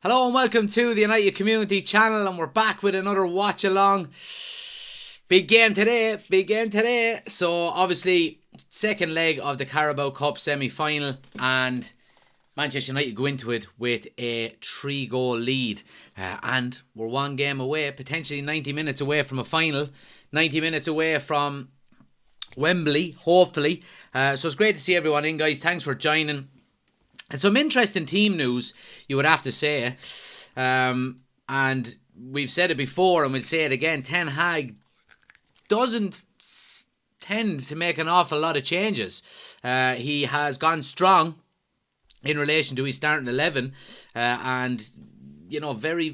Hello and welcome to the United Community Channel, and we're back with another watch along. Big game today. So obviously, second leg of the Carabao Cup semi-final, and Manchester United go into it with a 3-goal lead, and we're one game away, potentially 90 minutes away from a final, 90 minutes away from Wembley, hopefully. So it's great to see everyone in, guys. Thanks for joining. And some interesting team news, you would have to say. And we've said it before and we'll say it again. Ten Hag doesn't tend to make an awful lot of changes. He has gone strong in relation to his starting 11. And, you know, very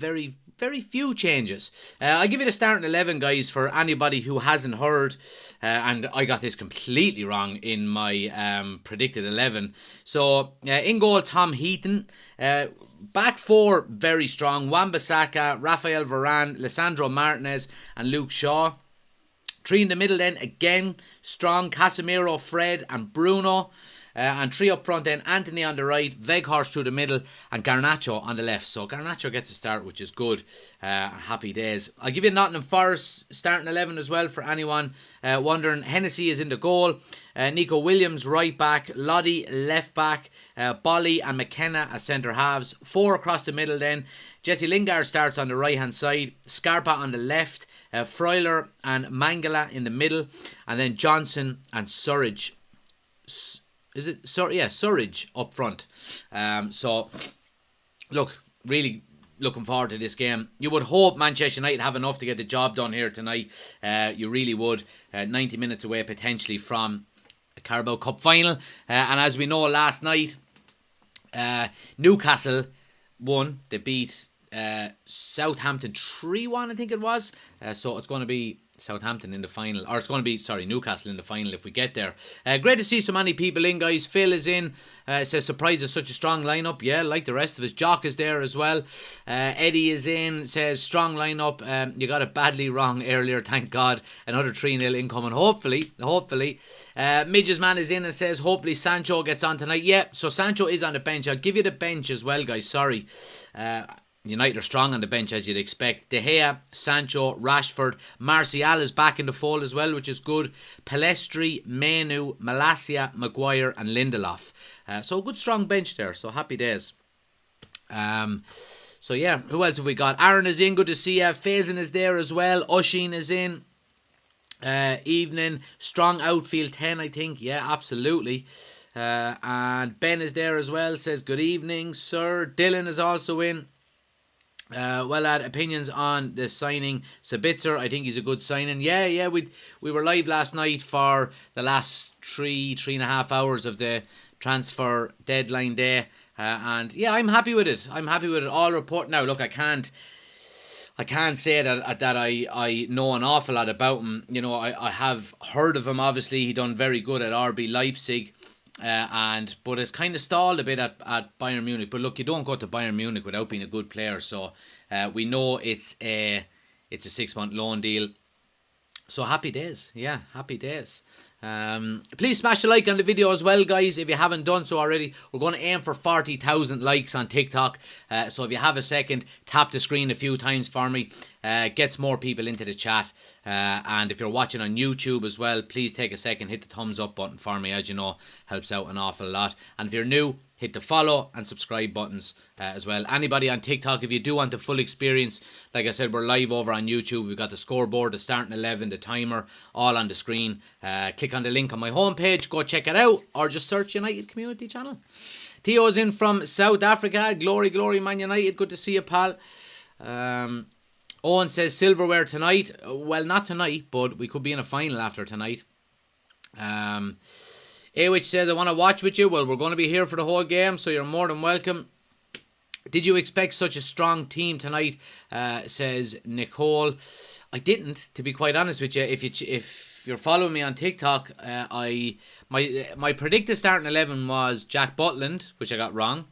few changes. I'll give you the starting 11, guys, for anybody who hasn't heard. And I got this completely wrong in my predicted 11. So, in goal, Tom Heaton. Back four, very strong. Wan-Bissaka, Rafael Varane, Lisandro Martinez, and Luke Shaw. Three in the middle then, again, strong. Casemiro, Fred, and Bruno. And three up front then, Anthony on the right, Weghorst through the middle, and Garnacho on the left. So Garnacho gets a start, which is good. Happy days. I'll give you Nottingham Forest starting 11 as well for anyone wondering. Hennessy is in the goal. Nico Williams right back. Loddy left back. Bolly and McKenna as centre halves. Four across the middle then. Jesse Lingard starts on the right hand side. Scarpa on the left. Freuler and Mangala in the middle. And then Johnson and Surridge. Is it? Surridge up front. So, look, really looking forward to this game. You would hope Manchester United have enough to get the job done here tonight. You really would. 90 minutes away potentially from a Carabao Cup final. And as we know, last night, Newcastle won. They beat Southampton 3-1, I think it was. So it's going to be Southampton in the final, or it's going to be, Newcastle in the final if we get there. Great to see so many people in, guys. Phil is in, says surprised it's such a strong lineup. Yeah, like the rest of us. Jock is there as well. Eddie is in, says strong lineup. You got it badly wrong earlier, thank God. Another 3-0 incoming, hopefully. Midges man is in and says hopefully Sancho gets on tonight. Yeah, so Sancho is on the bench. I'll give you the bench as well, guys. Sorry. United are strong on the bench, as you'd expect. De Gea, Sancho, Rashford. Martial is back in the fold as well, which is good. Pellistri, Menu, Malacia, Maguire and Lindelof. So a good strong bench there. So happy days. So yeah, who else have we got? Aaron is in, good to see you. Faison is there as well. Oshin is in. Evening. Strong outfield 10, I think. Yeah, absolutely. And Ben is there as well. Says good evening, sir. Dylan is also in. Well, lad, opinions on the signing Sabitzer. I think he's a good signing. Yeah, we were live last night for the last three and a half hours of the transfer deadline day, and yeah, I'm happy with it. All report now. Look, I can't say that I know an awful lot about him. You know, I have heard of him. Obviously, he done very good at RB Leipzig. But it's kind of stalled a bit at Bayern Munich. But look, you don't go to Bayern Munich without being a good player. So we know it's a 6-month loan deal. So happy days. Yeah, happy days. Please smash the like on the video as well, guys, if you haven't done so already. We're going to aim for 40,000 likes on TikTok. So if you have a second, tap the screen a few times for me. Gets more people into the chat. And if you're watching on YouTube as well, please take a second, hit the thumbs up button for me. As you know, helps out an awful lot. And if you're new, hit the follow and subscribe buttons as well. Anybody on TikTok, if you do want the full experience, like I said, we're live over on YouTube. We've got the scoreboard, the starting 11, the timer, all on the screen. Click on the link on my homepage, go check it out, or just search United Community Channel. Theo's in from South Africa. Glory, Man United. Good to see you, pal. Owen says silverware tonight. Well, not tonight, but we could be in a final after tonight. Which says, I want to watch with you. Well, we're going to be here for the whole game, so you're more than welcome. Did you expect such a strong team tonight? Says Nicole. I didn't, to be quite honest with you. If you're following me on TikTok, my predicted starting 11 was Jack Butland, which I got wrong.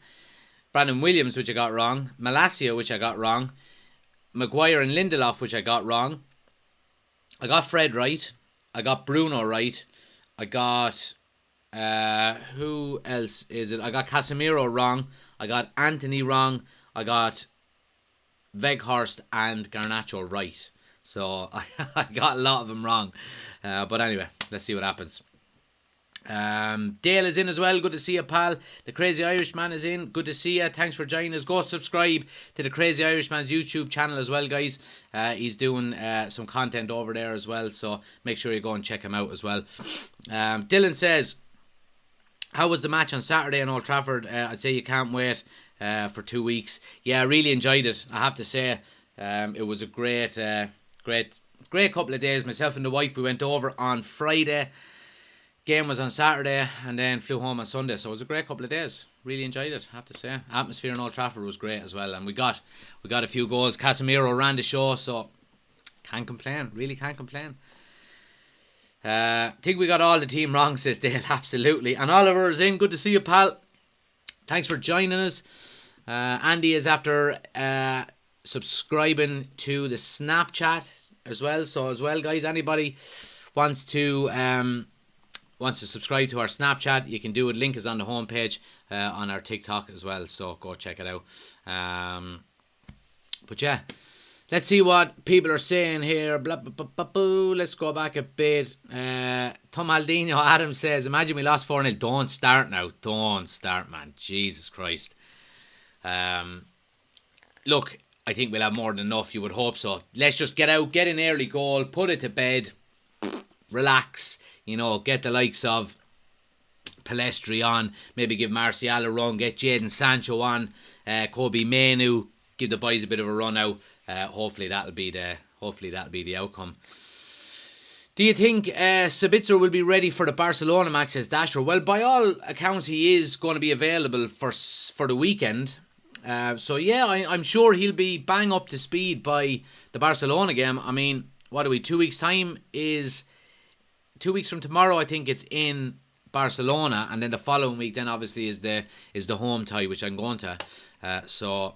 Brandon Williams, which I got wrong. Malacia, which I got wrong. Maguire and Lindelof, which I got wrong. I got Fred right. I got Bruno right. I got... who else is it? I got Casemiro wrong. I got Anthony wrong. I got Weghorst and Garnacho right. So I got a lot of them wrong. But anyway, let's see what happens. Dale is in as well. Good to see you, pal. The Crazy Irishman is in. Good to see you. Thanks for joining us. Go subscribe to the Crazy Irishman's YouTube channel as well, guys. He's doing some content over there as well, so make sure you go and check him out as well. Dylan says, how was the match on Saturday in Old Trafford? I'd say you can't wait for 2 weeks. Yeah, I really enjoyed it, I have to say. It was a great couple of days. Myself and the wife, we went over on Friday. Game was on Saturday and then flew home on Sunday, so it was a great couple of days. Really enjoyed it, I have to say. Atmosphere in Old Trafford was great as well, and we got a few goals. Casemiro ran the show, so can't complain. Really can't complain. Think we got all the team wrong, says Dale. Absolutely. And Oliver is in. Good to see you, pal. Thanks for joining us. Andy is after subscribing to the Snapchat as well. So as well, guys, anybody wants to subscribe to our Snapchat, you can do it. Link is on the homepage on our TikTok as well, so go check it out. But yeah, let's see what people are saying here. Blah, blah, blah, blah, blah. Let's go back a bit. Tom Aldino Adam says, imagine we lost 4-0. Don't start now. Don't start, man. Jesus Christ. Look, I think we'll have more than enough. You would hope so. Let's just get out, get an early goal, put it to bed, relax. You know, get the likes of Palestri on, maybe give Martial a run, get Jadon Sancho on, Kobe Mainoo, give the boys a bit of a run out. Hopefully that'll be the outcome. Do you think Sabitzer will be ready for the Barcelona match, says Dasher? Well, by all accounts, he is going to be available for the weekend. So yeah, I'm sure he'll be bang up to speed by the Barcelona game. I mean, what are we? 2 weeks' time is 2 weeks from tomorrow. I think it's in Barcelona, and then the following week, then obviously is the home tie, which I'm going to. So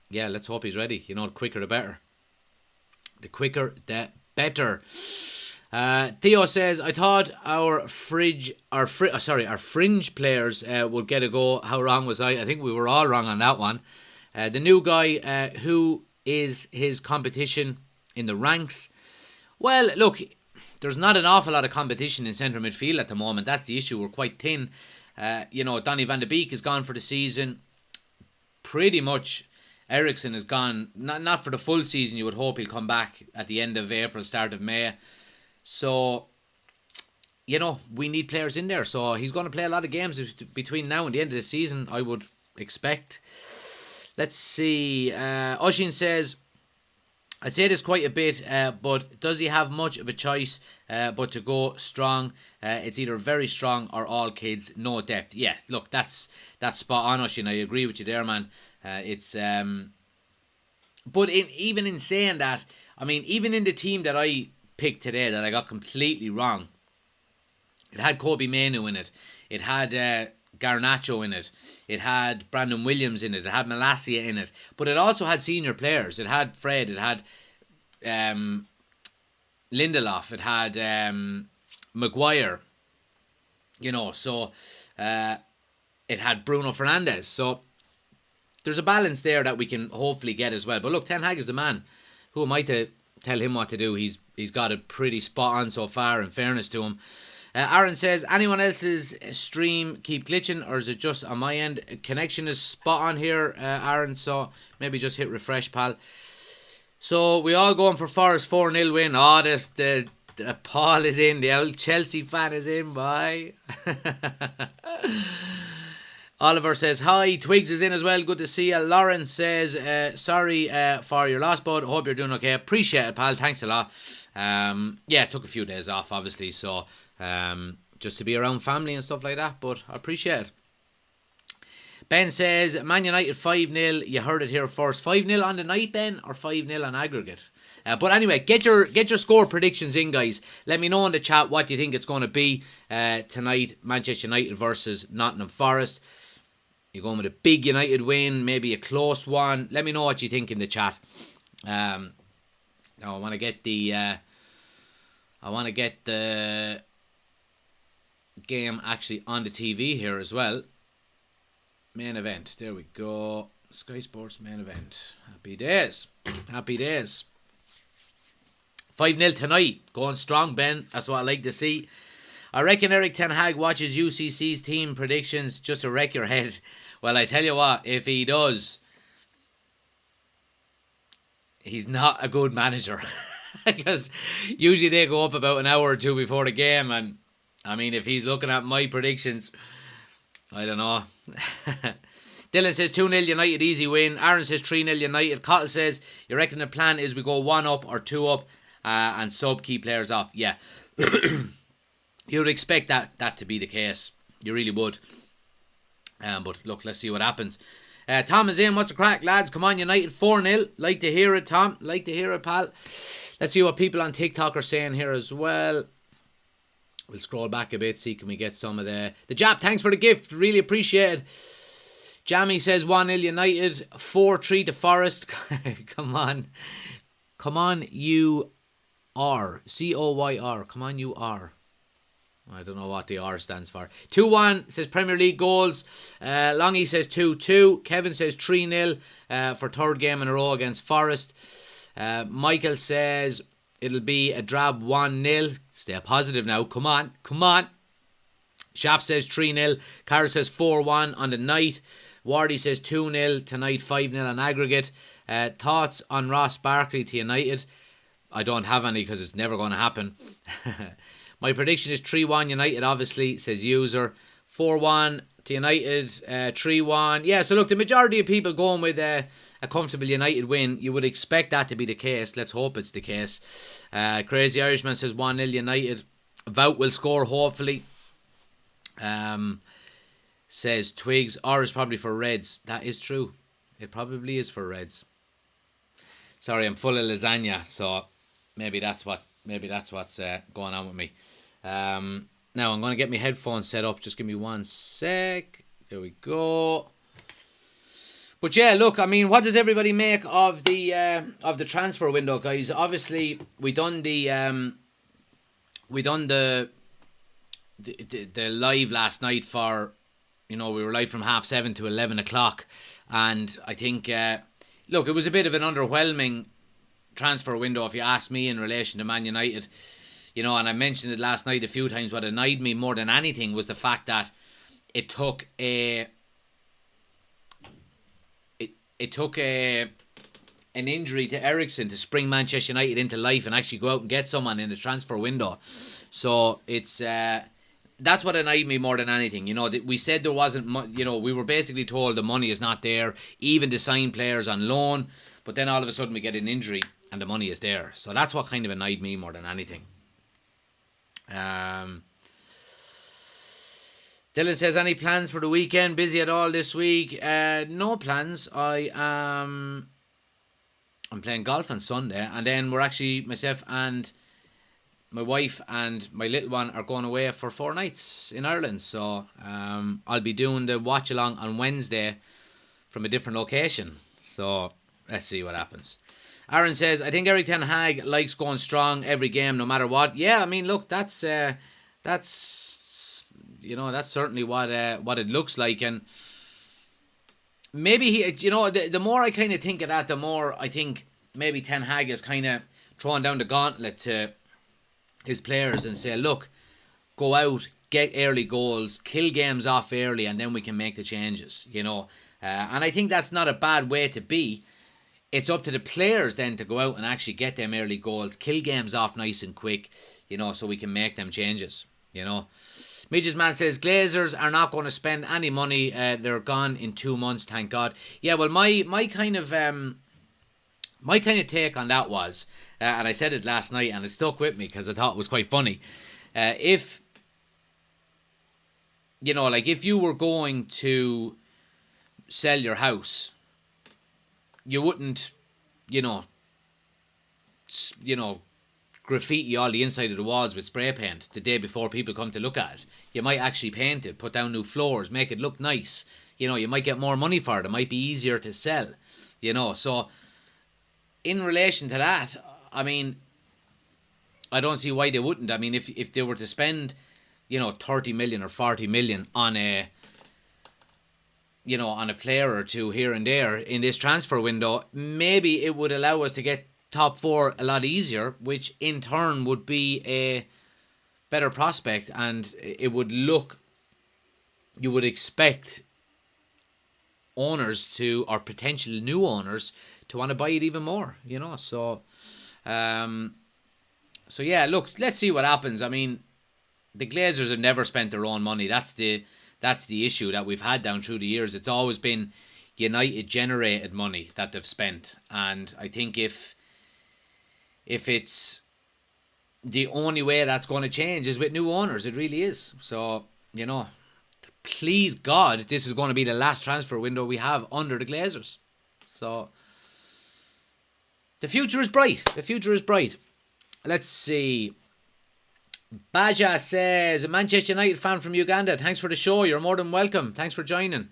yeah, let's hope he's ready. You know, the quicker the better. The quicker the better. Theo says, I thought our fringe players would get a go. How wrong was I? I think we were all wrong on that one. The new guy, who is his competition in the ranks? Well, look, there's not an awful lot of competition in centre midfield at the moment. That's the issue. We're quite thin. You know, Donny van de Beek is gone for the season. Pretty much Eriksen is gone. Not for the full season. You would hope he'll come back at the end of April, start of May. So, you know, we need players in there. So he's going to play a lot of games between now and the end of the season, I would expect. Let's see. Oshin says, I'd say this quite a bit, but does he have much of a choice but to go strong? It's either very strong or all kids, no depth. Yeah, look, that's spot on, Oshin. I agree with you there, man. But even in saying that, I mean, even in the team that I picked today that I got completely wrong, it had Kobe Mainoo in it. It had Garnacho in it. It had Brandon Williams in it. It had Malacia in it. But it also had senior players. It had Fred. It had Lindelof. It had Maguire. You know, so it had Bruno Fernandes. So there's a balance there that we can hopefully get as well. But look, Ten Hag is the man. Who am I to tell him what to do? He's got it pretty spot on so far, in fairness to him. Aaron says, anyone else's stream keep glitching, or is it just on my end? Connection is spot on here, Aaron, so maybe just hit refresh, pal. So we all going for Forest 4-0 win. Oh, the Paul is in, the old Chelsea fan is in, boy. Oliver says, hi. Twigs is in as well. Good to see you. Lauren says, sorry for your loss, bud. Hope you're doing okay. Appreciate it, pal. Thanks a lot. Yeah, took a few days off, obviously, so just to be around family and stuff like that, but I appreciate it. Ben says, Man United 5-0. You heard it here first. 5-0 on the night, Ben, or 5-0 on aggregate? But anyway, get your score predictions in, guys. Let me know in the chat what you think it's going to be tonight. Manchester United versus Nottingham Forest. You're going with a big United win, maybe a close one. Let me know what you think in the chat. Now I want to get the game actually on the TV here as well. Main event. There we go. Sky Sports main event. Happy days. Happy days. 5-0 tonight. Going strong, Ben. That's what I like to see. I reckon Eric Ten Hag watches UCC's team predictions just to wreck your head. Well, I tell you what, if he does, he's not a good manager. Because usually they go up about an hour or two before the game. And, I mean, if he's looking at my predictions, I don't know. Dylan says 2-0 United, easy win. Aaron says 3-0 United. Cottle says, you reckon the plan is we go 1 up or 2 up and sub key players off? Yeah. You would expect that to be the case. You really would. But look, let's see what happens. Tom is in. What's the crack, lads? Come on, United 4-0. Like to hear it, Tom. Like to hear it, pal. Let's see what people on TikTok are saying here as well. We'll scroll back a bit, see can we get some of the Jap. Thanks for the gift. Really appreciate it. Jamie says 1-0 United. 4-3 to Forest. Come on. Come on, you are. C-O-Y-R. Come on, you are. I don't know what the R stands for. 2-1 says Premier League goals. Longy says 2-2. Kevin says 3-0 for third game in a row against Forest. Michael says it'll be a drab 1-0. Stay positive now. Come on. Come on. Shaft says 3-0. Carr says 4-1 on the night. Wardy says 2-0 tonight, 5-0 on aggregate. Thoughts on Ross Barkley to United? I don't have any because it's never going to happen. My prediction is 3-1 United, obviously, says user. 4-1 to United, 3-1. Yeah, so look, the majority of people going with a comfortable United win. You would expect that to be the case. Let's hope it's the case. Crazy Irishman says 1-0 United. Vout will score, hopefully. Says Twigs. R is probably for Reds. That is true. It probably is for Reds. Sorry, I'm full of lasagna, so maybe that's what's going on with me. Now I'm going to get my headphones set up. Just give me 1 sec. There we go. But yeah, look, I mean, what does everybody make of the transfer window, guys? Obviously, we done the live last night for, we were live from 7:30 to 11 o'clock, and I think look, it was a bit of an underwhelming transfer window, if you ask me, in relation to Man United. And I mentioned it last night a few times. What annoyed me more than anything was the fact that it took an injury to Eriksen to spring Manchester United into life and actually go out and get someone in the transfer window. So it's that's what annoyed me more than anything. We said there wasn't we were basically told the money is not there, even to sign players on loan, but then all of a sudden we get an injury and the money is there. So that's what kind of annoyed me more than anything. Dylan says, any plans for the weekend? Busy at all this week? No plans. I'm playing golf on Sunday, and then we're actually, myself and my wife and my little one are going away for 4 nights in Ireland. So I'll be doing the watch along on Wednesday from a different location. So let's see what happens. Aaron says, I think Eric Ten Hag likes going strong every game, no matter what. Yeah, I mean, look, that's certainly what it looks like, and maybe he, the more I kind of think of that, the more I think maybe Ten Hag is kind of throwing down the gauntlet to his players and say, look, go out, get early goals, kill games off early, and then we can make the changes. And I think that's not a bad way to be. It's up to the players then to go out and actually get them early goals, kill games off nice and quick, so we can make them changes, Midges Man says, Glazers are not going to spend any money. They're gone in 2 months, thank God. Yeah, well, my kind of take on that was, and I said it last night, and it stuck with me because I thought it was quite funny. If you were going to sell your house, you wouldn't, graffiti all the inside of the walls with spray paint the day before people come to look at it. You might actually paint it, put down new floors, make it look nice. You might get more money for it. It might be easier to sell. So in relation to that, I mean, I don't see why they wouldn't. I mean, if they were to spend, 30 million or 40 million on a on a player or two here and there in this transfer window, maybe it would allow us to get top 4 a lot easier, which in turn would be a better prospect, and it would look, you would expect owners to, or potential new owners, to want to buy it even more, so yeah, look, let's see what happens. I mean, the Glazers have never spent their own money. That's the issue that we've had down through the years. It's always been United generated money that they've spent, and I think if it's the only way that's going to change is with new owners, it really is. So please God, this is going to be the last transfer window we have under the Glazers. So the future is bright. The future is bright. Let's see. Baja says, a Manchester United fan from Uganda. Thanks for the show. You're more than welcome. Thanks for joining.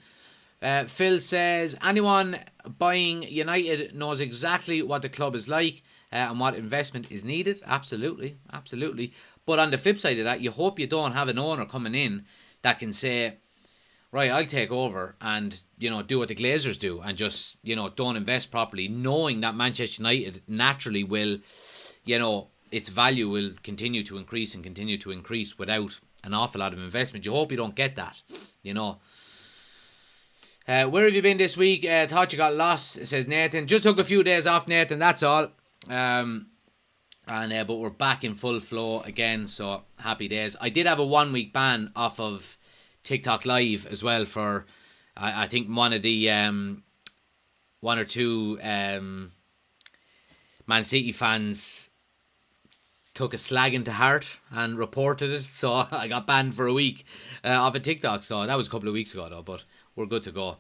Phil says, anyone buying United knows exactly what the club is like and what investment is needed. Absolutely. Absolutely. But on the flip side of that, you hope you don't have an owner coming in that can say, right, I'll take over and, do what the Glazers do and just, don't invest properly, knowing that Manchester United naturally will, its value will continue to increase and continue to increase without an awful lot of investment. You hope you don't get that, Where have you been this week? Thought you got lost, says Nathan. Just took a few days off, Nathan, that's all. But we're back in full flow again, so happy days. I did have a 1 week ban off of TikTok Live as well for, I think one of the one or two Man City fans took a slagging to heart and reported it, so I got banned for a week off of TikTok. So that was a couple of weeks ago though, but we're good to go.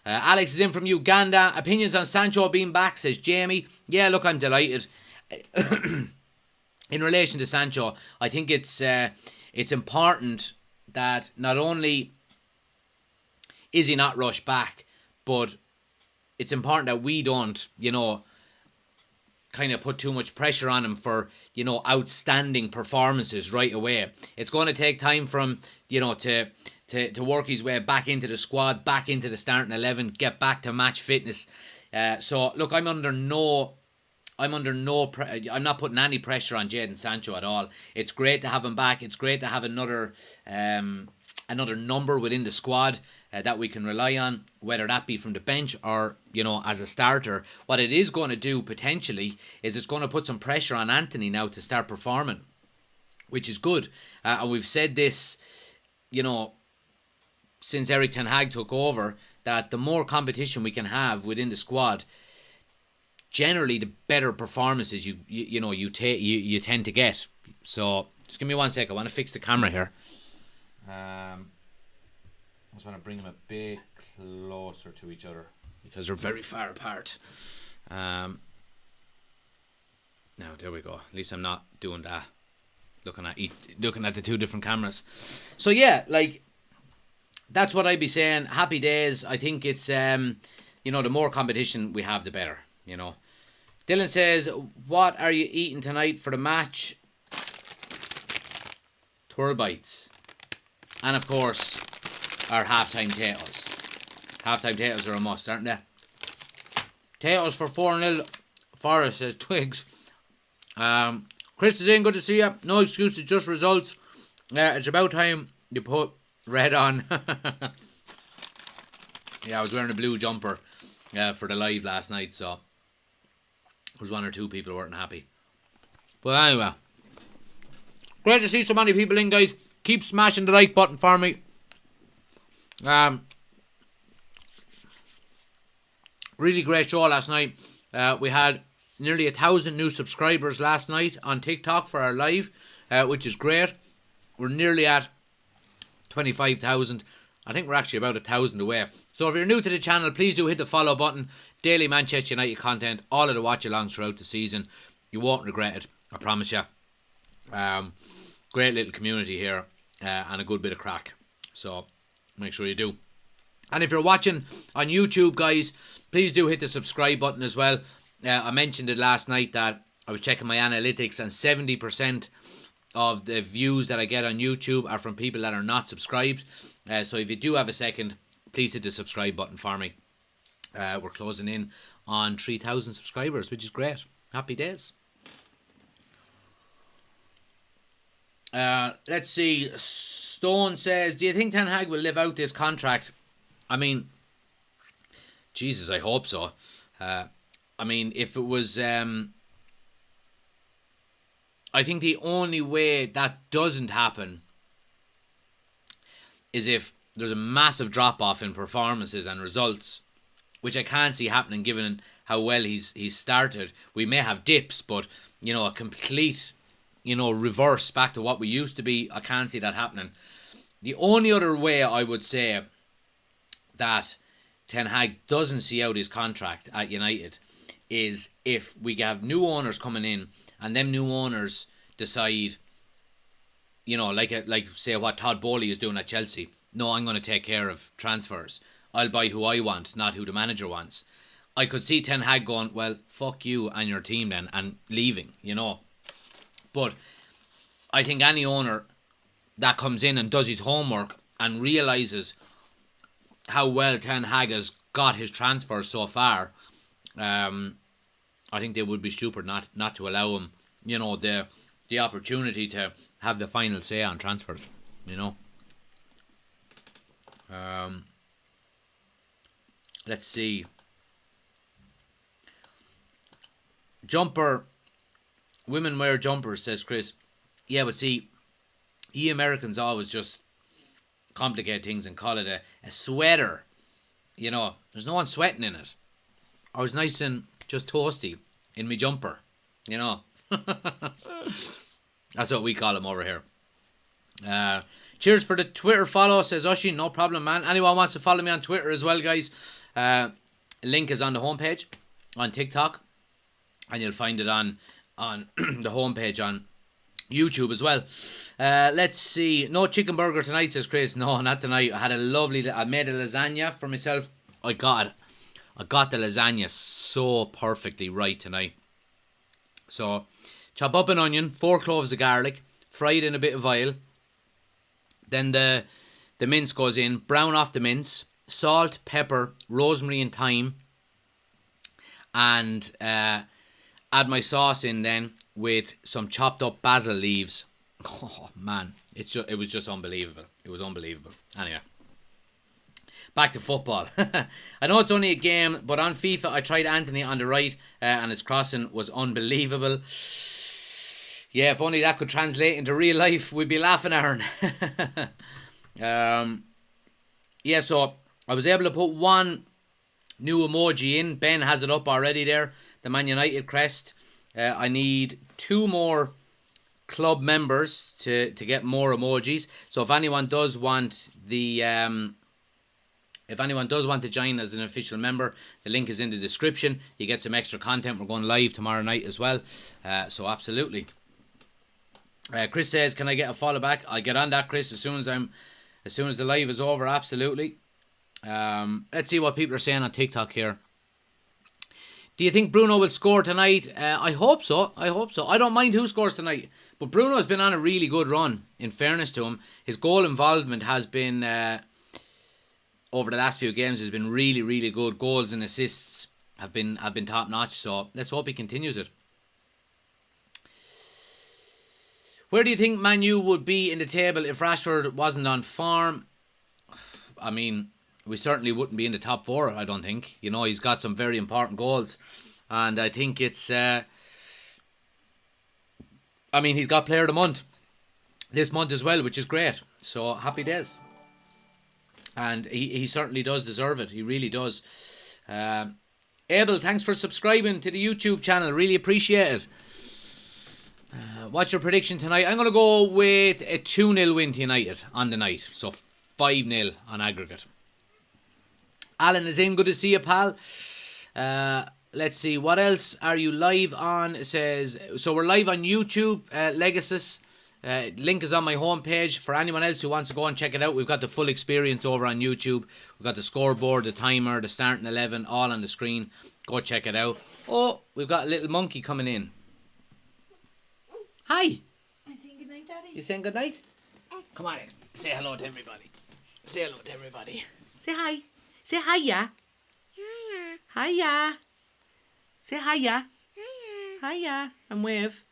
Alex is in from Uganda. Opinions on Sancho being back, says Jamie. Yeah, look, I'm delighted. In relation to Sancho, I think it's important that not only is he not rushed back, but it's important that we don't, kind of put too much pressure on him for, outstanding performances right away. It's going to take time for him, to work his way back into the squad, back into the starting 11, get back to match fitness. So look, I'm not putting any pressure on Jadon Sancho at all. It's great to have him back. It's great to have another number within the squad that we can rely on, whether that be from the bench or, as a starter. What it is going to do potentially is it's going to put some pressure on Anthony now to start performing, which is good. And we've said this, since Erik ten Hag took over, that the more competition we can have within the squad, generally the better performances you tend to get. So just give me 1 sec. I want to fix the camera here. I just want to bring them a bit closer to each other because they're very far apart. Now there we go. At least I'm not doing that. Looking at the two different cameras. So yeah, that's what I'd be saying. Happy days. I think it's the more competition we have, the better. Dylan says, what are you eating tonight for the match? Twirl bites. And of course, our halftime potatoes. Halftime potatoes are a must, aren't they? Potatoes for 4-0. Forest, says Twigs. Chris is in, good to see you. No excuses, just results. It's about time you put red on. Yeah, I was wearing a blue jumper for the live last night, so there was 1 or 2 people who weren't happy. But anyway, great to see so many people in, guys. Keep smashing the like button for me. Really great show last night. We had nearly 1,000 new subscribers last night on TikTok for our live, which is great. We're nearly at 25,000. I think we're actually about 1,000 away. So if you're new to the channel, please do hit the follow button. Daily Manchester United content, all of the watch-alongs throughout the season. You won't regret it, I promise you. Great little community here and a good bit of crack. So make sure you do. And if you're watching on YouTube, guys, please do hit the subscribe button as well. I mentioned it last night that I was checking my analytics and 70% of the views that I get on YouTube are from people that are not subscribed. So if you do have a second, please hit the subscribe button for me. We're closing in on 3,000 subscribers, which is great. Happy days. Let's see. Stone says, do you think Ten Hag will live out this contract? I mean, Jesus, I hope so. I mean, if it was... I think the only way that doesn't happen is if there's a massive drop-off in performances and results, which I can't see happening given how well he's started. We may have dips, but, you know, a complete, you know, reverse back to what we used to be, I can't see that happening. The only other way I would say that Ten Hag doesn't see out his contract at United is if we have new owners coming in and them new owners decide, you know, like say what Todd Bowley is doing at Chelsea. No, I'm going to take care of transfers. I'll buy who I want, not who the manager wants. I could see Ten Hag going, well, fuck you and your team then, and leaving, you know. But I think any owner that comes in and does his homework and realises how well Ten Hag has got his transfers so far, I think they would be stupid not to allow him, you know, the opportunity to have the final say on transfers, you know. Let's see. Jumper. Women wear jumpers, says Chris. Yeah, but see, you Americans always just complicate things and call it a sweater. You know, there's no one sweating in it. I was nice and just toasty in my jumper, you know. That's what we call them over here. Cheers for the Twitter follow, says Ushi. No problem, man. Anyone wants to follow me on Twitter as well, guys, link is on the homepage on TikTok, and you'll find it on the homepage on YouTube as well. Let's see. No chicken burger tonight, says Chris. No, not tonight. I made a lasagna for myself. I got the lasagna so perfectly right tonight. So, chop up an onion, 4 cloves of garlic, fry it in a bit of oil. Then the mince goes in, brown off the mince, salt, pepper, rosemary and thyme. And add my sauce in then with some chopped up basil leaves. Oh, man. It was just unbelievable. It was unbelievable. Anyway. Back to football. I know it's only a game, but on FIFA I tried Anthony on the right and his crossing was unbelievable. Yeah, if only that could translate into real life, we'd be laughing, Aaron. Yeah, so I was able to put one new emoji in. Ben has it up already there, the Man United crest. I need 2 more club members to get more emojis. So if anyone does want to join as an official member, the link is in the description. You get some extra content. We're going live tomorrow night as well. So absolutely. Chris says, can I get a follow back? I'll get on that, Chris, as soon as the live is over. Absolutely. Let's see what people are saying on TikTok here. Do you think Bruno will score tonight? I hope so. I don't mind who scores tonight. But Bruno has been on a really good run, in fairness to him. His goal involvement has been, over the last few games, has been really, really good. Goals and assists have been top notch. So let's hope he continues it. Where do you think Man U would be in the table if Rashford wasn't on form? I mean, we certainly wouldn't be in the top 4, I don't think. You know, he's got some very important goals. And I think it's... he's got Player of the Month this month as well, which is great. So, happy days. And he certainly does deserve it. He really does. Abel, thanks for subscribing to the YouTube channel. Really appreciate it. What's your prediction tonight? I'm going to go with a 2-0 win to United on the night. So 5-0 on aggregate. Alan is in. Good to see you, pal. Let's see. What else are you live on? It says, so we're live on YouTube, Legacy. Link is on my homepage. For anyone else who wants to go and check it out, we've got the full experience over on YouTube. We've got the scoreboard, the timer, the starting 11, all on the screen. Go check it out. Oh, we've got a little monkey coming in. Hi. I'm saying good night, Daddy. You saying good night? Come on in. Say hello to everybody. Say hello to everybody. Say hi. Say hiya. Hiya. Say hiya. Hiya. And wave.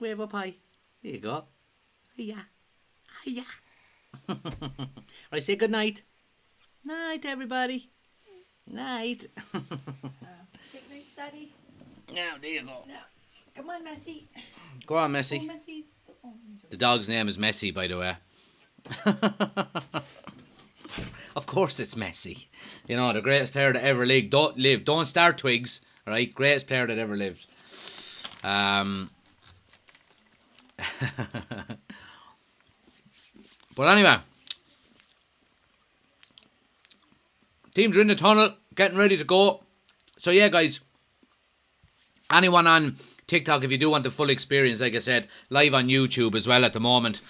Wave up high. There you go. Hiya. Hiya. Right, say good night. Night, everybody. Night. Take night, Daddy. Now, there you go. No. Come on, Messi. Go on, Messi. Oh, Messi. Oh, The dog's name is Messi, by the way. Of course it's Messi. You know, the greatest player that ever lived. Don't start twigs, right? Greatest player that ever lived. But anyway, teams are in the tunnel, getting ready to go. So yeah, guys, anyone on TikTok, if you do want the full experience, like I said, live on YouTube as well at the moment.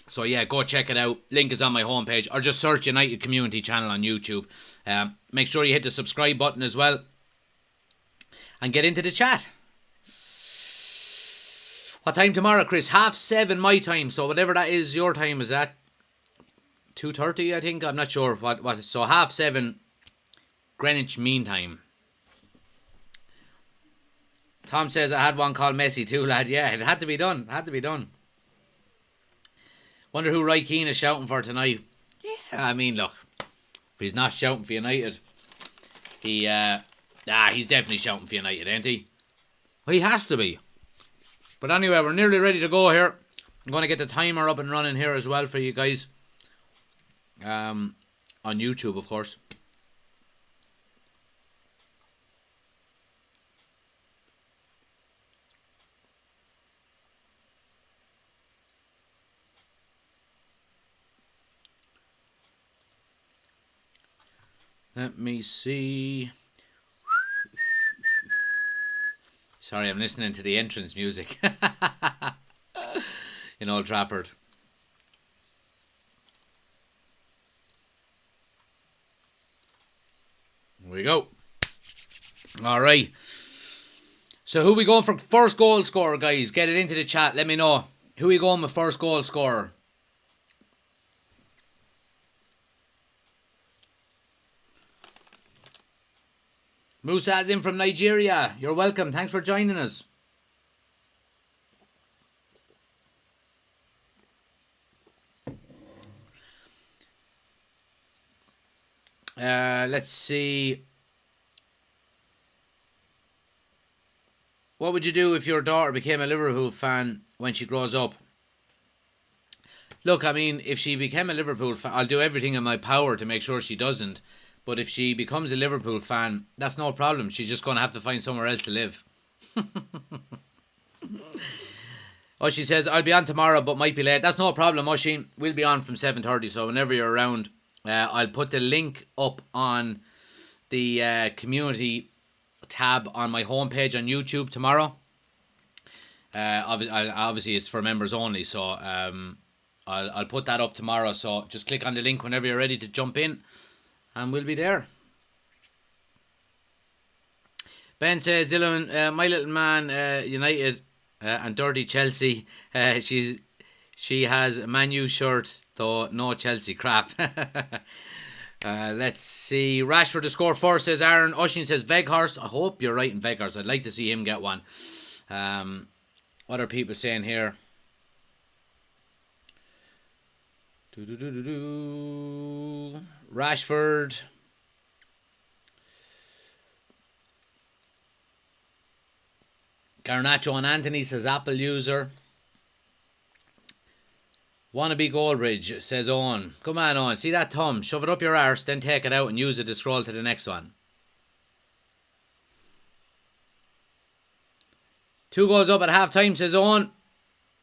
So yeah, go check it out. Link is on my homepage, or just search United Community Channel on YouTube. Make sure you hit the subscribe button as well, and get into the chat. What time tomorrow, Chris? 7:30 my time. So whatever that is, your time is at 2:30, I think. I'm not sure what. So 7:30 Greenwich Mean Time. Tom says I had one called Messi too, lad. Yeah, it had to be done. It had to be done. Wonder who Roy Keane is shouting for tonight. Yeah, I mean, look, if he's not shouting for United, he's definitely shouting for United, ain't he? Well, he has to be. But anyway, we're nearly ready to go here. I'm going to get the timer up and running here as well for you guys. On YouTube, of course. Let me see. Sorry, I'm listening to the entrance music in Old Trafford. Here we go. All right. So who we going for first goal scorer, guys? Get it into the chat. Let me know. Who we going with first goal scorer? Musa's in from Nigeria. You're welcome. Thanks for joining us. Let's see. What would you do if your daughter became a Liverpool fan when she grows up? Look, I mean, if she became a Liverpool fan, I'll do everything in my power to make sure she doesn't. But if she becomes a Liverpool fan, that's no problem. She's just going to have to find somewhere else to live. She says, I'll be on tomorrow, but might be late. That's no problem, Oisin. We'll be on from 7:30, so whenever you're around, I'll put the link up on the community tab on my homepage on YouTube tomorrow. Obviously, it's for members only, so I'll put that up tomorrow. So just click on the link whenever you're ready to jump in. And we'll be there. Ben says, Dylan, my little man, United and dirty Chelsea. She has a Man U shirt, though no Chelsea crap. Let's see. Rashford to score first, says Aaron. Oisin says Weghorst. I hope you're right in Weghorst. I'd like to see him get one. What are people saying here? Rashford. Garnacho and Anthony, says Apple user. Wannabe Goldbridge, says Owen. Come on, Owen. See that thumb? Shove it up your arse, then take it out and use it to scroll to the next one. 2 goals up at half time, says Owen.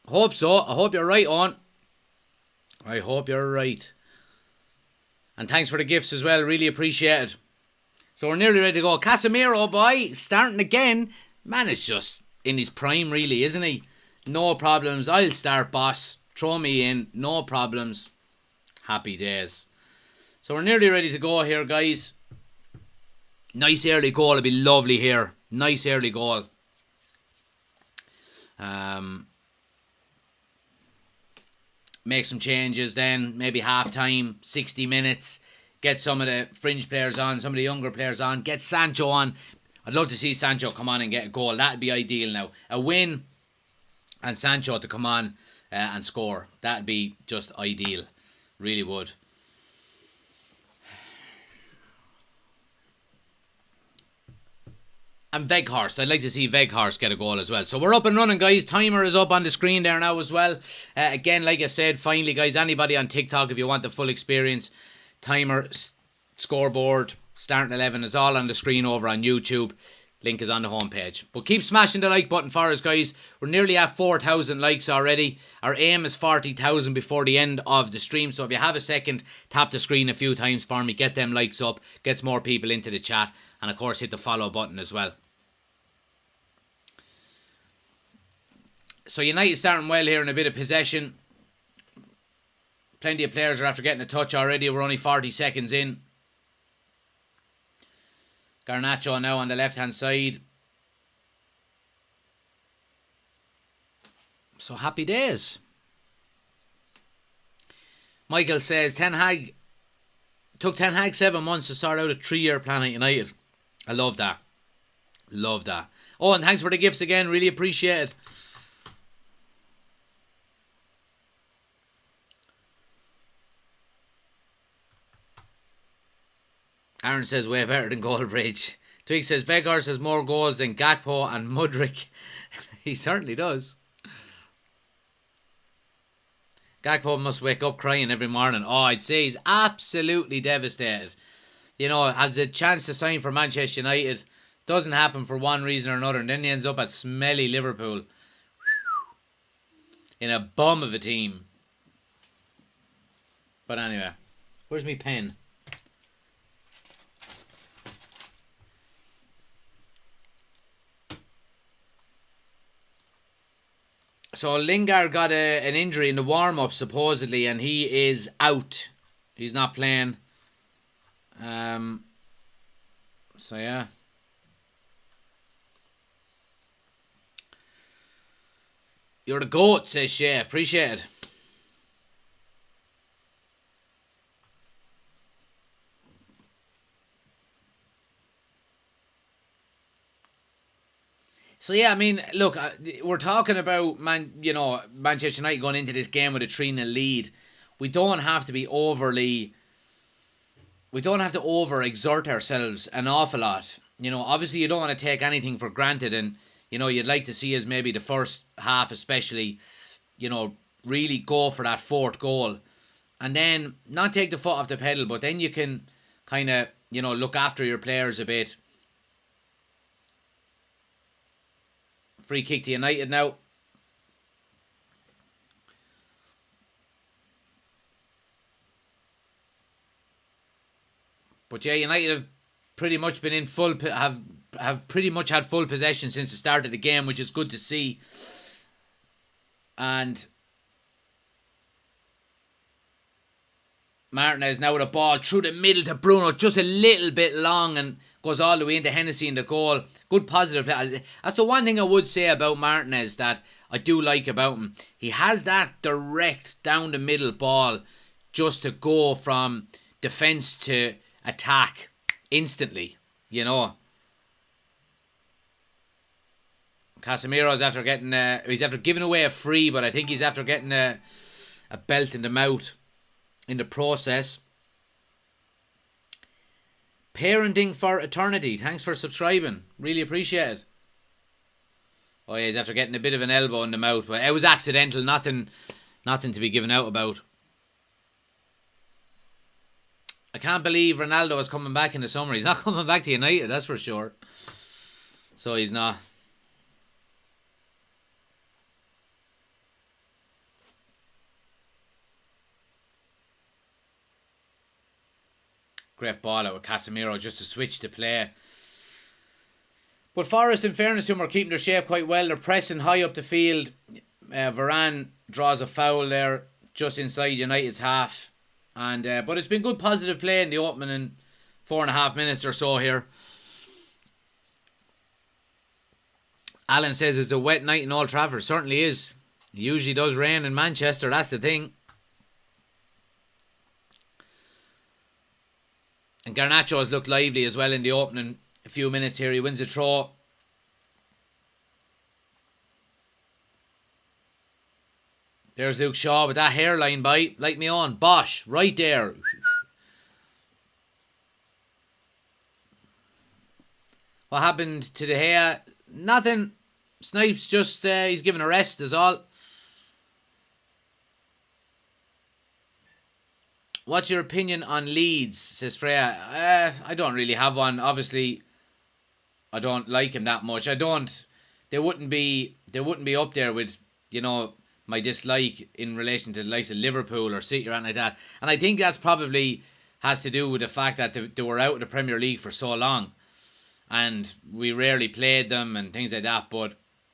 Hope so. I hope you're right, Owen. I hope you're right. And thanks for the gifts as well. Really appreciate it. So we're nearly ready to go. Casemiro, boy, starting again. Man is just in his prime, really, isn't he? No problems. I'll start, boss. Throw me in. No problems. Happy days. So we're nearly ready to go here, guys. Nice early goal. It'll be lovely here. Nice early goal. make some changes then, maybe half time, 60 minutes, get some of the fringe players on, some of the younger players on, get Sancho on. I'd love to see Sancho come on and get a goal. That'd be ideal now. A win and Sancho to come on and score. That'd be just ideal. Really would. And Weghorst. I'd like to see Weghorst get a goal as well. So we're up and running, guys. Timer is up on the screen there now as well. Again, like I said, finally, guys, anybody on TikTok, if you want the full experience, timer, scoreboard, starting 11 is all on the screen over on YouTube. Link is on the homepage. But keep smashing the like button for us, guys. We're nearly at 4,000 likes already. Our aim is 40,000 before the end of the stream. So if you have a second, tap the screen a few times for me. Get them likes up. Gets more people into the chat. And of course, hit the follow button as well. So United starting well here in a bit of possession. Plenty of players are after getting a touch already. We're only 40 seconds in. Garnacho now on the left-hand side. So happy days. Michael says, took Ten Hag 7 months to sort out a 3-year plan at United. I love that. Love that. Oh, and thanks for the gifts again. Really appreciate it. Aaron says way better than Goldbridge. Twig says Weghorst has more goals than Gakpo and Mudryk. He certainly does. Gakpo must wake up crying every morning. Oh, I'd say he's absolutely devastated. You know, has a chance to sign for Manchester United. Doesn't happen for one reason or another. And then he ends up at smelly Liverpool. In a bum of a team. But anyway. Where's my pen? So Lingard got an injury in the warm-up supposedly, and he is out. He's not playing. So yeah. You're the GOAT, says Shay. Appreciate it. So yeah, I mean, look, we're talking about Manchester United going into this game with a 3-0 lead. We don't have to over-exert ourselves an awful lot. You know, obviously you don't want to take anything for granted, and you know, you'd like to see us maybe the first half especially, you know, really go for that fourth goal. And then not take the foot off the pedal, but then you can kind of, you know, look after your players a bit. Free kick to United now. But yeah, United have pretty much been in have pretty much had full possession since the start of the game, which is good to see. And Martinez now with a ball through the middle to Bruno, just a little bit long, and goes all the way into Hennessy in the goal. Good positive play. That's the one thing I would say about Martinez that I do like about him. He has that direct down the middle ball just to go from defence to attack instantly, you know. Casemiro's after getting he's after giving away a free, but I think he's after getting a belt in the mouth in the process. Parenting for Eternity. Thanks for subscribing. Really appreciate it. Oh yeah, he's after getting a bit of an elbow in the mouth, but it was accidental. Nothing to be given out about. I can't believe Ronaldo is coming back in the summer. He's not coming back to United, that's for sure. So he's not. Great ball out with Casemiro just to switch the play. But Forest, in fairness to them, are keeping their shape quite well. They're pressing high up the field. Varane draws a foul there just inside United's half. And but it's been good positive play in the opening 4.5 minutes or so here. Alan says it's a wet night in Old Trafford. Certainly is. It usually does rain in Manchester, that's the thing. And Garnacho has looked lively as well in the opening few minutes here. He wins a throw. There's Luke Shaw with that hairline bite. Like me on. Bosh. Right there. What happened to the hair? Nothing. Snipes just, he's given a rest is all. What's your opinion on Leeds, says Freya? I don't really have one. Obviously, I don't like him that much. They wouldn't be up there with, my dislike in relation to the likes of Liverpool or City or anything like that. And I think that's probably has to do with the fact that they were out of the Premier League for so long. And we rarely played them and things like that. But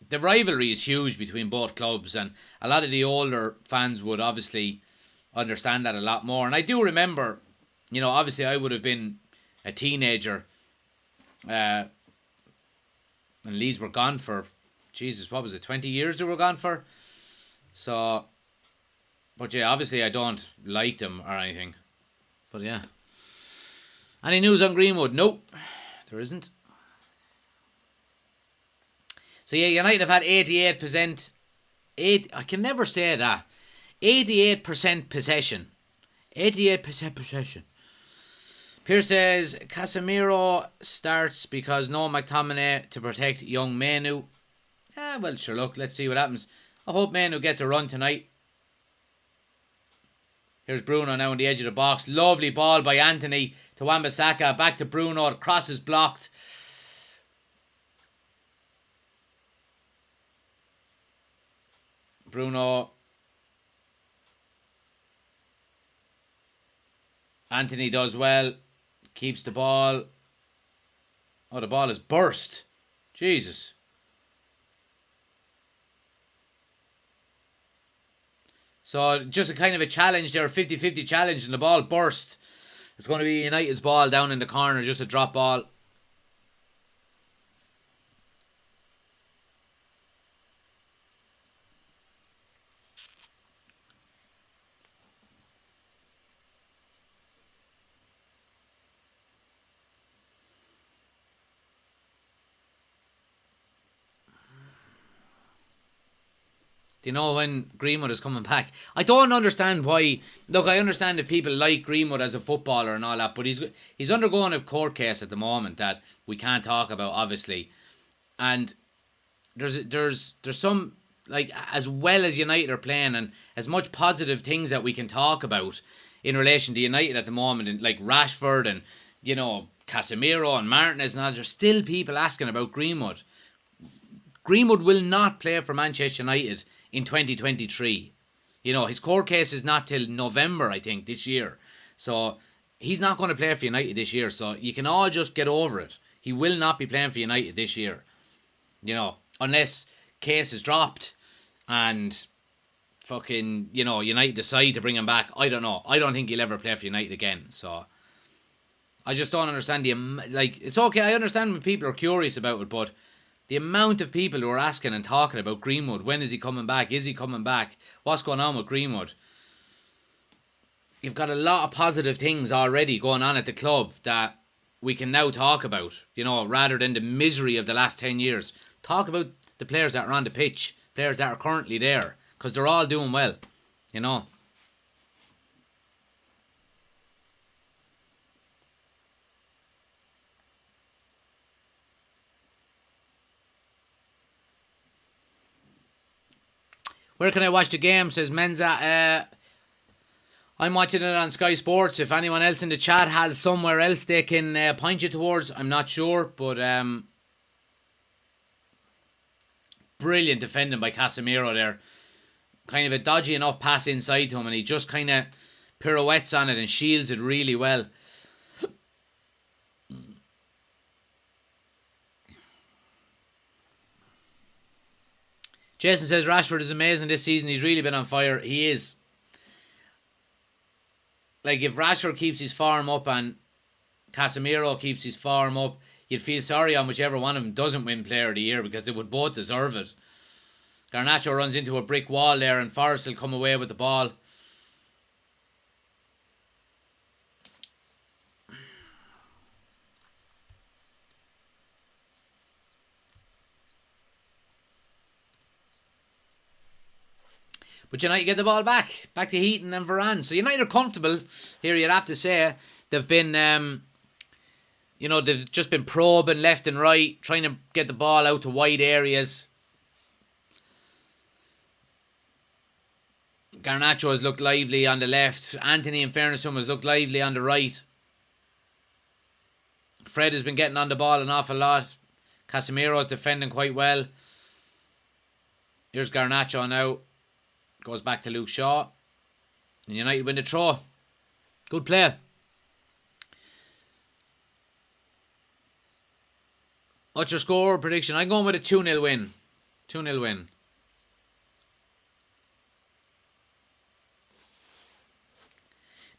the rivalry is huge between both clubs. And a lot of the older fans would obviously understand that a lot more. And I do remember, obviously I would have been a teenager and Leeds were gone for, Jesus, what was it, 20 years they were gone for? So, but yeah, obviously I don't like them or anything. But yeah. Any news on Greenwood? Nope, there isn't. So yeah, United have had 88%, I can never say that, 88% possession. 88% possession. Pierce says, Casemiro starts because no McTominay to protect young Manu. Well, sure, look, let's see what happens. I hope Manu gets a run tonight. Here's Bruno now on the edge of the box. Lovely ball by Anthony to Wan-Bissaka. Back to Bruno. The cross is blocked. Bruno. Anthony does well. Keeps the ball. Oh, the ball is burst. Jesus. So just a kind of a challenge there, 50-50 challenge, and the ball burst. It's going to be United's ball down in the corner, just a drop ball. Do you know when Greenwood is coming back? I don't understand why. Look, I understand if people like Greenwood as a footballer and all that, but he's undergoing a court case at the moment that we can't talk about, obviously. And there's some, like, as well as United are playing and as much positive things that we can talk about in relation to United at the moment, and like Rashford and, Casemiro and Martinez and all, there's still people asking about Greenwood. Greenwood will not play for Manchester United in 2023. His court case is not till November, I think, this year. So he's not going to play for United this year. So you can all just get over it. He will not be playing for United this year. Unless case is dropped and fucking, United decide to bring him back. I don't know. I don't think he'll ever play for United again. So I just don't understand it's okay. I understand when people are curious about it, but the amount of people who are asking and talking about Greenwood, when is he coming back? Is he coming back? What's going on with Greenwood? You've got a lot of positive things already going on at the club that we can now talk about, rather than the misery of the last 10 years. Talk about the players that are on the pitch, players that are currently there, because they're all doing well, Where can I watch the game, says Menza. I'm watching it on Sky Sports. If anyone else in the chat has somewhere else they can point you towards, I'm not sure. But brilliant defending by Casemiro there. Kind of a dodgy enough pass inside to him, and he just kind of pirouettes on it and shields it really well. Jason says Rashford is amazing this season. He's really been on fire. He is. Like, if Rashford keeps his form up and Casemiro keeps his form up, you'd feel sorry on whichever one of them doesn't win Player of the Year, because they would both deserve it. Garnacho runs into a brick wall there and Forrest will come away with the ball. But United get the ball back to Heaton and Varane. So United are comfortable here, you'd have to say. They've been, they've just been probing left and right, trying to get the ball out to wide areas. Garnacho has looked lively on the left. Anthony, in fairness to him, has looked lively on the right. Fred has been getting on the ball an awful lot. Casemiro's defending quite well. Here's Garnacho now. Goes back to Luke Shaw. And United win the throw. Good play. What's your score prediction? I'm going with a 2-0 win. 2-0 win.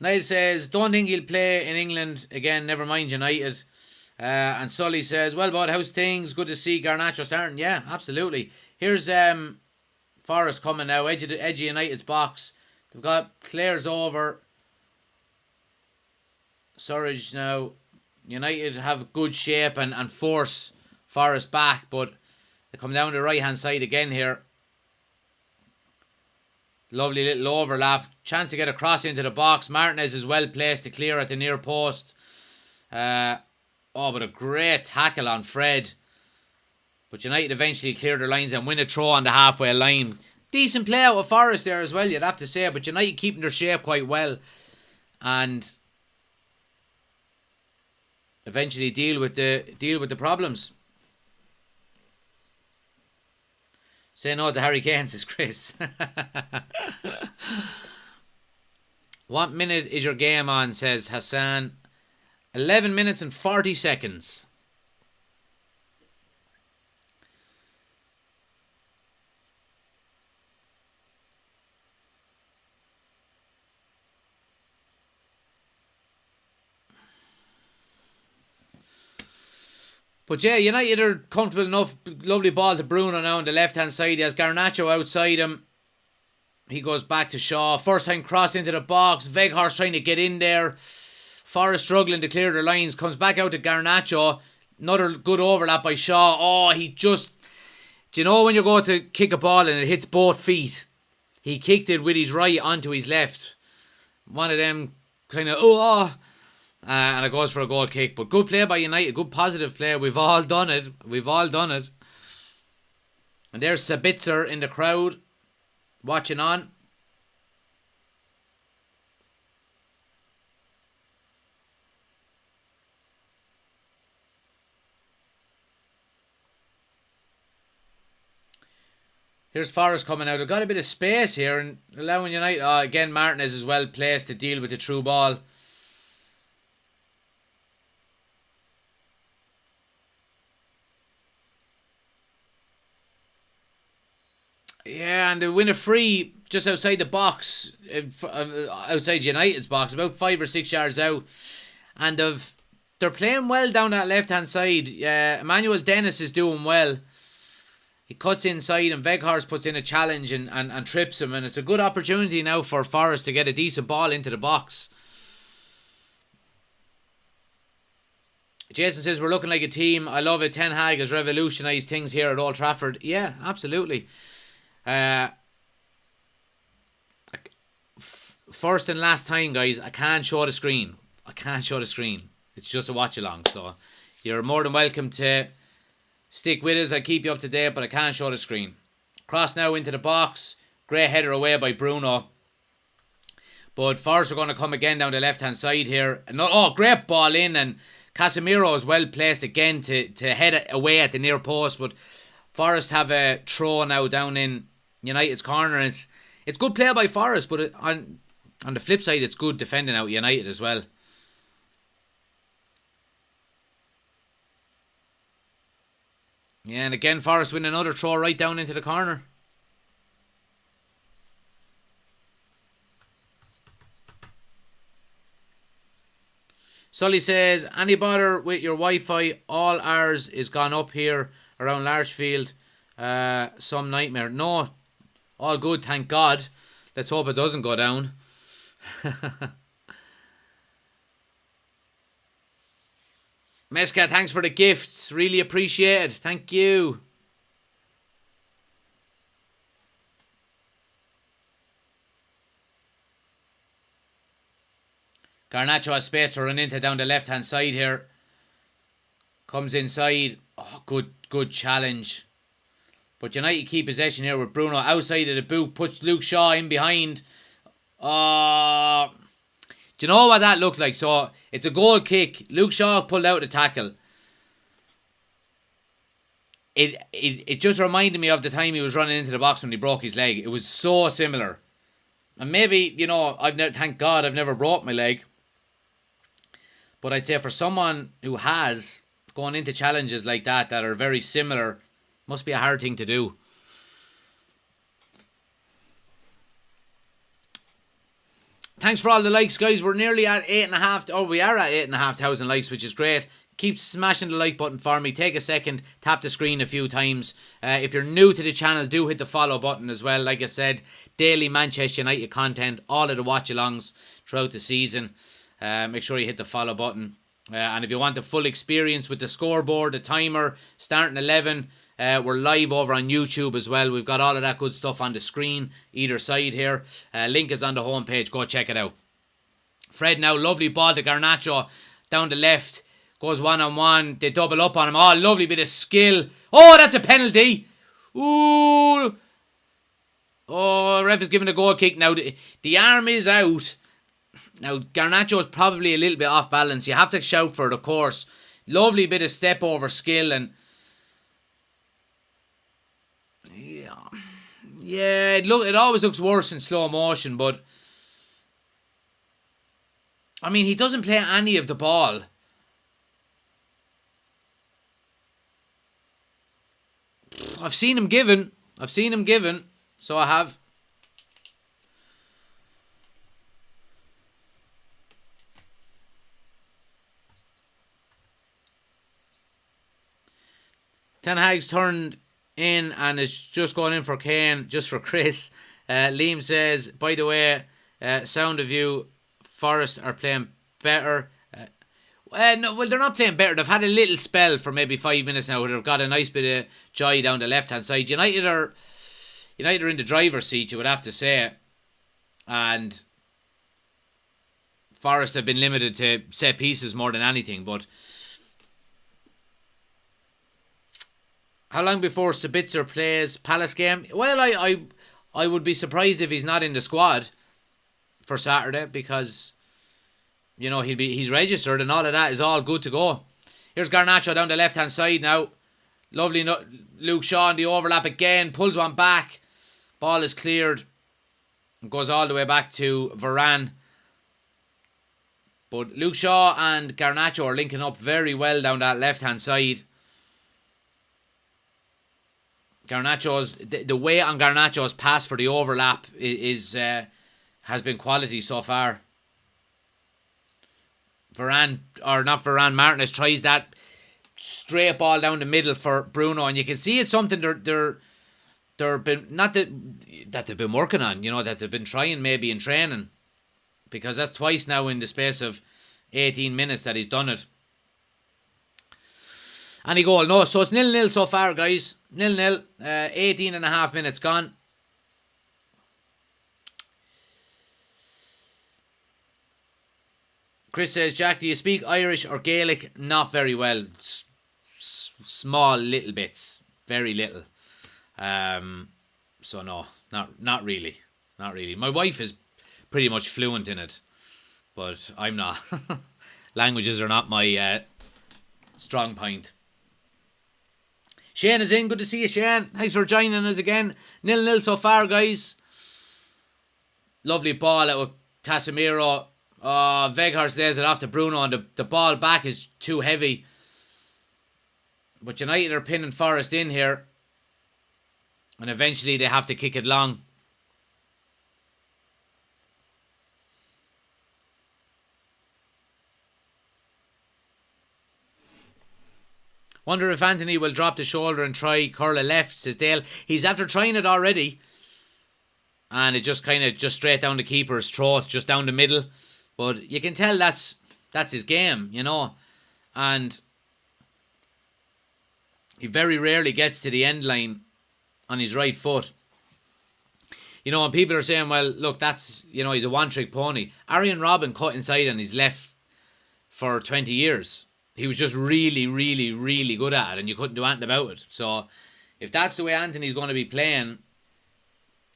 Niall says, don't think he'll play in England again, never mind United. And Sully says, well, bud, how's things? Good to see Garnacho starting. Yeah, absolutely. Here's Forest coming now, edge of United's box. They've got Claire's over. Surridge now. United have good shape and force Forest back, but they come down the right hand side again here. Lovely little overlap. Chance to get across into the box. Martinez is well placed to clear at the near post. But a great tackle on Fred. But United eventually clear their lines and win a throw on the halfway line. Decent play out of Forest there as well, you'd have to say. But United keeping their shape quite well. And eventually deal with the problems. Say no to Harry Kane, says Chris. What minute is your game on, says Hassan. 11 minutes and 40 seconds. But yeah, United are comfortable enough. Lovely ball to Bruno now on the left-hand side. He has Garnacho outside him. He goes back to Shaw. First time cross into the box. Weghorst trying to get in there. Forrest struggling to clear their lines. Comes back out to Garnacho. Another good overlap by Shaw. Oh, he just... Do you know when you go to kick a ball and it hits both feet? He kicked it with his right onto his left. One of them kind of... and it goes for a goal kick. But good play by United. Good positive play. We've all done it. And there's Sabitzer in the crowd. Watching on. Here's Forrest coming out. They've got a bit of space here and allowing United... again, Martinez is well placed to deal with the through ball. Yeah, and they win a free just outside the box, outside United's box, about 5 or 6 yards out. And they're playing well down that left-hand side. Emmanuel Dennis is doing well. He cuts inside and Weghorst puts in a challenge and trips him. And it's a good opportunity now for Forrest to get a decent ball into the box. Jason says, we're looking like a team. I love it. Ten Hag has revolutionised things here at Old Trafford. Yeah, absolutely. First and last time, guys, I can't show the screen. It's just a watch along, so you're more than welcome to stick with us. I'll keep you up to date, but I can't show the screen. Cross now into the box. Great header away by Bruno. But Forrest are going to come again down the left hand side here. Great ball in, and Casemiro is well placed again to head it away at the near post. But Forrest have a throw now down in United's corner, and it's good play by Forrest, but on the flip side, it's good defending out United as well. Yeah, and again, Forrest win another throw right down into the corner. Sully says, any bother with your Wi-Fi? All ours is gone up here around Larchfield. Some nightmare. No, all good, thank God. Let's hope it doesn't go down. Meska, thanks for the gifts. Really appreciate it. Thank you. Garnacho has space to run into down the left-hand side here. Comes inside. Oh, good challenge. But United keep possession here with Bruno outside of the boot. Puts Luke Shaw in behind. Do you know what that looked like? So, it's a goal kick. Luke Shaw pulled out the tackle. It just reminded me of the time he was running into the box when he broke his leg. It was so similar. And maybe, thank God I've never broke my leg. But I'd say for someone who has gone into challenges like that are very similar, must be a hard thing to do. Thanks for all the likes, guys. We're nearly at 8,500. We are at 8,500 likes, which is great. Keep smashing the like button for me. Take a second, tap the screen a few times. If you're new to the channel, do hit the follow button as well. Like I said, daily Manchester United content, all of the watch-alongs throughout the season. Make sure you hit the follow button. And if you want the full experience with the scoreboard, the timer, starting 11, we're live over on YouTube as well. We've got all of that good stuff on the screen, either side here. Link is on the homepage. Go check it out. Fred now, lovely ball to Garnacho down the left. Goes one-on-one. They double up on him. Oh, lovely bit of skill. Oh, that's a penalty. Ooh. Oh, ref is giving a goal kick now. The arm is out. Now, Garnacho is probably a little bit off balance. You have to shout for it, of course. Lovely bit of step over skill. And yeah, it always looks worse in slow motion. But I mean, he doesn't play any of the ball. I've seen him given. So I have. Ten Hag's turned in and is just going in for Kane, just for Chris. Liam says, by the way, sound of you, Forest are playing better. No, well, they're not playing better. They've had a little spell for maybe 5 minutes now where they've got a nice bit of joy down the left-hand side. United are in the driver's seat, you would have to say. And Forest have been limited to set pieces more than anything. But how long before Sabitzer plays Palace game? Well, I would be surprised if he's not in the squad for Saturday because he's registered and all of that is all good to go. Here's Garnacho down the left-hand side now. Lovely Luke Shaw in the overlap again. Pulls one back. Ball is cleared. Goes all the way back to Varane. But Luke Shaw and Garnacho are linking up very well down that left-hand side. The weight on Garnacho's pass for the overlap has been quality so far. Martinez tries that straight ball down the middle for Bruno, and you can see it's something they're been not that they've been working on, that they've been trying maybe in training, because that's twice now in the space of 18 minutes that he's done it. Any goal? No, so it's 0-0 so far, guys. 0-0. 18 and a half minutes gone. Chris says, Jack, do you speak Irish or Gaelic? Not very well. Small little bits. Very little. So no, not really. Not really. My wife is pretty much fluent in it, but I'm not. Languages are not my strong point. Shane is in. Good to see you, Shane. Thanks for joining us again. 0-0 so far, guys. Lovely ball out with Casemiro. Weghorst lays it off to Bruno, and the ball back is too heavy. But United are pinning Forest in here. And eventually they have to kick it long. Wonder if Anthony will drop the shoulder and try curl a left, says Dale. He's after trying it already. And it just straight down the keeper's throat, just down the middle. But you can tell that's his game, And he very rarely gets to the end line on his right foot. You know, and people are saying, well, look, that's, you know, he's a one-trick pony. Arjen Robben cut inside and he's left for 20 years. He was just really, really, really good at it, and you couldn't do anything about it. So, if that's the way Anthony's going to be playing,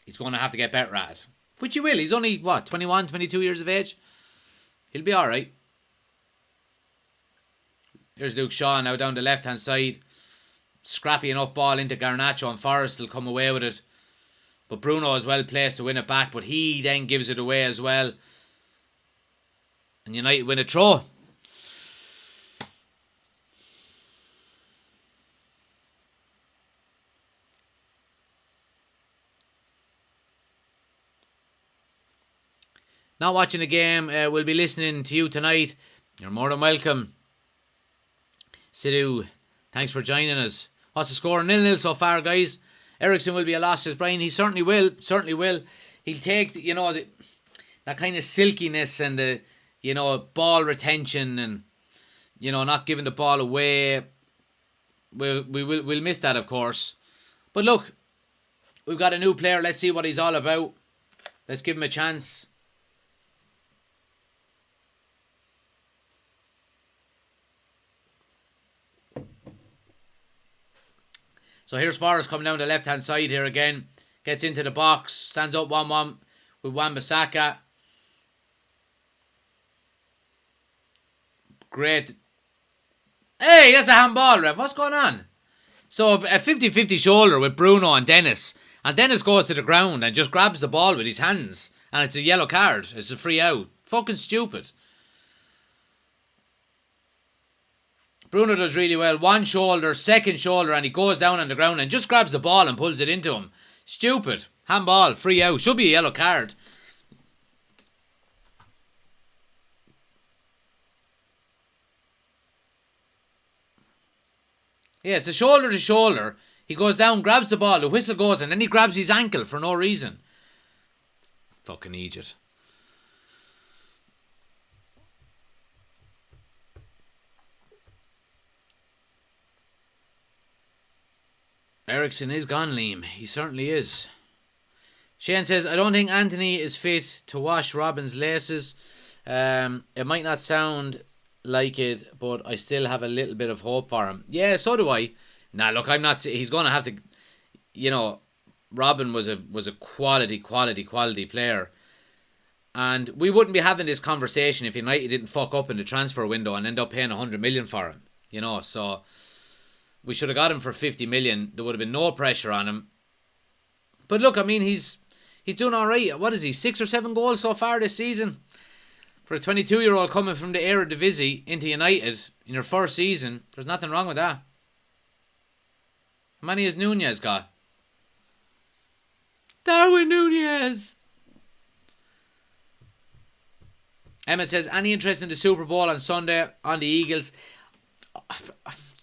he's going to have to get better at it. Which he will. He's only, 21, 22 years of age? He'll be alright. Here's Luke Shaw now down the left-hand side. Scrappy enough ball into Garnacho, and Forrest will come away with it. But Bruno is well placed to win it back, but he then gives it away as well. And United win a throw. Not watching the game, we'll be listening to you tonight. You're more than welcome. Sidhu, thanks for joining us. What's the score? 0-0 so far, guys. Ericsson will be a loss, says Brian. He certainly will. Certainly will. He'll take, you know, that kind of silkiness and the, you know, ball retention and, you know, not giving the ball away. We'll miss that, of course. But look, we've got a new player. Let's see what he's all about. Let's give him a chance. So here's Forrest coming down the left-hand side here again. Gets into the box. Stands up 1-1 with Wan-Bissaka. Great. Hey, that's a handball, ref. What's going on? So a 50-50 shoulder with Bruno and Dennis. And Dennis goes to the ground and just grabs the ball with his hands. And it's a yellow card. It's a free out. Fucking stupid. Bruno does really well. One shoulder, second shoulder, and he goes down on the ground and just grabs the ball and pulls it into him. Stupid. Handball, free out. Should be a yellow card. Yeah, it's a shoulder to shoulder. He goes down, grabs the ball, the whistle goes, and then he grabs his ankle for no reason. Fucking idiot. Ericsson is gone, Liam. He certainly is. Shane says, I don't think Anthony is fit to wash Robin's laces. It might not sound like it, but I still have a little bit of hope for him. Yeah, so do I. Nah, look, I'm not. He's going to have to. You know, Robin was a quality player, and we wouldn't be having this conversation if United didn't fuck up in the transfer window and end up paying 100 million for him. You know, so we should have got him for 50 million. There would have been no pressure on him. But look, I mean, he's doing all right. What is he? 6 or 7 goals so far this season. For a 22-year-old coming from the Eredivisie into United in your first season, there's nothing wrong with that. How many has Nunez got? Darwin Nunez! Emma says, any interest in the Super Bowl on Sunday on the Eagles?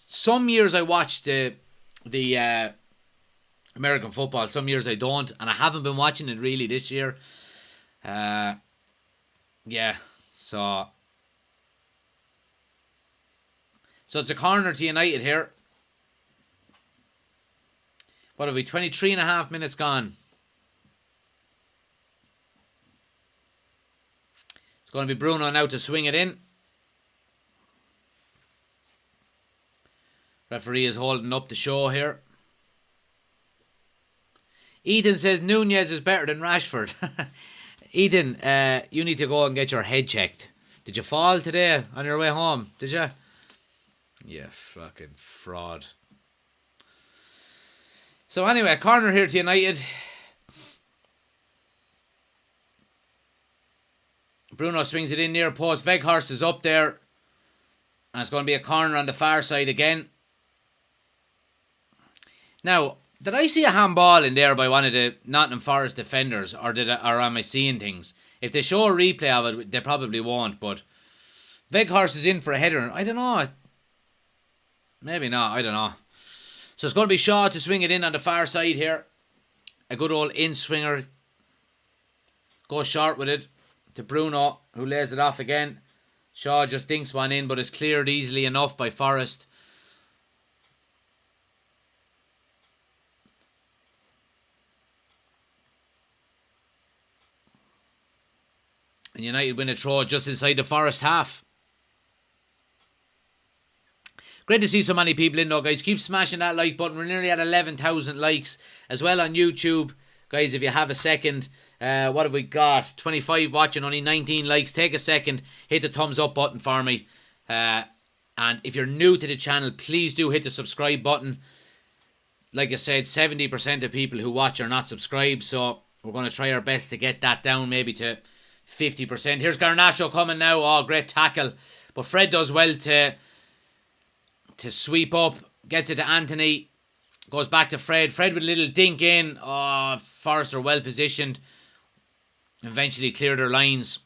Some years I watch the American football, some years I don't, and I haven't been watching it really this year. Yeah, so it's a corner to United here. What have we, 23 and a half minutes gone. It's going to be Bruno now to swing it in. Referee is holding up the show here. Ethan says Nunez is better than Rashford. Ethan, you need to go and get your head checked. Did you fall today on your way home? Did you? Yeah, fucking fraud. So anyway, corner here to United. Bruno swings it in near post. Weghorst is up there. And it's going to be a corner on the far side again. Now, did I see a handball in there by one of the Nottingham Forest defenders, or am I seeing things? If they show a replay of it, they probably won't. But Weghorst is in for a header. I don't know. Maybe not. I don't know. So it's going to be Shaw to swing it in on the far side here. A good old in-swinger. Goes short with it to Bruno, who lays it off again. Shaw just dinks one in, but it's cleared easily enough by Forrest. And United win a throw just inside the Forest half. Great to see so many people in though, guys. Keep smashing that like button. We're nearly at 11,000 likes as well on YouTube. Guys, if you have a second, what have we got? 25 watching, only 19 likes. Take a second, hit the thumbs up button for me. And if you're new to the channel, please do hit the subscribe button. Like I said, 70% of people who watch are not subscribed, so we're going to try our best to get that down maybe to 50%. Here's Garnacho coming now. Oh, great tackle. But Fred does well to sweep up. Gets it to Anthony. Goes back to Fred. Fred with a little dink in. Oh, Forest are well positioned. Eventually clear their lines.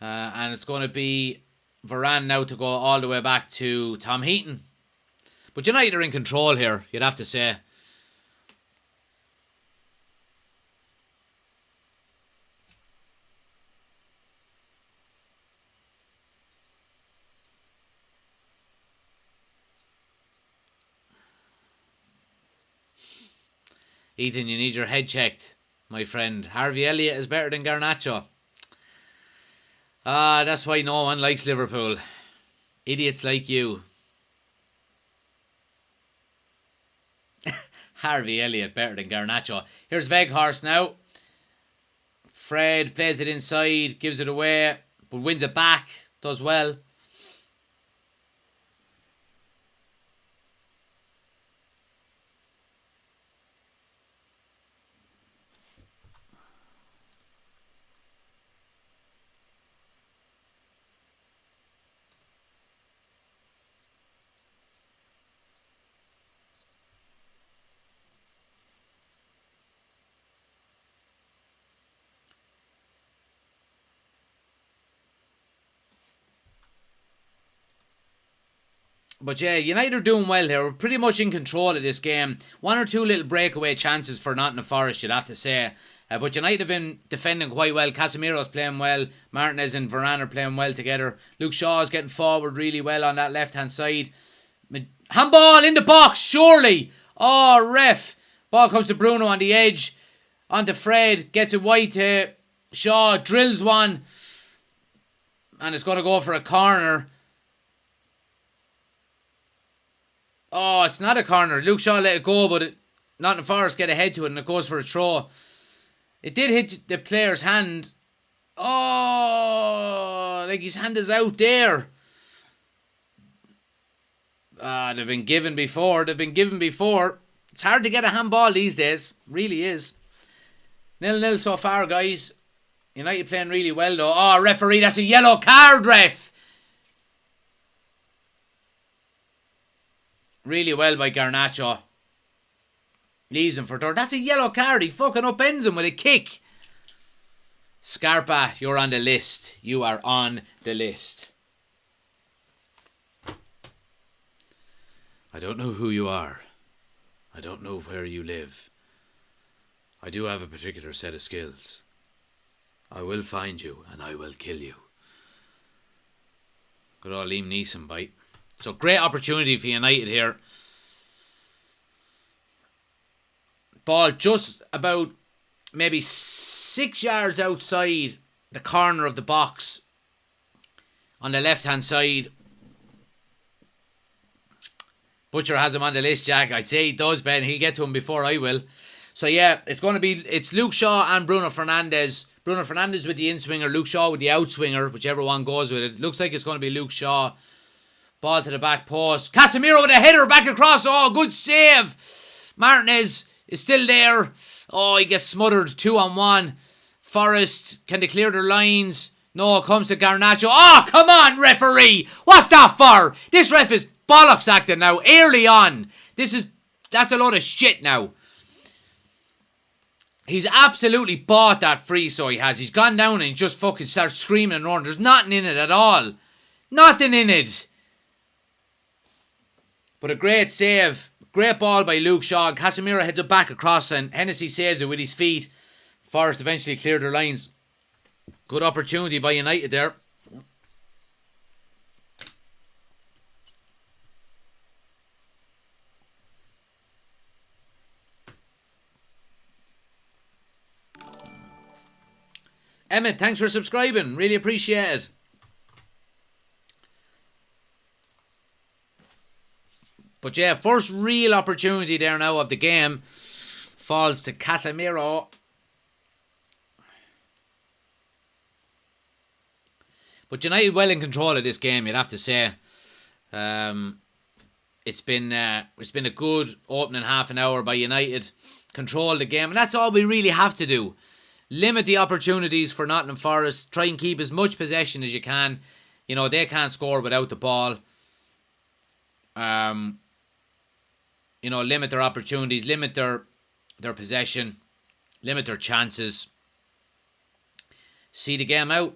And it's going to be Varane now to go all the way back to Tom Heaton. But United are in control here, you'd have to say. Ethan, you need your head checked, my friend. Harvey Elliott is better than Garnacho. That's why no one likes Liverpool. Idiots like you. Harvey Elliott better than Garnacho. Here's Weghorst now. Fred plays it inside, gives it away, but wins it back. Does well. But yeah, United are doing well here. We're pretty much in control of this game. One or two little breakaway chances for Nottingham Forest, you'd have to say. But United have been defending quite well. Casemiro's playing well. Martinez and Varane are playing well together. Luke Shaw's getting forward really well on that left-hand side. Handball in the box, surely. Oh, ref. Ball comes to Bruno on the edge. On to Fred. Gets it wide to Shaw. Drills one. And it's going to go for a corner. Oh, it's not a corner. Luke Shaw let it go, but Nottingham Forest get ahead to it and it goes for a throw. It did hit the player's hand. Oh, like his hand is out there. They've been given before. It's hard to get a handball these days. Really is. 0-0 so far, guys. United playing really well, though. Oh, referee, that's a yellow card, ref. Really well by Garnacho. Leaves him for third. That's a yellow card. He fucking upends him with a kick. Scarpa, you're on the list. You are on the list. I don't know who you are. I don't know where you live. I do have a particular set of skills. I will find you and I will kill you. Good old Liam Neeson bite. So great opportunity for United here. Ball just about maybe 6 yards outside the corner of the box on the left hand side. Butcher has him on the list, Jack. I'd say he does, Ben. He'll get to him before I will. So yeah, it's Luke Shaw and Bruno Fernandes. Bruno Fernandes with the in-swinger, Luke Shaw with the out-swinger, whichever one goes with it. Looks like it's going to be Luke Shaw. Ball to the back post. Casemiro with a header back across. Oh, good save. Martinez is still there. Oh, he gets smothered. 2-on-1. Forest, can they clear their lines? No, it comes to Garnacho. Oh, come on, referee. What's that for? This ref is bollocks acting now. Early on. That's a load of shit now. He's absolutely bought that free, so he has. He's gone down and he just fucking starts screaming and roaring. There's nothing in it at all. Nothing in it. But a great save. Great ball by Luke Shaw. Casemiro heads it back across and Hennessy saves it with his feet. Forest eventually cleared their lines. Good opportunity by United there. Emmett, thanks for subscribing. Really appreciate it. But yeah, first real opportunity there now of the game falls to Casemiro. But United well in control of this game, you'd have to say. It's been a good opening half an hour by United. Control the game, and that's all we really have to do. Limit the opportunities for Nottingham Forest. Try and keep as much possession as you can. You know, they can't score without the ball. You know, limit their opportunities, limit their possession, limit their chances. See the game out.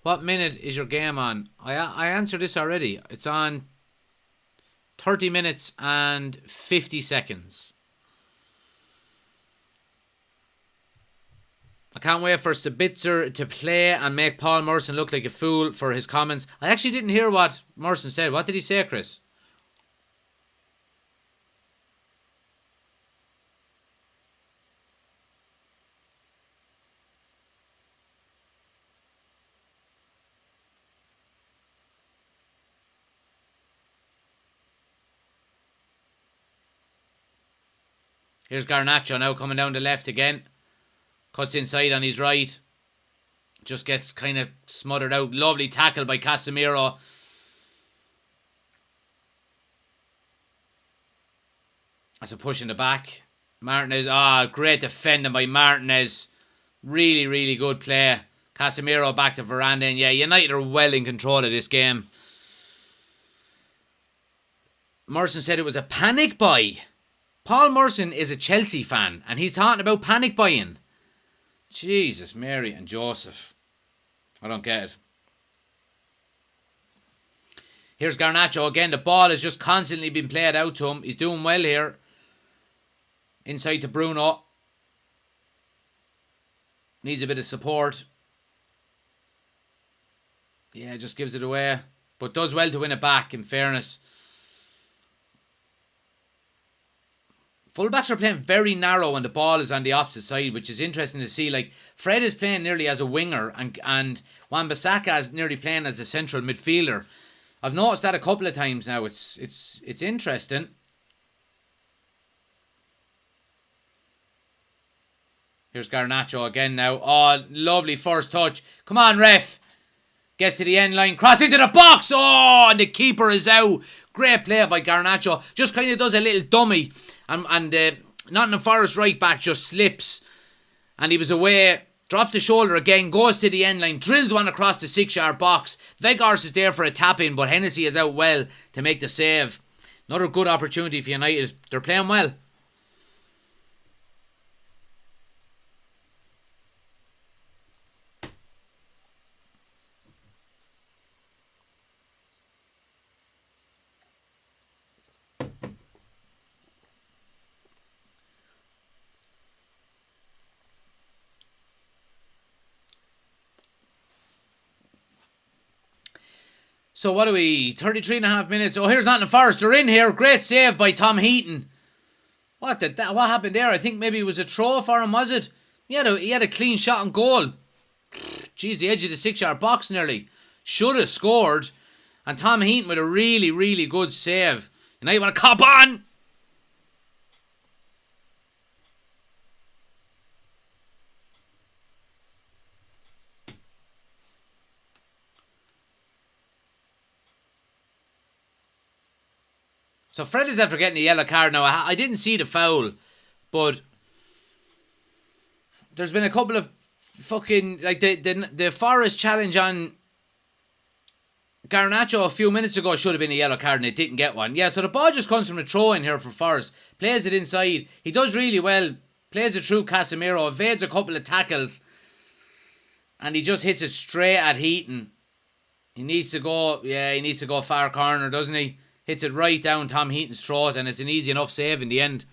What minute is your game on? I answered this already. It's on 30 minutes and 50 seconds. I can't wait for Sabitzer to play and make Paul Merson look like a fool for his comments. I actually didn't hear what Merson said. What did he say, Chris? Here's Garnacho now coming down the left again. Cuts inside on his right. Just gets kind of smothered out. Lovely tackle by Casemiro. That's a push in the back. Martinez. Great defending by Martinez. Really, really good play. Casemiro back to Varane. And yeah, United are well in control of this game. Merson said it was a panic buy. Paul Merson is a Chelsea fan, and he's talking about panic buying. Jesus, Mary and Joseph. I don't get it. Here's Garnacho again. The ball has just constantly been played out to him. He's doing well here. Inside to Bruno. Needs a bit of support. Yeah, just gives it away. But does well to win it back, in fairness. Fullbacks are playing very narrow and the ball is on the opposite side, which is interesting to see. Like, Fred is playing nearly as a winger and Wan-Bissaka is nearly playing as a central midfielder. I've noticed that a couple of times now. It's interesting. Here's Garnacho again now. Oh, lovely first touch. Come on, ref. Gets to the end line. Cross into the box. Oh, and the keeper is out. Great play by Garnacho. Just kind of does a little dummy. And Nottingham Forest right back just slips. And he was away. Drops the shoulder again. Goes to the end line. Drills one across the 6-yard box. Weghorst is there for a tap-in. But Hennessy is out well to make the save. Another good opportunity for United. They're playing well. So what are we? 33 and a half minutes. Oh, here's Nottingham Forest. They're in here. Great save by Tom Heaton. What happened there? I think maybe it was a throw for him, was it? He had a clean shot on goal. Jeez, the edge of the 6-yard box nearly. Should have scored. And Tom Heaton with a really, really good save. And now you want to cop on. So Fred is after getting a yellow card now. I didn't see the foul, but there's been a couple of fucking, like, the Forest challenge on Garnacho a few minutes ago should have been a yellow card and it didn't get one. Yeah, so the ball just comes from a throw in here for Forest. Plays it inside. He does really well. Plays it through Casemiro. Evades a couple of tackles. And he just hits it straight at Heaton. He needs to go far corner, doesn't he? Hits it right down Tom Heaton's throat, and it's an easy enough save in the end.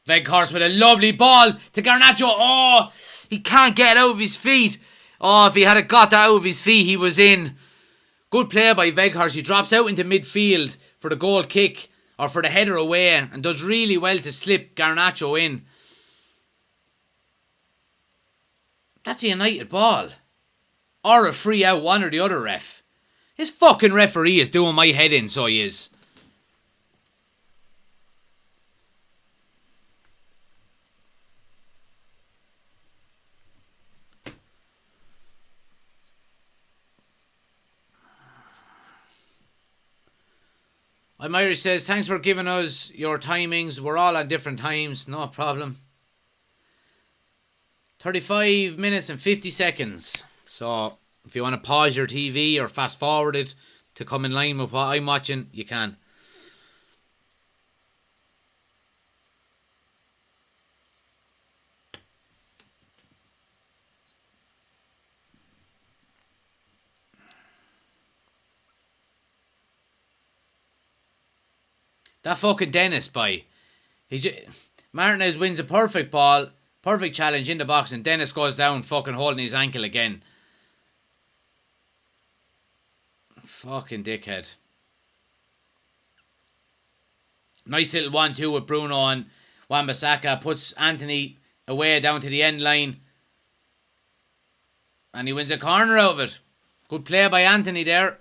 Weghorst with a lovely ball to Garnacho. Oh, he can't get it out of his feet. Oh, if he had got that out of his feet, he was in. Good play by Weghorst. He drops out into midfield for the goal kick or for the header away and does really well to slip Garnacho in. That's a United ball. Or a free out, one or the other, ref. His fucking referee is doing my head in, so he is. Irish says, thanks for giving us your timings. We're all on different times. No problem. 35 minutes and 50 seconds. So, if you want to pause your TV or fast forward it to come in line with what I'm watching, you can. That fucking Dennis, boy. Martinez wins a perfect ball, perfect challenge in the box, and Dennis goes down fucking holding his ankle again. Fucking dickhead. Nice little 1-2 with Bruno and Wan-Bissaka. Puts Anthony away down to the end line. And he wins a corner out of it. Good play by Anthony there.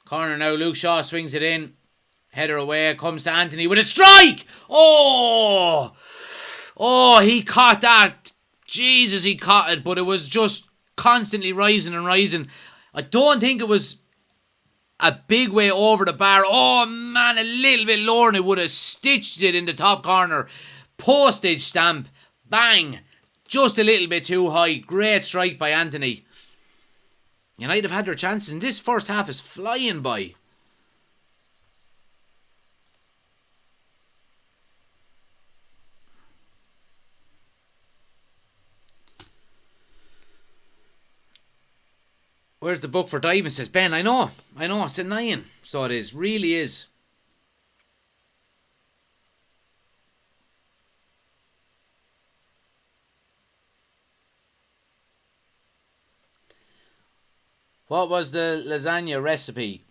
Corner now, Luke Shaw swings it in. Header away, comes to Anthony with a strike! Oh! Oh, he caught that. Jesus, he caught it, but it was just constantly rising and rising. I don't think it was a big way over the bar. Oh, man, a little bit lower and it would have stitched it in the top corner. Postage stamp. Bang. Just a little bit too high. Great strike by Anthony. United have had their chances, and this first half is flying by. Where's the book for diving, says Ben. I know, it's a 9. So it is, really is. What was the lasagna recipe?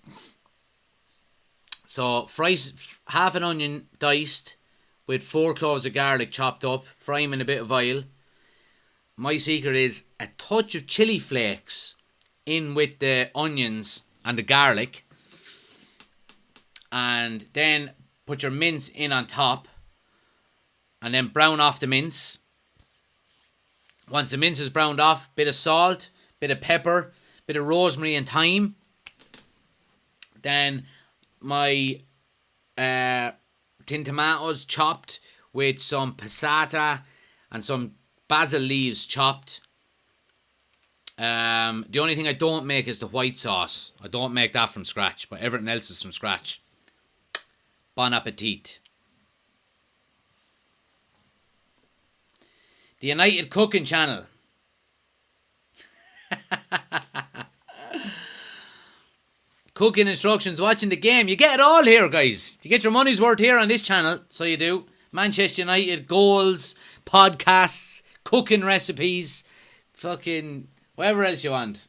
So, fry half an onion diced with 4 cloves of garlic chopped up. Fry them in a bit of oil. My secret is a touch of chili flakes in with the onions and the garlic. And then put your mince in on top. And then brown off the mince. Once the mince is browned off, bit of salt, bit of pepper, bit of rosemary and thyme. Then my tin tomatoes chopped with some passata and some basil leaves chopped. The only thing I don't make is the white sauce. I don't make that from scratch, but everything else is from scratch. Bon appetit. The United Cooking Channel. Cooking instructions, watching the game. You get it all here, guys. You get your money's worth here on this channel. So you do. Manchester United goals, podcasts, cooking recipes, fucking whatever else you want.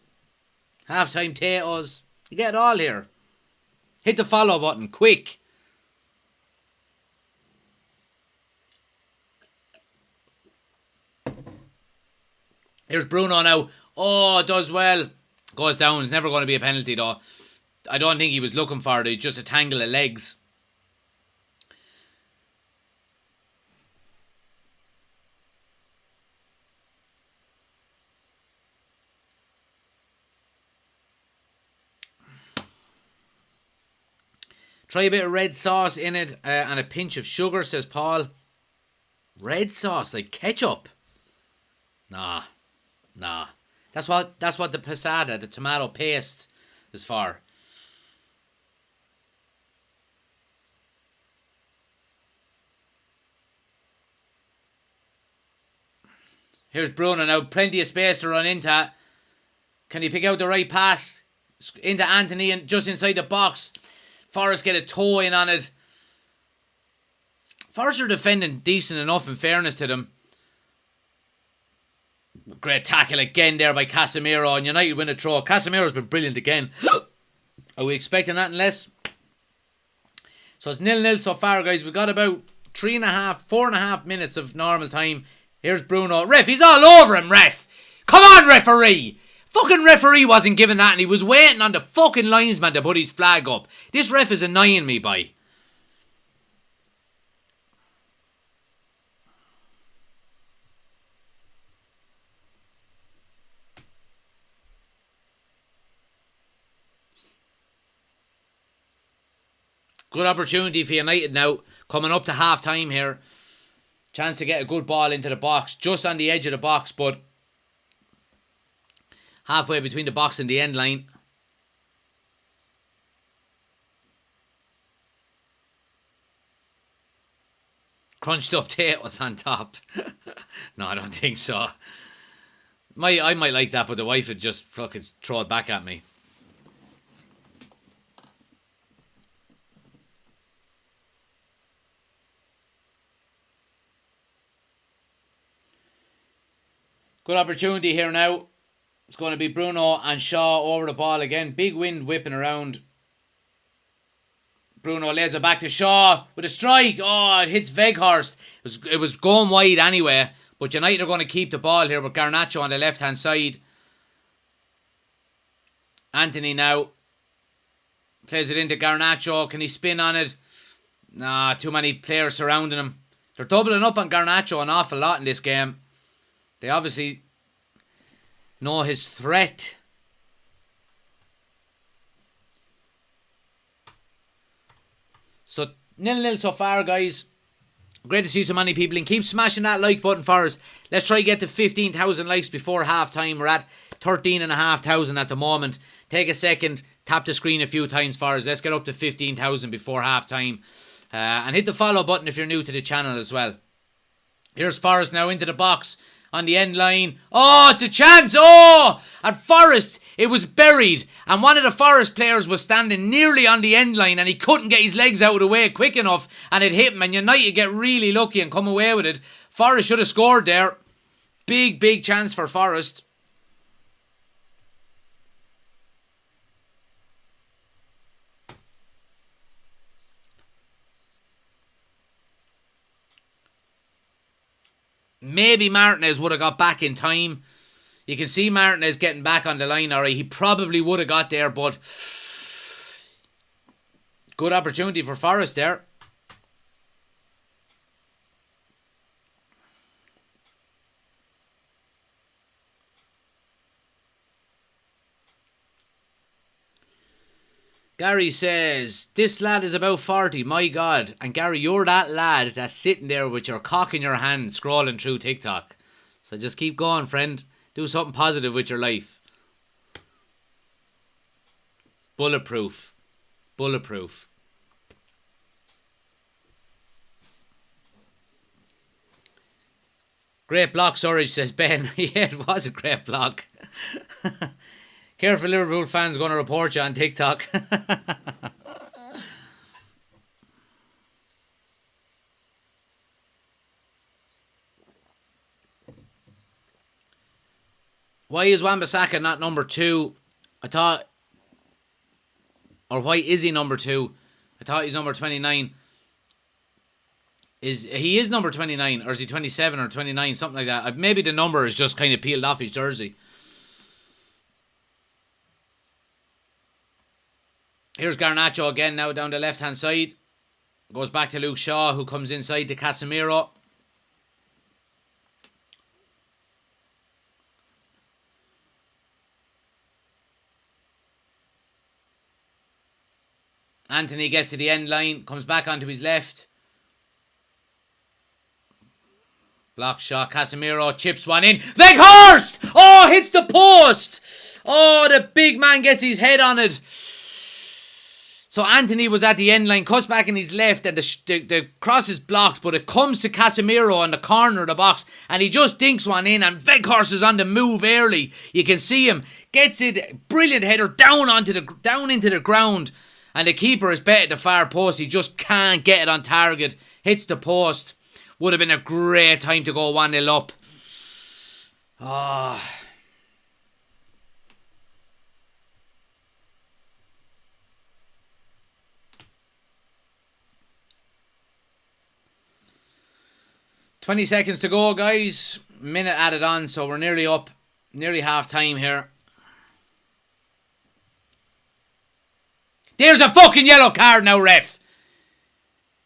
Halftime potatoes. You get it all here. Hit the follow button, quick. Here's Bruno now. Oh, does well. Goes down. It's never going to be a penalty, though. I don't think he was looking for it. It's just a tangle of legs. Try a bit of red sauce in it and a pinch of sugar, says Paul. Red sauce, like ketchup? Nah. That's what the passata, the tomato paste, is for. Here's Bruno now, plenty of space to run into. Can he pick out the right pass into Anthony and just inside the box? Forrest get a toe in on it. Forrest are defending decent enough, in fairness to them. Great tackle again there by Casemiro, and United win a throw. Casemiro's been brilliant again. Are we expecting nothing less? So it's 0-0 so far, guys. We've got about 4.5 minutes of normal time. Here's Bruno. Ref, he's all over him, ref. Come on, referee. Fucking referee wasn't giving that, and he was waiting on the fucking linesman to put his flag up. This ref is annoying me, boy. Good opportunity for United now. Coming up to half time here. Chance to get a good ball into the box. Just on the edge of the box, but halfway between the box and the end line. Crunched up Tate was on top. No, I don't think so. I might like that, but the wife would just fucking throw it back at me. Good opportunity here now. It's going to be Bruno and Shaw over the ball again. Big wind whipping around. Bruno lays it back to Shaw with a strike. Oh, it hits Weghorst. It was going wide anyway. But United are going to keep the ball here with Garnacho on the left-hand side. Anthony now plays it into Garnacho. Can he spin on it? Nah, too many players surrounding him. They're doubling up on Garnacho an awful lot in this game. They obviously know his threat. So 0-0 so far, guys. Great to see so many people, and keep smashing that like button for us. Let's try to get to 15,000 likes before half time. We're at 13,500 at the moment. Take a second, tap the screen a few times for us. Let's get up to 15,000 before half time. And hit the follow button if you're new to the channel as well. Here's Forrest now into the box on the end line. Oh, it's a chance. Oh, at Forrest, it was buried. And one of the Forest players was standing nearly on the end line, and he couldn't get his legs out of the way quick enough, and it hit him. And United get really lucky and come away with it. Forrest should have scored there. Big, big chance for Forrest. Maybe Martinez would have got back in time. You can see Martinez getting back on the line, alright. He probably would have got there, but good opportunity for Forrest there. Gary says, this lad is about 40, my God. And Gary, you're that lad that's sitting there with your cock in your hand scrolling through TikTok. So just keep going, friend. Do something positive with your life. Bulletproof. Bulletproof. Great block, Surridge, says Ben. Yeah, it was a great block. Careful, Liverpool fans going to report you on TikTok. Why is Wan-Bissaka not number 2? I thought... Or why is he number 2? I thought he's number 29. He is number 29, or is he 27 or 29, something like that. Maybe the number is just kind of peeled off his jersey. Here's Garnacho again now down the left-hand side. Goes back to Luke Shaw, who comes inside to Casemiro. Anthony gets to the end line, comes back onto his left. Block shot. Casemiro chips one in. Weghorst! Oh, hits the post. Oh, the big man gets his head on it. So Anthony was at the end line, cuts back in his left, and the cross is blocked, but it comes to Casemiro on the corner of the box, and he just dinks one in, and Weghorst is on the move early. You can see him, gets it, brilliant header down into the ground, and the keeper is bet at the far post. He just can't get it on target. Hits the post. Would have been a great time to go 1-0 up. Ah. Oh. 20 seconds to go, guys. Minute added on, so we're nearly up. Nearly half time here. There's a fucking yellow card now, ref.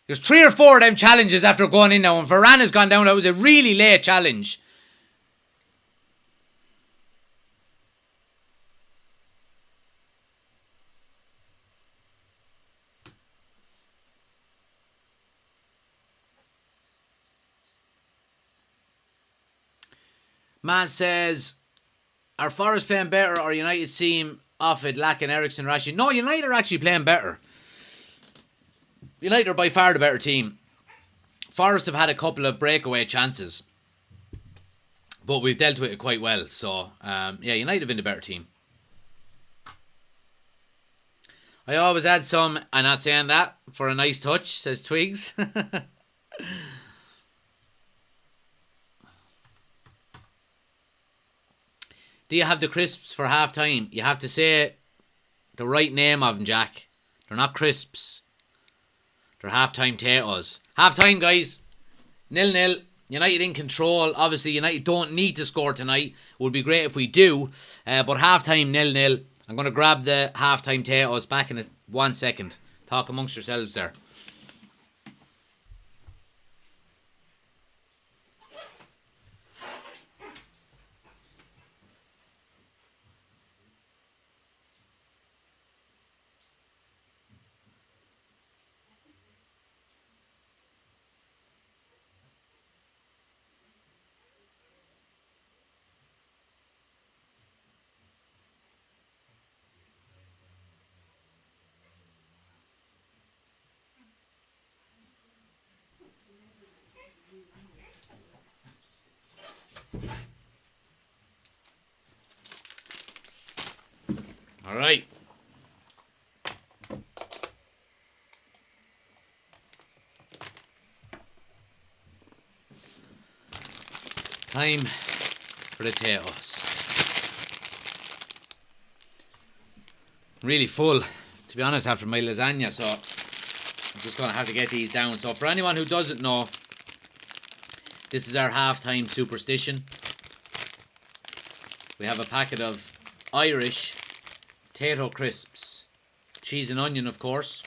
There's 3 or 4 of them challenges after going in now, and Varane has gone down. That was a really late challenge. Man says, are Forest playing better or United seem off it, lacking Ericsson, Rashid? No, United are actually playing better. United are by far the better team. Forest have had a couple of breakaway chances, but we've dealt with it quite well. So, yeah, United have been the better team. I always add some, I'm not saying that, for a nice touch, says Twigs. Do you have the crisps for half time? You have to say the right name of them, Jack. They're not crisps. They're half-time potatoes. Half-time, guys. 0-0. United in control. Obviously, United don't need to score tonight. It would be great if we do. But half-time, 0-0. I'm going to grab the half-time potatoes back in 1 second. Talk amongst yourselves there. All right. Time for the potatoes. Really full, to be honest, after my lasagna, so I'm just going to have to get these down. So for anyone who doesn't know, this is our halftime superstition. We have a packet of Irish potato crisps, cheese and onion, of course,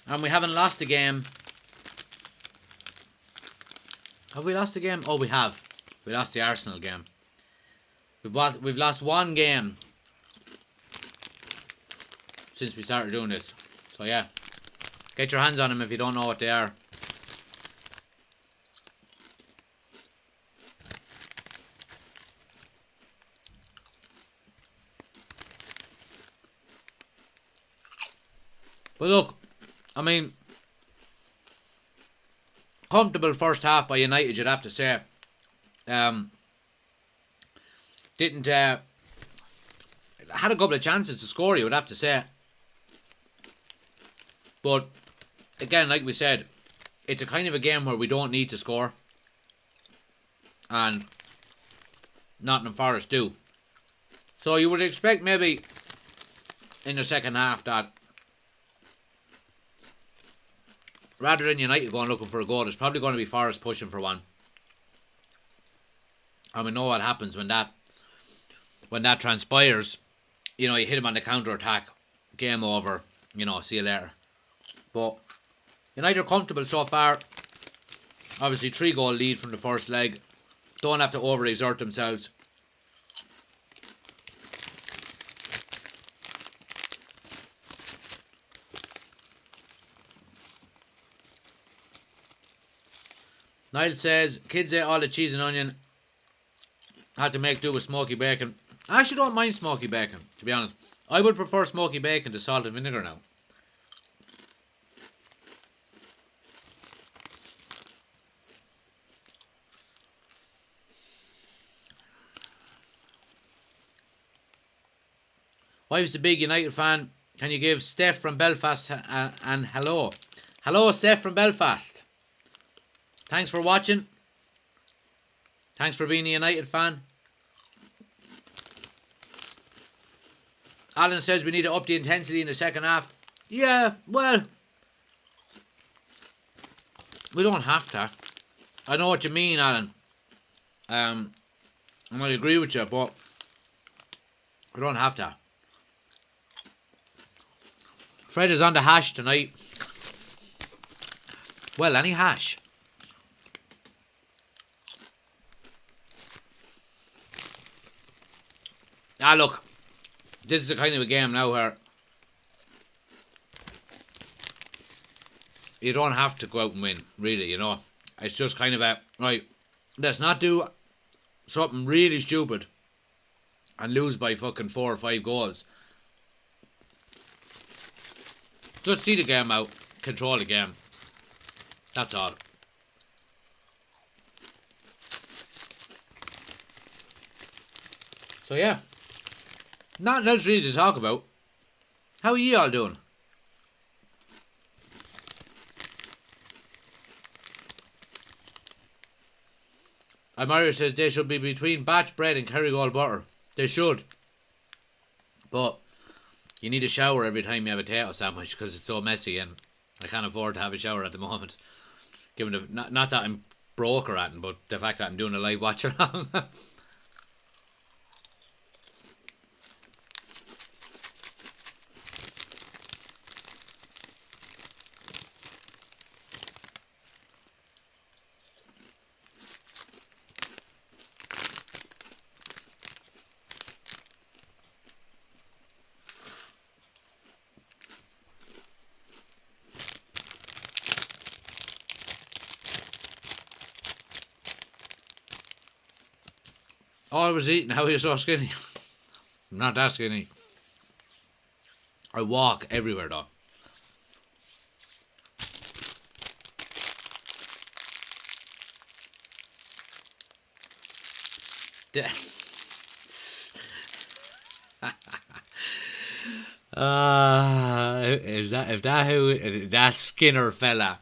and we haven't lost a game. Have we lost a game? Oh, we have. We lost the Arsenal game. We've lost 1 game since we started doing this. So yeah, get your hands on them if you don't know what they are. But look, I mean, comfortable first half by United, you'd have to say. Didn't had a couple of chances to score, you would have to say. But again, like we said, it's a kind of a game where we don't need to score, and Nottingham Forest do. So you would expect maybe in the second half that rather than United going looking for a goal, there's probably going to be Forest pushing for one. And we know what happens when that transpires. You know, you hit him on the counter-attack, game over, you know, see you later. But United are comfortable so far. Obviously, 3-goal lead from the first leg. Don't have to overexert themselves. Niall says, kids ate all the cheese and onion. Had to make do with smoky bacon. I actually don't mind smoky bacon, to be honest. I would prefer smoky bacon to salt and vinegar now. Wife's a big United fan. Can you give Steph from Belfast and hello? Hello, Steph from Belfast. Thanks for watching. Thanks for being a United fan. Alan says we need to up the intensity in the second half. Yeah, well, we don't have to. I know what you mean, Alan. And I agree with you, but we don't have to. Fred is on the hash tonight. Well, any hash. Ah, look. This is a kind of a game now where you don't have to go out and win, really, you know. It's just kind of a, right, let's not do something really stupid and lose by fucking 4 or 5 goals. Just see the game out, control the game. That's all. So yeah, nothing else really to talk about. How are you all doing? Mario says they should be between batch bread and Kerrygold butter. They should. But you need a shower every time you have a potato sandwich because it's so messy and I can't afford to have a shower at the moment. Given the, not that I'm broke or anything, but the fact that I'm doing a live watch along. All I was eating, how are you so skinny? I'm not that skinny. I walk everywhere though. Is that if that who that Skinner fella?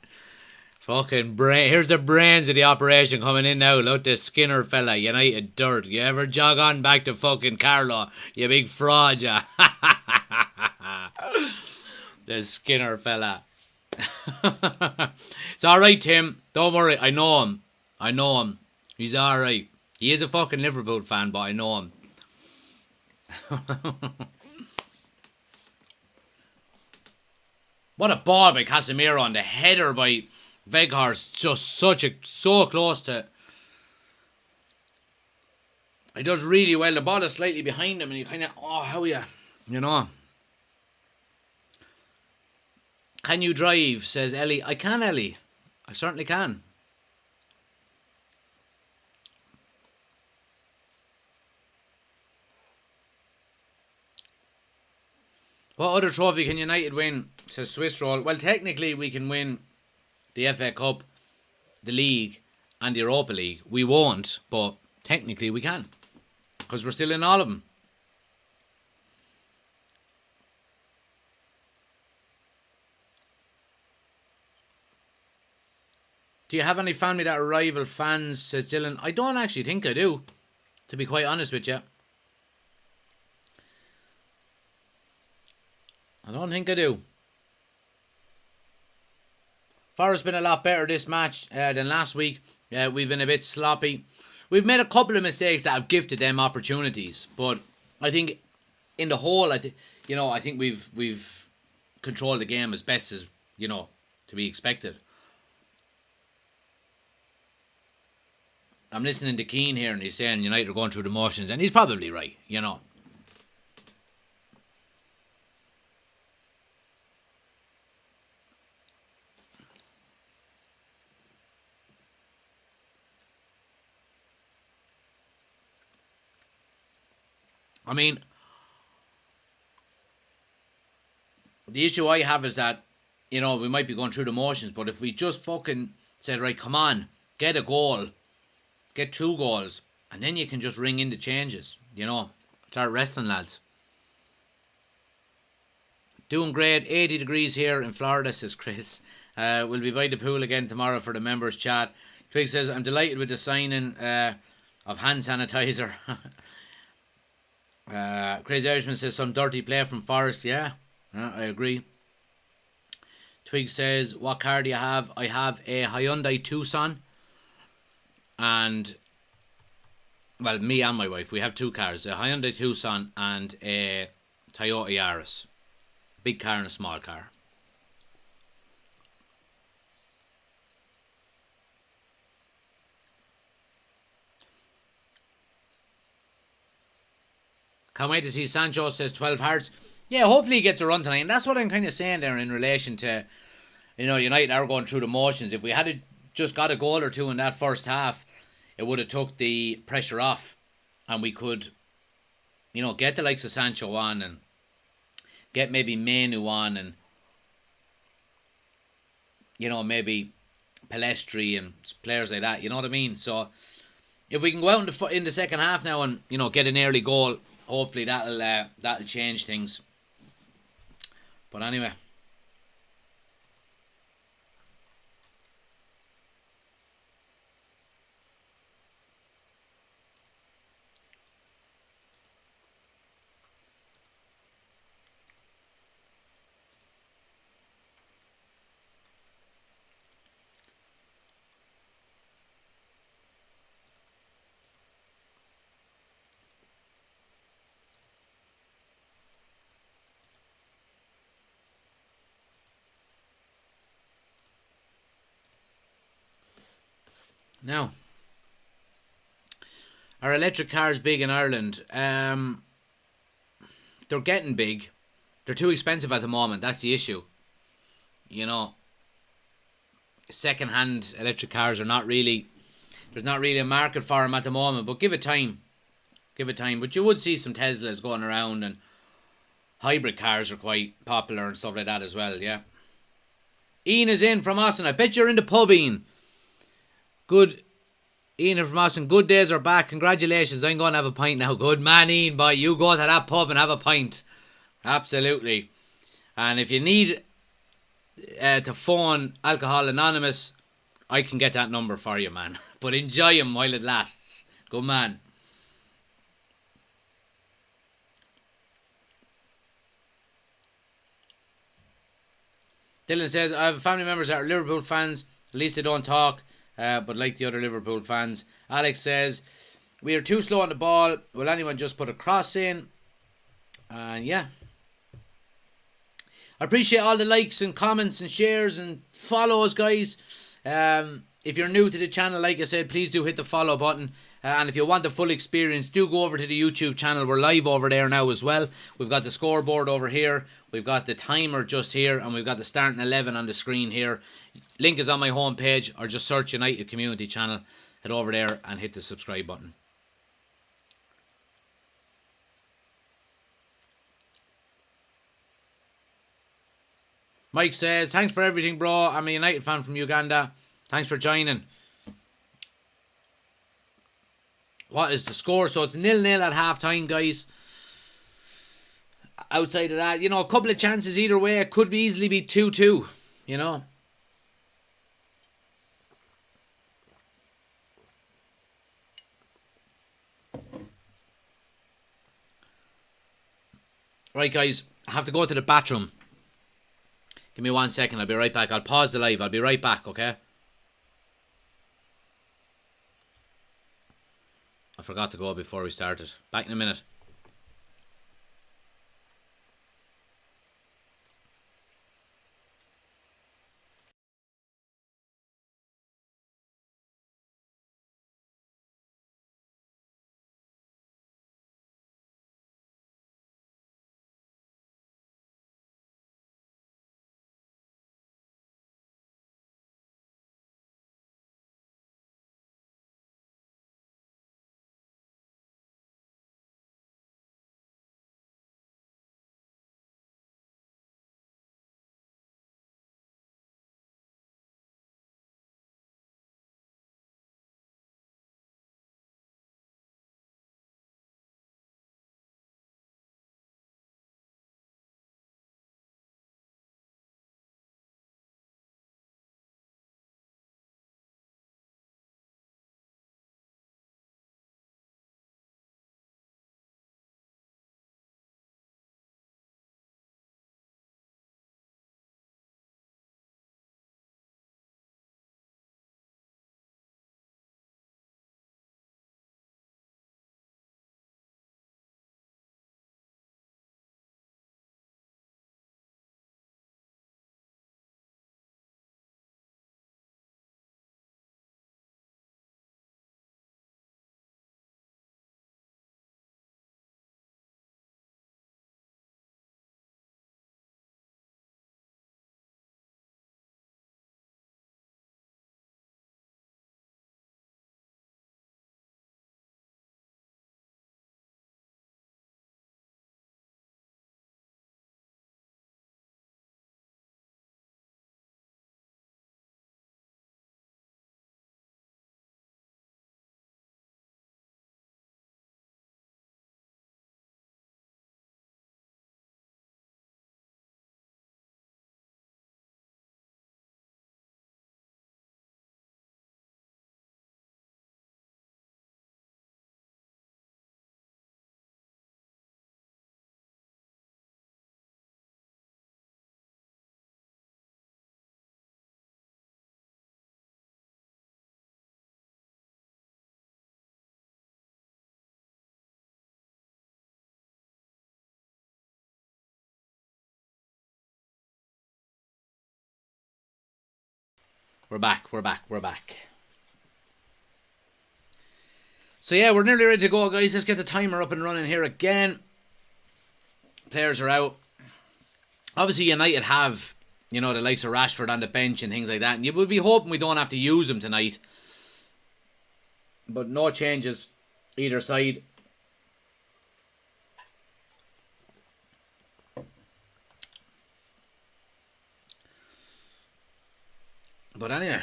Fucking brain. Here's the brains of the operation coming in now. Look, the Skinner fella, United dirt. You ever jog on back to fucking Carlo? You big fraud, ya. The Skinner fella. It's alright, Tim. Don't worry. I know him. I know him. He's alright. He is a fucking Liverpool fan, but I know him. What a ball by Casemiro on the header by Veghorst. Just so close to. He does really well. The ball is slightly behind him and you kind of, oh, how are you know. Can you drive, says Ellie. I can, Ellie. I certainly can. What other trophy can United win, says Swiss Roll. Well, technically we can win the FA Cup, the League and the Europa League. We won't, but technically we can. Because we're still in all of them. Do you have any family that are rival fans, says Dylan? I don't actually think I do, to be quite honest with you. I don't think I do. Forest's been a lot better this match than last week. We've been a bit sloppy. We've made a couple of mistakes that have gifted them opportunities, but I think in the whole, I think we've controlled the game as best as to be expected. I'm listening to Keane here, and he's saying United are going through the motions, and he's probably right. I mean, the issue I have is that, we might be going through the motions, but if we just fucking said, right, come on, get a goal, get 2 goals, and then you can just ring in the changes, start resting, lads. Doing great, 80 degrees here in Florida, says Chris. We'll be by the pool again tomorrow for the members chat. Twig says, I'm delighted with the signing of hand sanitizer. Crazy Irishman says, some dirty play from Forest. Yeah, I agree. Twig says, what car do you have? I have a Hyundai Tucson. And, well, me and my wife, we have 2 cars. A Hyundai Tucson and a Toyota Yaris. Big car and a small car. Can't wait to see Sancho, says 12 hearts. Yeah, hopefully he gets a run tonight. And that's what I'm kind of saying there in relation to, United are going through the motions. If we had just got a goal or 2 in that first half, it would have took the pressure off. And we could, get the likes of Sancho on and get maybe Manu on and, maybe Palestri and players like that. You know what I mean? So if we can go out in the second half now and, get an early goal, hopefully that'll change things. But anyway. Now, are electric cars big in Ireland? They're getting big. They're too expensive at the moment. That's the issue. Second-hand electric cars are not really... There's not really a market for them at the moment, but give it time. Give it time. But you would see some Teslas going around, and hybrid cars are quite popular and stuff like that as well, yeah. Ian is in from Austin. I bet you're in the pub, Ian. Good. Ian from Austin. Good days are back. Congratulations. I'm going to have a pint now. Good man, Ian, boy. You go to that pub and have a pint. Absolutely. And if you need to phone Alcohol Anonymous, I can get that number for you, man. But enjoy him while it lasts. Good man. Dylan says, I have family members that are Liverpool fans. At least they don't talk, but like the other Liverpool fans. Alex says, we are too slow on the ball. Will anyone just put a cross in? And yeah. I appreciate all the likes and comments and shares and follows, guys. If you're new to the channel, like I said, please do hit the follow button. And if you want the full experience, do go over to the YouTube channel. We're live over there now as well. We've got the scoreboard over here. We've got the timer just here. And we've got the starting 11 on the screen here. Link is on my homepage. Or just search United Community Channel. Head over there and hit the subscribe button. Mike says, thanks for everything, bro. I'm a United fan from Uganda. Thanks for joining. What is the score? So it's 0-0 at half time, guys. Outside of that, a couple of chances either way. It could easily be 2-2, Right, guys. I have to go to the bathroom. Give me 1 second. I'll be right back. I'll pause the live. I'll be right back, okay? I forgot to go before we started. Back in a minute. We're back. So yeah, we're nearly ready to go, guys. Let's get the timer up and running here again. Players are out. Obviously, United have, the likes of Rashford on the bench and things like that. And you would be hoping we don't have to use them tonight. But no changes either side. But anyway.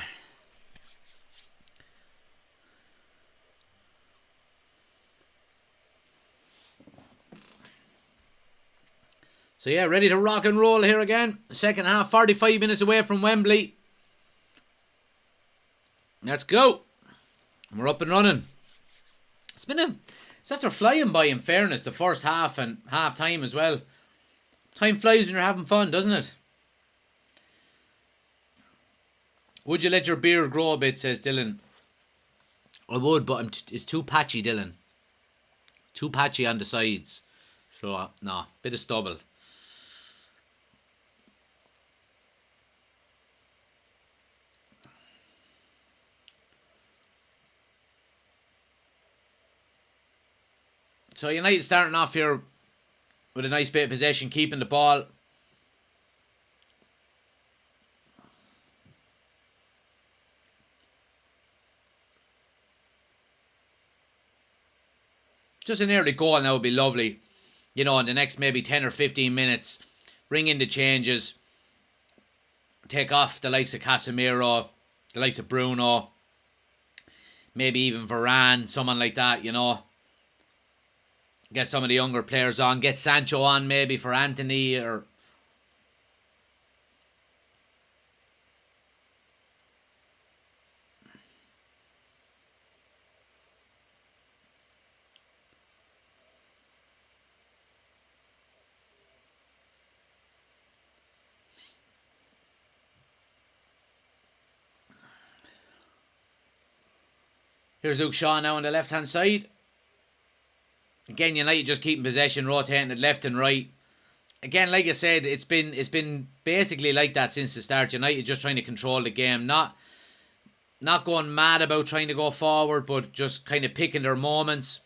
So yeah, ready to rock and roll here again. Second half, 45 minutes away from Wembley. Let's go. And we're up and running. It's after flying by, in fairness, the first half and half time as well. Time flies when you're having fun, doesn't it? Would you let your beard grow a bit, says Dylan. I would, but it's too patchy, Dylan. Too patchy on the sides. So, no, bit of stubble. So United starting off here with a nice bit of possession, keeping the ball. Just an early goal now would be lovely. In the next maybe 10 or 15 minutes, bring in the changes. Take off the likes of Casemiro, the likes of Bruno. Maybe even Varane, someone like that, Get some of the younger players on. Get Sancho on maybe for Anthony or... Here's Luke Shaw now on the left-hand side. Again, United just keeping possession, rotating it left and right. Again, like I said, it's been basically like that since the start. United just trying to control the game, not going mad about trying to go forward, but just kind of picking their moments.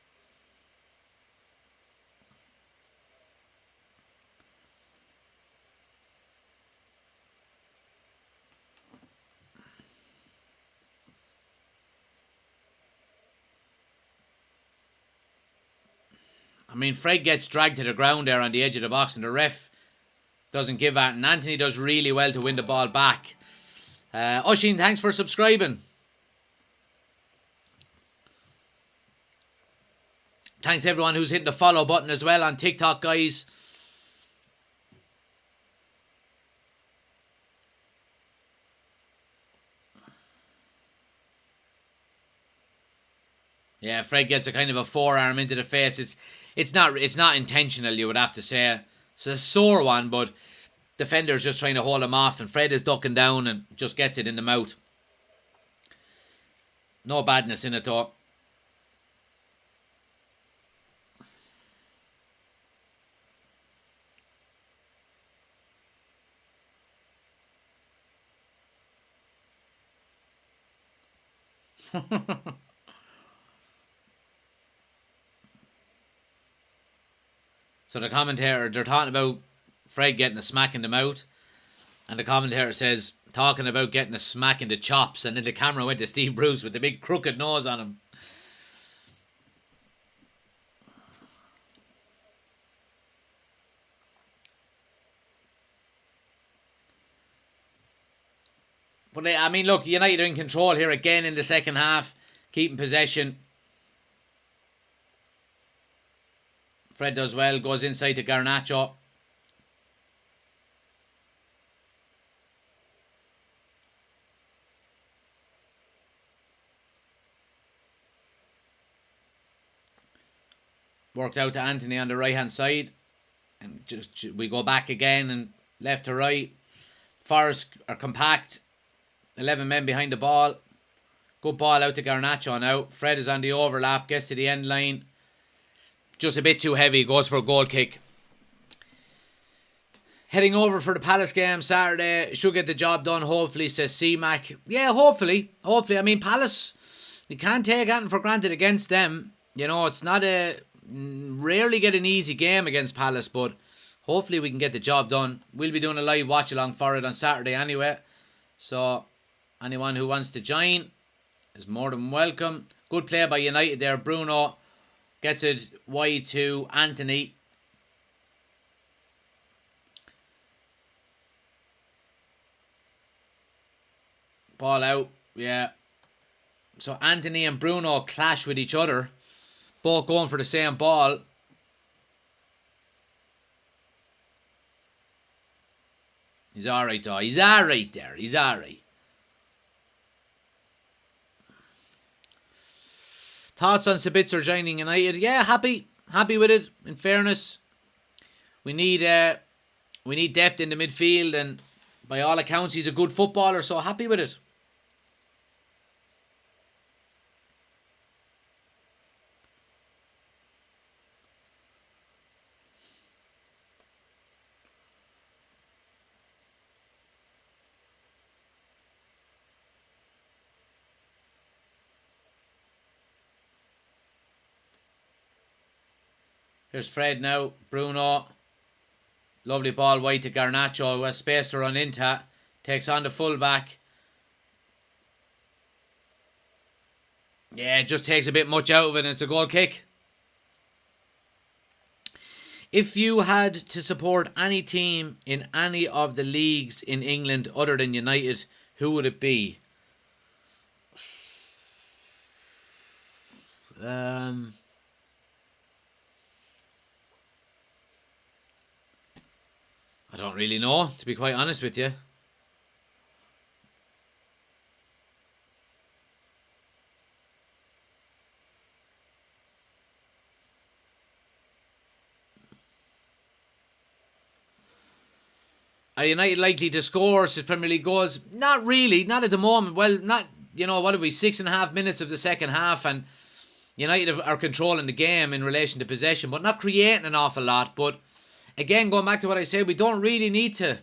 I mean, Fred gets dragged to the ground there on the edge of the box and the ref doesn't give that. And Anthony does really well to win the ball back. Oshin, thanks for subscribing. Thanks everyone who's hitting the follow button as well on TikTok, guys. Yeah, Fred gets a kind of a forearm into the face. It's not intentional, you would have to say. It's a sore one, but defender's just trying to hold him off, and Fred is ducking down and just gets it in the mouth. No badness in it though. So the commentator, they're talking about Fred getting a smack in the mouth. And the commentator says, talking about getting a smack in the chops. And then the camera went to Steve Bruce with the big crooked nose on him. But I mean, look, United are in control here again in the second half. Keeping possession. Fred does well, goes inside to Garnacho. Worked out to Anthony on the right hand side. And just we go back again and left to right. Forest are compact. 11 men behind the ball. Good ball out to Garnacho now. Fred is on the overlap, gets to the end line. Just a bit too heavy, goes for a goal kick. Heading over for the Palace game Saturday. Should get the job done, hopefully, says C-Mac. Yeah, hopefully. I mean, Palace, we can't take anything for granted against them. It's not rarely get an easy game against Palace, but hopefully we can get the job done. We'll be doing a live watch along for it on Saturday anyway. So, anyone who wants to join is more than welcome. Good play by United there. Bruno gets it wide to Anthony. Ball out, yeah. So Anthony and Bruno clash with each other. Both going for the same ball. He's alright though. He's alright there. He's alright. Thoughts on Sabitzer joining United? Yeah, happy. Happy with it, in fairness. We need depth in the midfield, and by all accounts he's a good footballer, so happy with it. Here's Fred now. Bruno. Lovely ball wide to Garnacho, who has space to run into. Takes on the fullback. Yeah, it just takes a bit much out of it, and it's a goal kick. If you had to support any team in any of the leagues in England other than United, who would it be? I don't really know, to be quite honest with you. Are United likely to score his Premier League goals? Not really, not at the moment. Well, not, what have we, 6.5 minutes of the second half, and United are controlling the game in relation to possession, but not creating an awful lot. But again, going back to what I said, we don't really need to.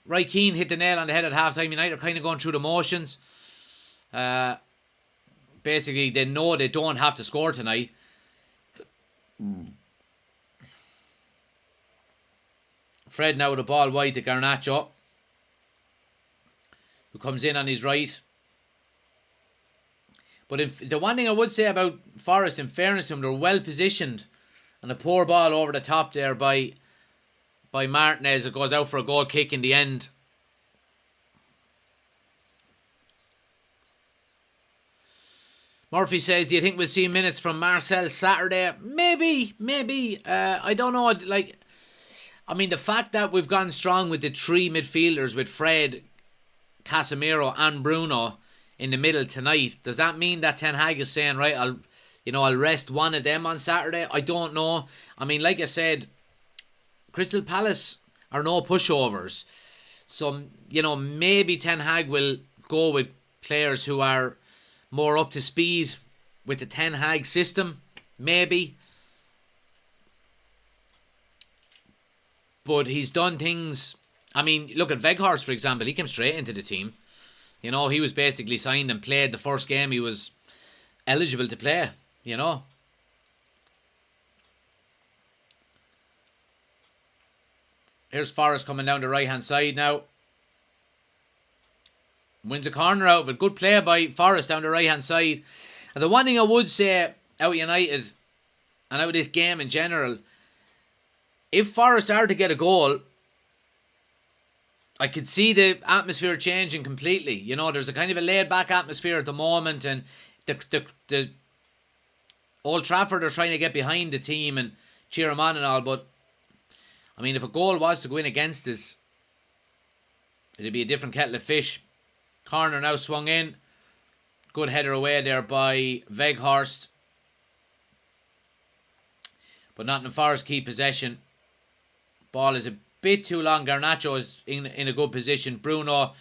Roy Keane hit the nail on the head at half-time. United are kind of going through the motions. Basically, they know they don't have to score tonight. Fred now with the ball wide to Garnacho, who comes in on his right. But the one thing I would say about Forest, in fairness to them, they're well positioned. And a poor ball over the top there by Martinez. It goes out for a goal kick in the end. Murphy says, do you think we'll see minutes from Marcel Saturday? Maybe. I don't know. The fact that we've gone strong with the three midfielders with Fred, Casemiro and Bruno in the middle tonight, does that mean that Ten Hag is saying, right, I'll rest one of them on Saturday? I don't know. Like I said, Crystal Palace are no pushovers. So, maybe Ten Hag will go with players who are more up to speed with the Ten Hag system. Maybe. But he's done things. Look at Weghorst, for example. He came straight into the team. He was basically signed and played the first game he was eligible to play. Here's Forrest coming down the right-hand side now. Wins a corner out of it. Good play by Forrest down the right-hand side. And the one thing I would say out United and out this game in general, if Forrest are to get a goal, I could see the atmosphere changing completely. There's a kind of a laid-back atmosphere at the moment, and the Old Trafford are trying to get behind the team and cheer them on and all, but if a goal was to go in against us, it'd be a different kettle of fish. Corner now swung in. Good header away there by Weghorst. But Nottingham Forest keep possession. Ball is a bit too long. Garnacho is in a good position. Bruno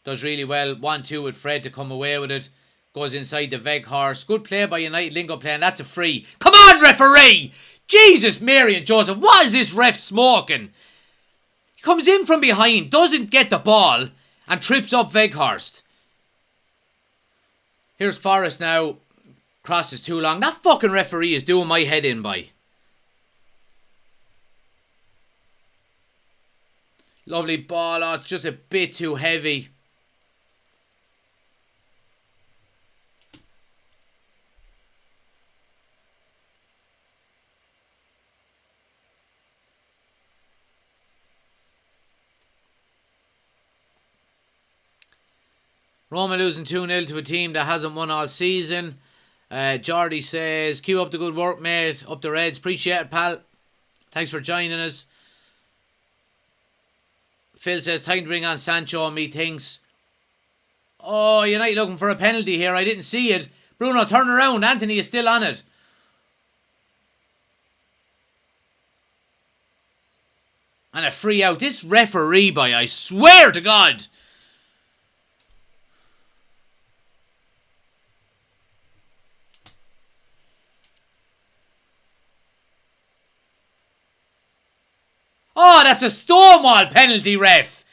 does really well. 1-2 with Fred to come away with it. Goes inside the Weghorst. Good play by United. Lingo playing. That's a free. Come on, referee! Jesus, Mary and Joseph. What is this ref smoking? Comes in from behind, doesn't get the ball, and trips up Weghorst. Here's Forrest now. Crosses too long. That fucking referee is doing my head in, by. Lovely ball. Oh, it's just a bit too heavy. Roma losing 2-0 to a team that hasn't won all season. Jordy says, keep up the good work, mate. Up the Reds. Appreciate it, pal. Thanks for joining us. Phil says, time to bring on Sancho, methinks. Oh, United looking for a penalty here. I didn't see it. Bruno, turn around. Anthony is still on it. And a free out. This referee, by, I swear to God. Oh, that's a Stonewall penalty, ref.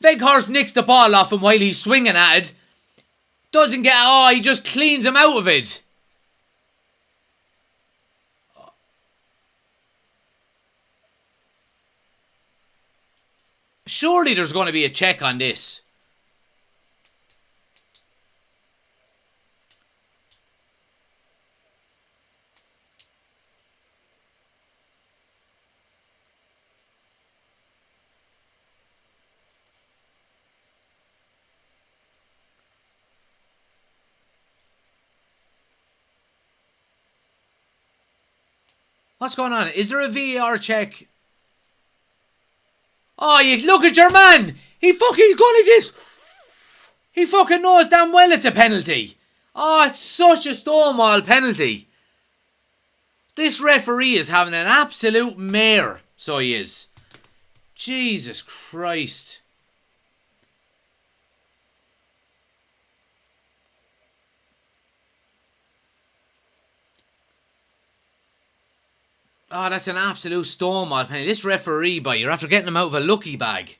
Weghorst nicks the ball off him while he's swinging at it. Doesn't get... Oh, he just cleans him out of it. Surely there's going to be a check on this. What's going on? Is there a VAR check? Oh, you look at your man. He's going like this. He fucking knows damn well it's a penalty. Oh, it's such a Stonewall penalty. This referee is having an absolute mare. So he is. Jesus Christ. Oh, that's an absolute Stonewall penalty. This referee, boy, you're after getting him out of a lucky bag.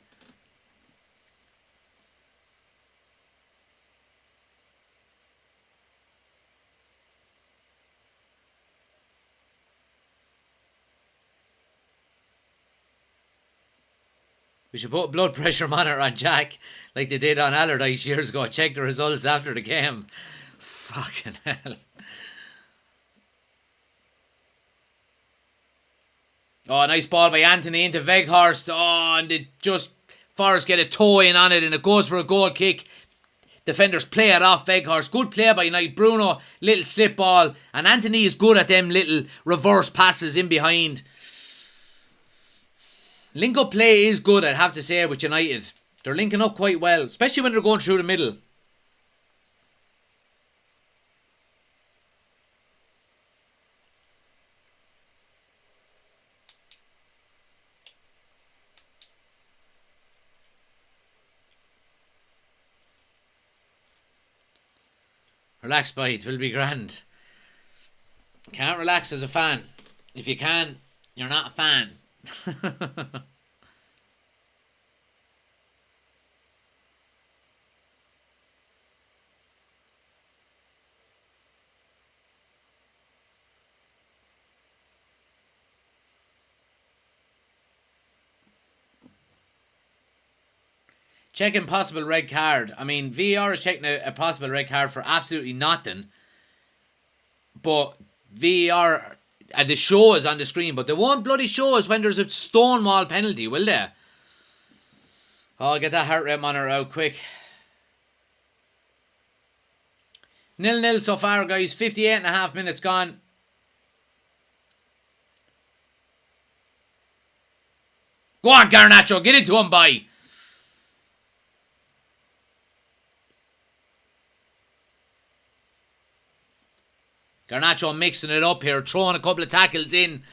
We should put a blood pressure monitor on Jack, like they did on Allardyce years ago. Check the results after the game. Fucking hell. Oh, nice ball by Anthony into Weghorst. Oh, and they just... Forrest get a toe in on it and it goes for a goal kick. Defenders play it off Weghorst. Good play by United. Bruno, little slip ball. And Anthony is good at them little reverse passes in behind. Link-up play is good, I'd have to say, with United. They're linking up quite well, especially when they're going through the middle. Relax, boy, it will be grand. Can't relax as a fan. If you can, you're not a fan. Checking possible red card. I mean, VAR is checking a possible red card for absolutely nothing. But VAR, and the show is on the screen, but they won't bloody show us when there's a Stonewall penalty, will they? Oh, get that heart rate monitor out quick. 0-0 so far, guys. 58.5 minutes gone. Go on, Garnacho. Get into him, boy. Garnacho mixing it up here, throwing a couple of tackles in.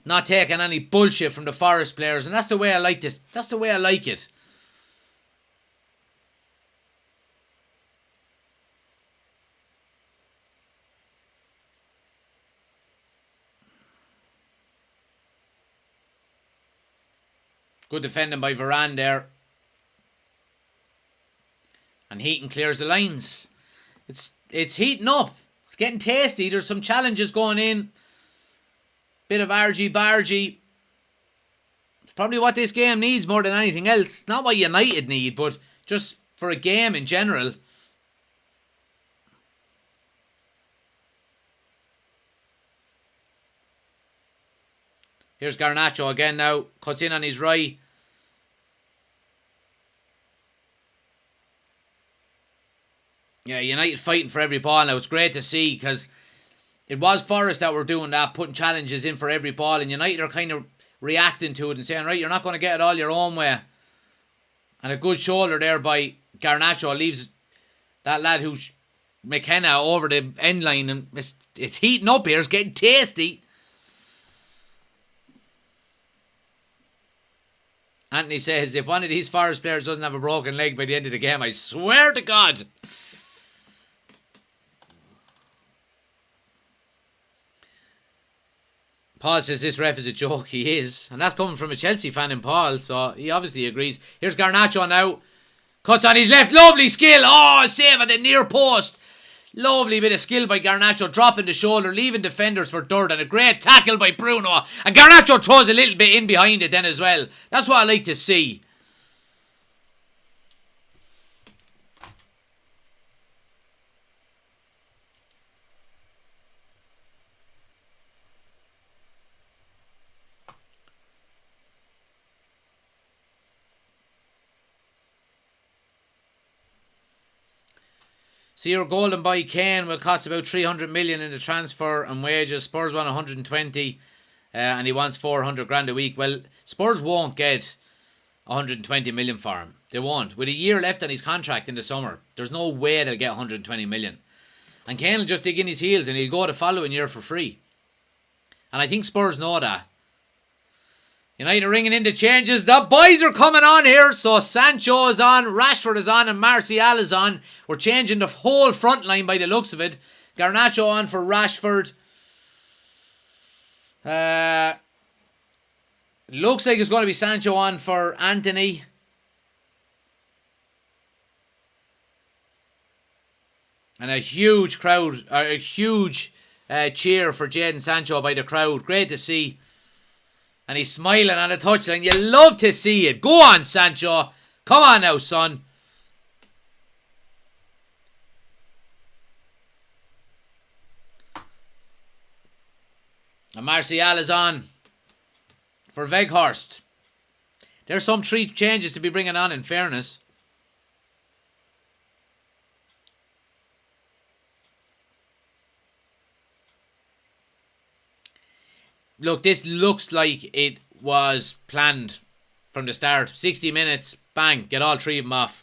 Not taking any bullshit from the Forest players. And that's the way I like this. That's the way I like it. Good defending by Varane there. And Heaton clears the lines. It's heating up. It's getting tasty. There's some challenges going in. Bit of argy-bargy. It's probably what this game needs more than anything else. Not what United need, but just for a game in general. Here's Garnacho again now. Cuts in on his right. Yeah, United fighting for every ball now. It's great to see because it was Forest that were doing that, putting challenges in for every ball, and United are kind of reacting to it and saying, right, you're not going to get it all your own way. And a good shoulder there by Garnacho leaves that lad who's McKenna over the end line, and it's heating up here. It's getting tasty. Anthony says, if one of these Forest players doesn't have a broken leg by the end of the game, I swear to God. Paul says this ref is a joke. He is. And that's coming from a Chelsea fan in Paul, so he obviously agrees. Here's Garnacho now. Cuts on his left. Lovely skill. Oh, save at the near post. Lovely bit of skill by Garnacho. Dropping the shoulder, leaving defenders for dirt. And a great tackle by Bruno. And Garnacho throws a little bit in behind it then as well. That's what I like to see. So your golden boy Kane will cost about 300 million in the transfer and wages. Spurs want 120 and he wants 400 grand a week. Well, Spurs won't get 120 million for him. They won't. With a year left on his contract in the summer, there's no way they'll get 120 million. And Kane will just dig in his heels and he'll go the following year for free. And I think Spurs know that. United are ringing in the changes. The boys are coming on here. So Sancho is on, Rashford is on, and Martial is on. We're changing the whole front line by the looks of it. Garnacho on for Rashford. Looks like it's going to be Sancho on for Anthony. And a huge crowd, a huge cheer for Jadon Sancho by the crowd. Great to see. And he's smiling on the touchline. You love to see it. Go on, Sancho. Come on now, son. And Martial is on for Weghorst. There's some 3 changes to be bringing on, in fairness. Look, this looks like it was planned from the start. 60 minutes, bang, get all 3 of them off.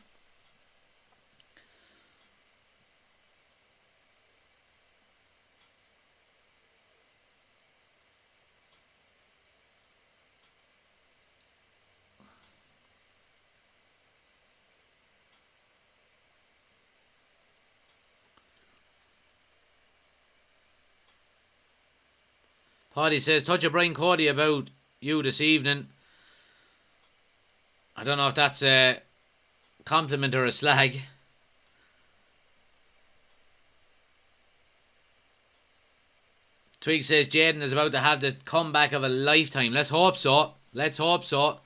Paddy says, touch of Brian Cody about you this evening. I don't know if that's a compliment or a slag. Twig says Jadon is about to have the comeback of a lifetime. Let's hope so. Let's hope so.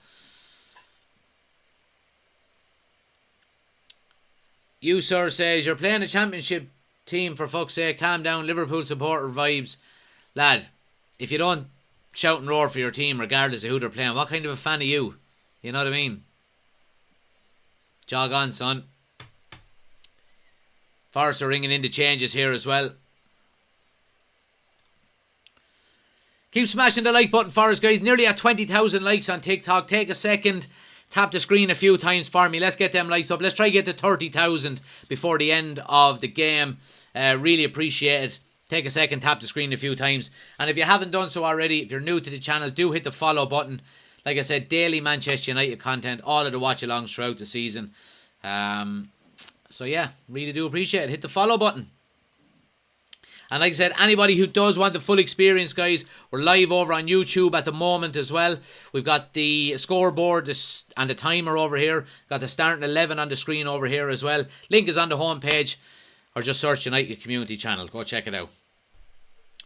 You, sir, says, you're playing a championship team, for fuck's sake. Calm down, Liverpool supporter vibes. Lad, if you don't shout and roar for your team regardless of who they're playing, what kind of a fan are you? You know what I mean? Jog on, son. Forest are ringing in the changes here as well. Keep smashing the like button for us, guys. Nearly at 20,000 likes on TikTok. Take a second. Tap the screen a few times for me. Let's get them likes up. Let's try to get to 30,000 before the end of the game. Really appreciate it. Take a second, tap the screen a few times. And if you haven't done so already, if you're new to the channel, do hit the follow button. Like I said, daily Manchester United content, all of the watch-alongs throughout the season. So yeah, really do appreciate it. Hit the follow button. And like I said, anybody who does want the full experience, guys, we're live over on YouTube at the moment as well. We've got the scoreboard and the timer over here. Got the starting 11 on the screen over here as well. Link is on the homepage, or just search United Community Channel. Go check it out.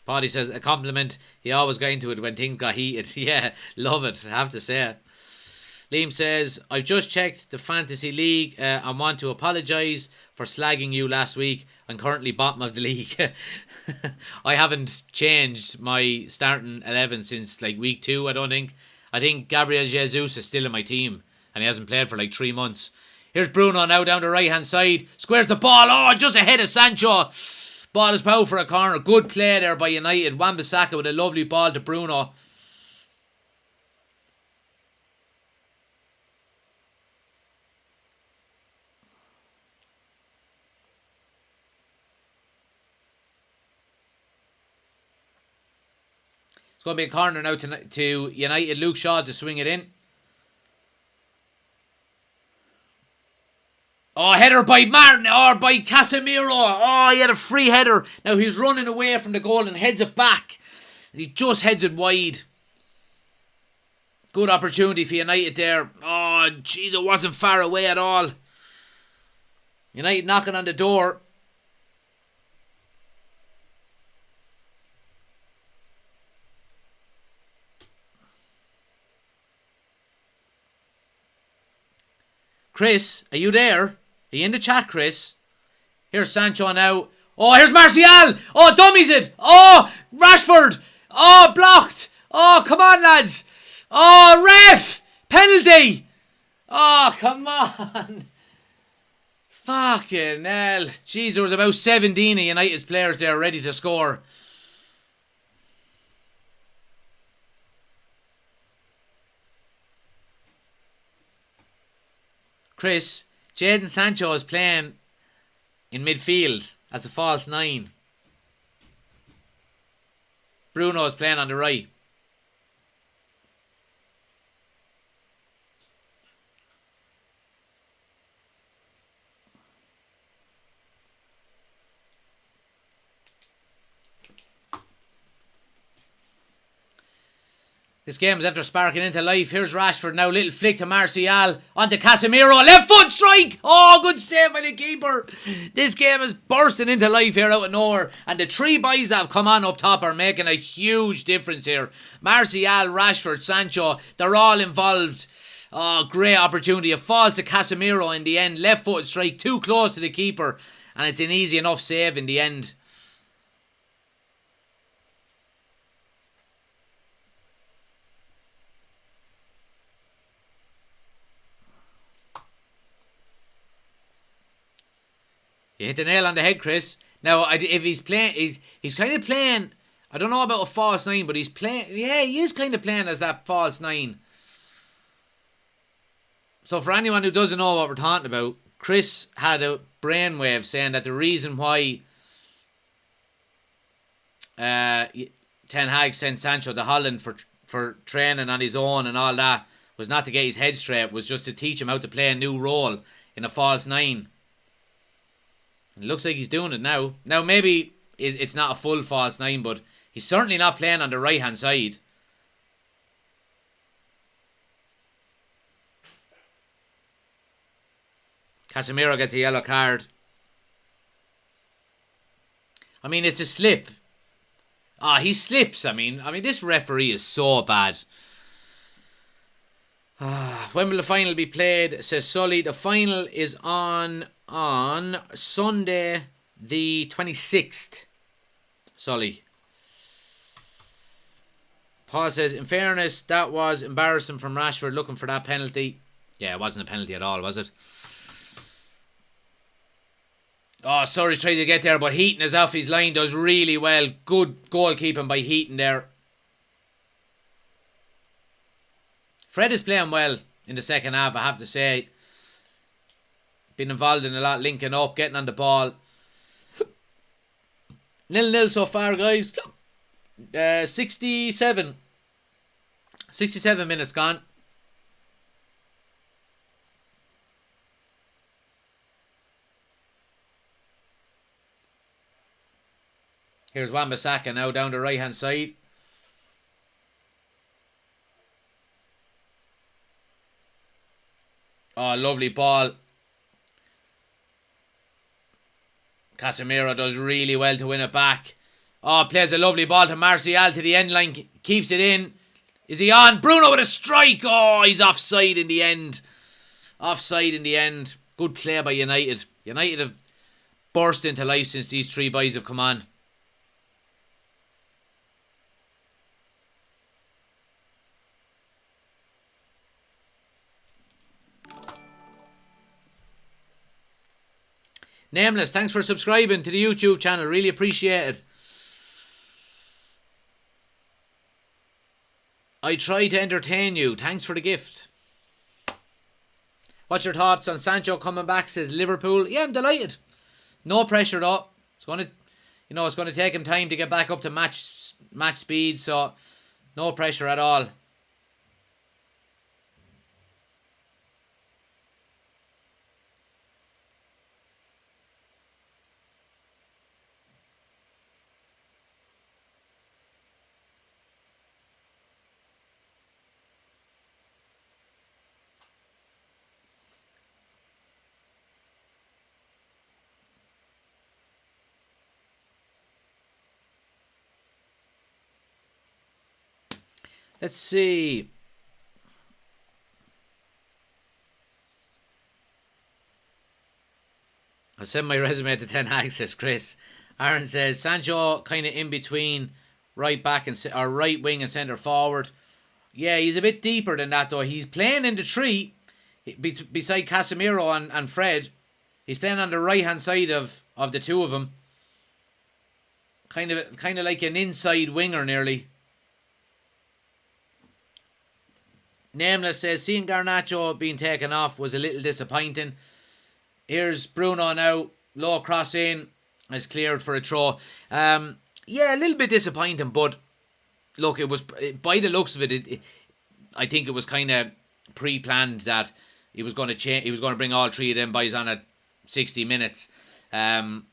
Paddy says, a compliment. He always got into it when things got heated. Yeah, love it, I have to say it. Liam says, I've just checked the Fantasy League and want to apologise for slagging you last week. I'm currently bottom of the league. I haven't changed my starting 11 since like week 2, I don't think. I think Gabriel Jesus is still in my team and he hasn't played for like 3 months. Here's Bruno now down the right hand side. Squares the ball. Oh, just ahead of Sancho. Ball is power for a corner. Good play there by United. Wan-Bissaka with a lovely ball to Bruno. It's going to be a corner now to United. Luke Shaw to swing it in. Oh, header by Martin, or by Casemiro. Oh, he had a free header. Now he's running away from the goal and heads it back. He just heads it wide. Good opportunity for United there. Oh, jeez, it wasn't far away at all. United knocking on the door. Chris, are you there? Are you in the chat, Chris? Here's Sancho now. Oh, here's Martial. Oh, dummies it. Oh, Rashford. Oh, blocked. Oh, come on, lads. Oh, ref. Penalty. Oh, come on. Fucking hell. Jeez, there was about 17 of United's players there ready to score. Chris, Jadon Sancho is playing in midfield as a false 9. Bruno is playing on the right. This game is after sparking into life. Here's Rashford now. Little flick to Martial. Onto Casemiro. Left foot strike. Oh, good save by the keeper. This game is bursting into life here out of nowhere. And the 3 boys that have come on up top are making a huge difference here. Martial, Rashford, Sancho. They're all involved. Oh, great opportunity. It falls to Casemiro in the end. Left foot strike. Too close to the keeper. And it's an easy enough save in the end. You hit the nail on the head, Chris. Now, if he's playing, he's kind of playing. I don't know about a false 9, but he's playing. Yeah, he is kind of playing as that false 9. So, for anyone who doesn't know what we're talking about, Chris had a brainwave saying that the reason why Ten Hag sent Sancho to Holland for training on his own and all that was not to get his head straight, was just to teach him how to play a new role in a false 9. It looks like he's doing it now. Now, maybe it's not a full false 9, but he's certainly not playing on the right-hand side. Casemiro gets a yellow card. I mean, it's a slip. He slips. I mean, this referee is so bad. When will the final be played? Says Sully. The final is on Sunday the 26th. Sully. Paul says, in fairness, that was embarrassing from Rashford looking for that penalty. Yeah, it wasn't a penalty at all, was it? Oh, Surrey's trying to get there, but Heaton is off his line, does really well. Good goalkeeping by Heaton there. Fred is playing well in the second half, I have to say. Been involved in a lot, linking up, getting on the ball. 0-0 so far, guys. 67 minutes gone. Here's Wan-Bissaka now down the right-hand side. Oh, lovely ball. Casemiro does really well to win it back. Oh, plays a lovely ball to Martial to the end line. Keeps it in. Is he on? Bruno with a strike. Oh, he's offside in the end. Offside in the end. Good play by United. United have burst into life since these three boys have come on. Nameless, thanks for subscribing to the YouTube channel. Really appreciate it. I try to entertain you. Thanks for the gift. What's your thoughts on Sancho coming back? Says Liverpool. Yeah, I'm delighted. No pressure though. It's going to take him time to get back up to match speed. So, no pressure at all. Let's see. I sent my resume to 10 Hag, says Chris. Aaron says Sancho kind of in between right back and or right wing and centre forward. Yeah, he's a bit deeper than that though. He's playing in the three beside Casemiro and Fred. He's playing on the right hand side of the two of them. Kind of like an inside winger nearly. Nameless says, seeing Garnacho being taken off was a little disappointing. Here's Bruno now. Low cross in. Is cleared for a throw. Yeah, a little bit disappointing, but look, it was, by the looks of it, I think it was kind of pre-planned that he was going to change. He was going to bring all three of them boys on at 60 minutes. And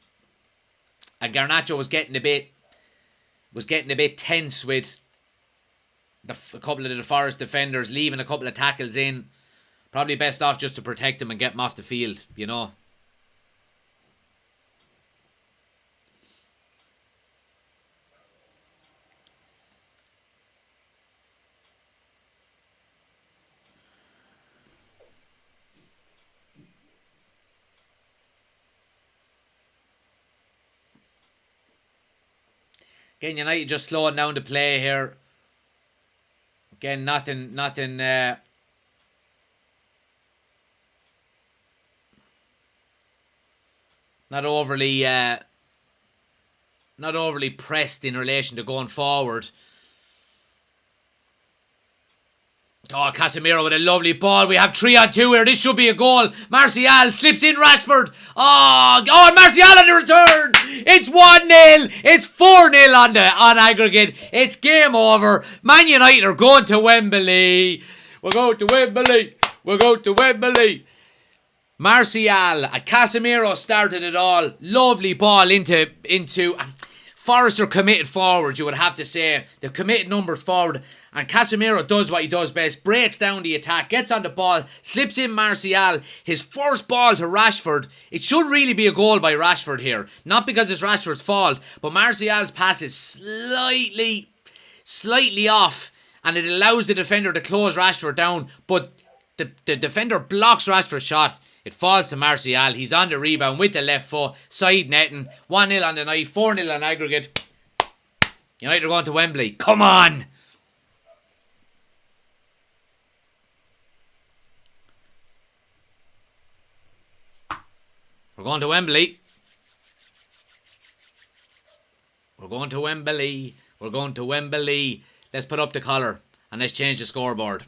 Garnacho was getting a bit tense with a couple of the Forest defenders, leaving a couple of tackles in. Probably best off just to protect him and get him off the field, you know. Again, United just slowing down the play here. Again, nothing. Not overly pressed in relation to going forward. Oh, Casemiro with a lovely ball. We have 3-on-2 here. This should be a goal. Martial slips in Rashford. Oh, Martial on the return. It's 1-0. It's 4-0 on aggregate. It's game over. Man United are going to Wembley. We're going to Wembley. We're going to Wembley. Martial and Casemiro started it all. Lovely ball into Forest are committed forward, you would have to say. They're committed numbers forward. And Casemiro does what he does best. Breaks down the attack. Gets on the ball. Slips in Martial. His first ball to Rashford. It should really be a goal by Rashford here. Not because it's Rashford's fault. But Martial's pass is slightly off. And it allows the defender to close Rashford down. But the defender blocks Rashford's shot. It falls to Martial. He's on the rebound with the left foot. Side netting. 1-0 on the night. 4-0 on aggregate. United are going to Wembley. Come on! We're going to Wembley. We're going to Wembley. We're going to Wembley. Let's put up the collar. And let's change the scoreboard.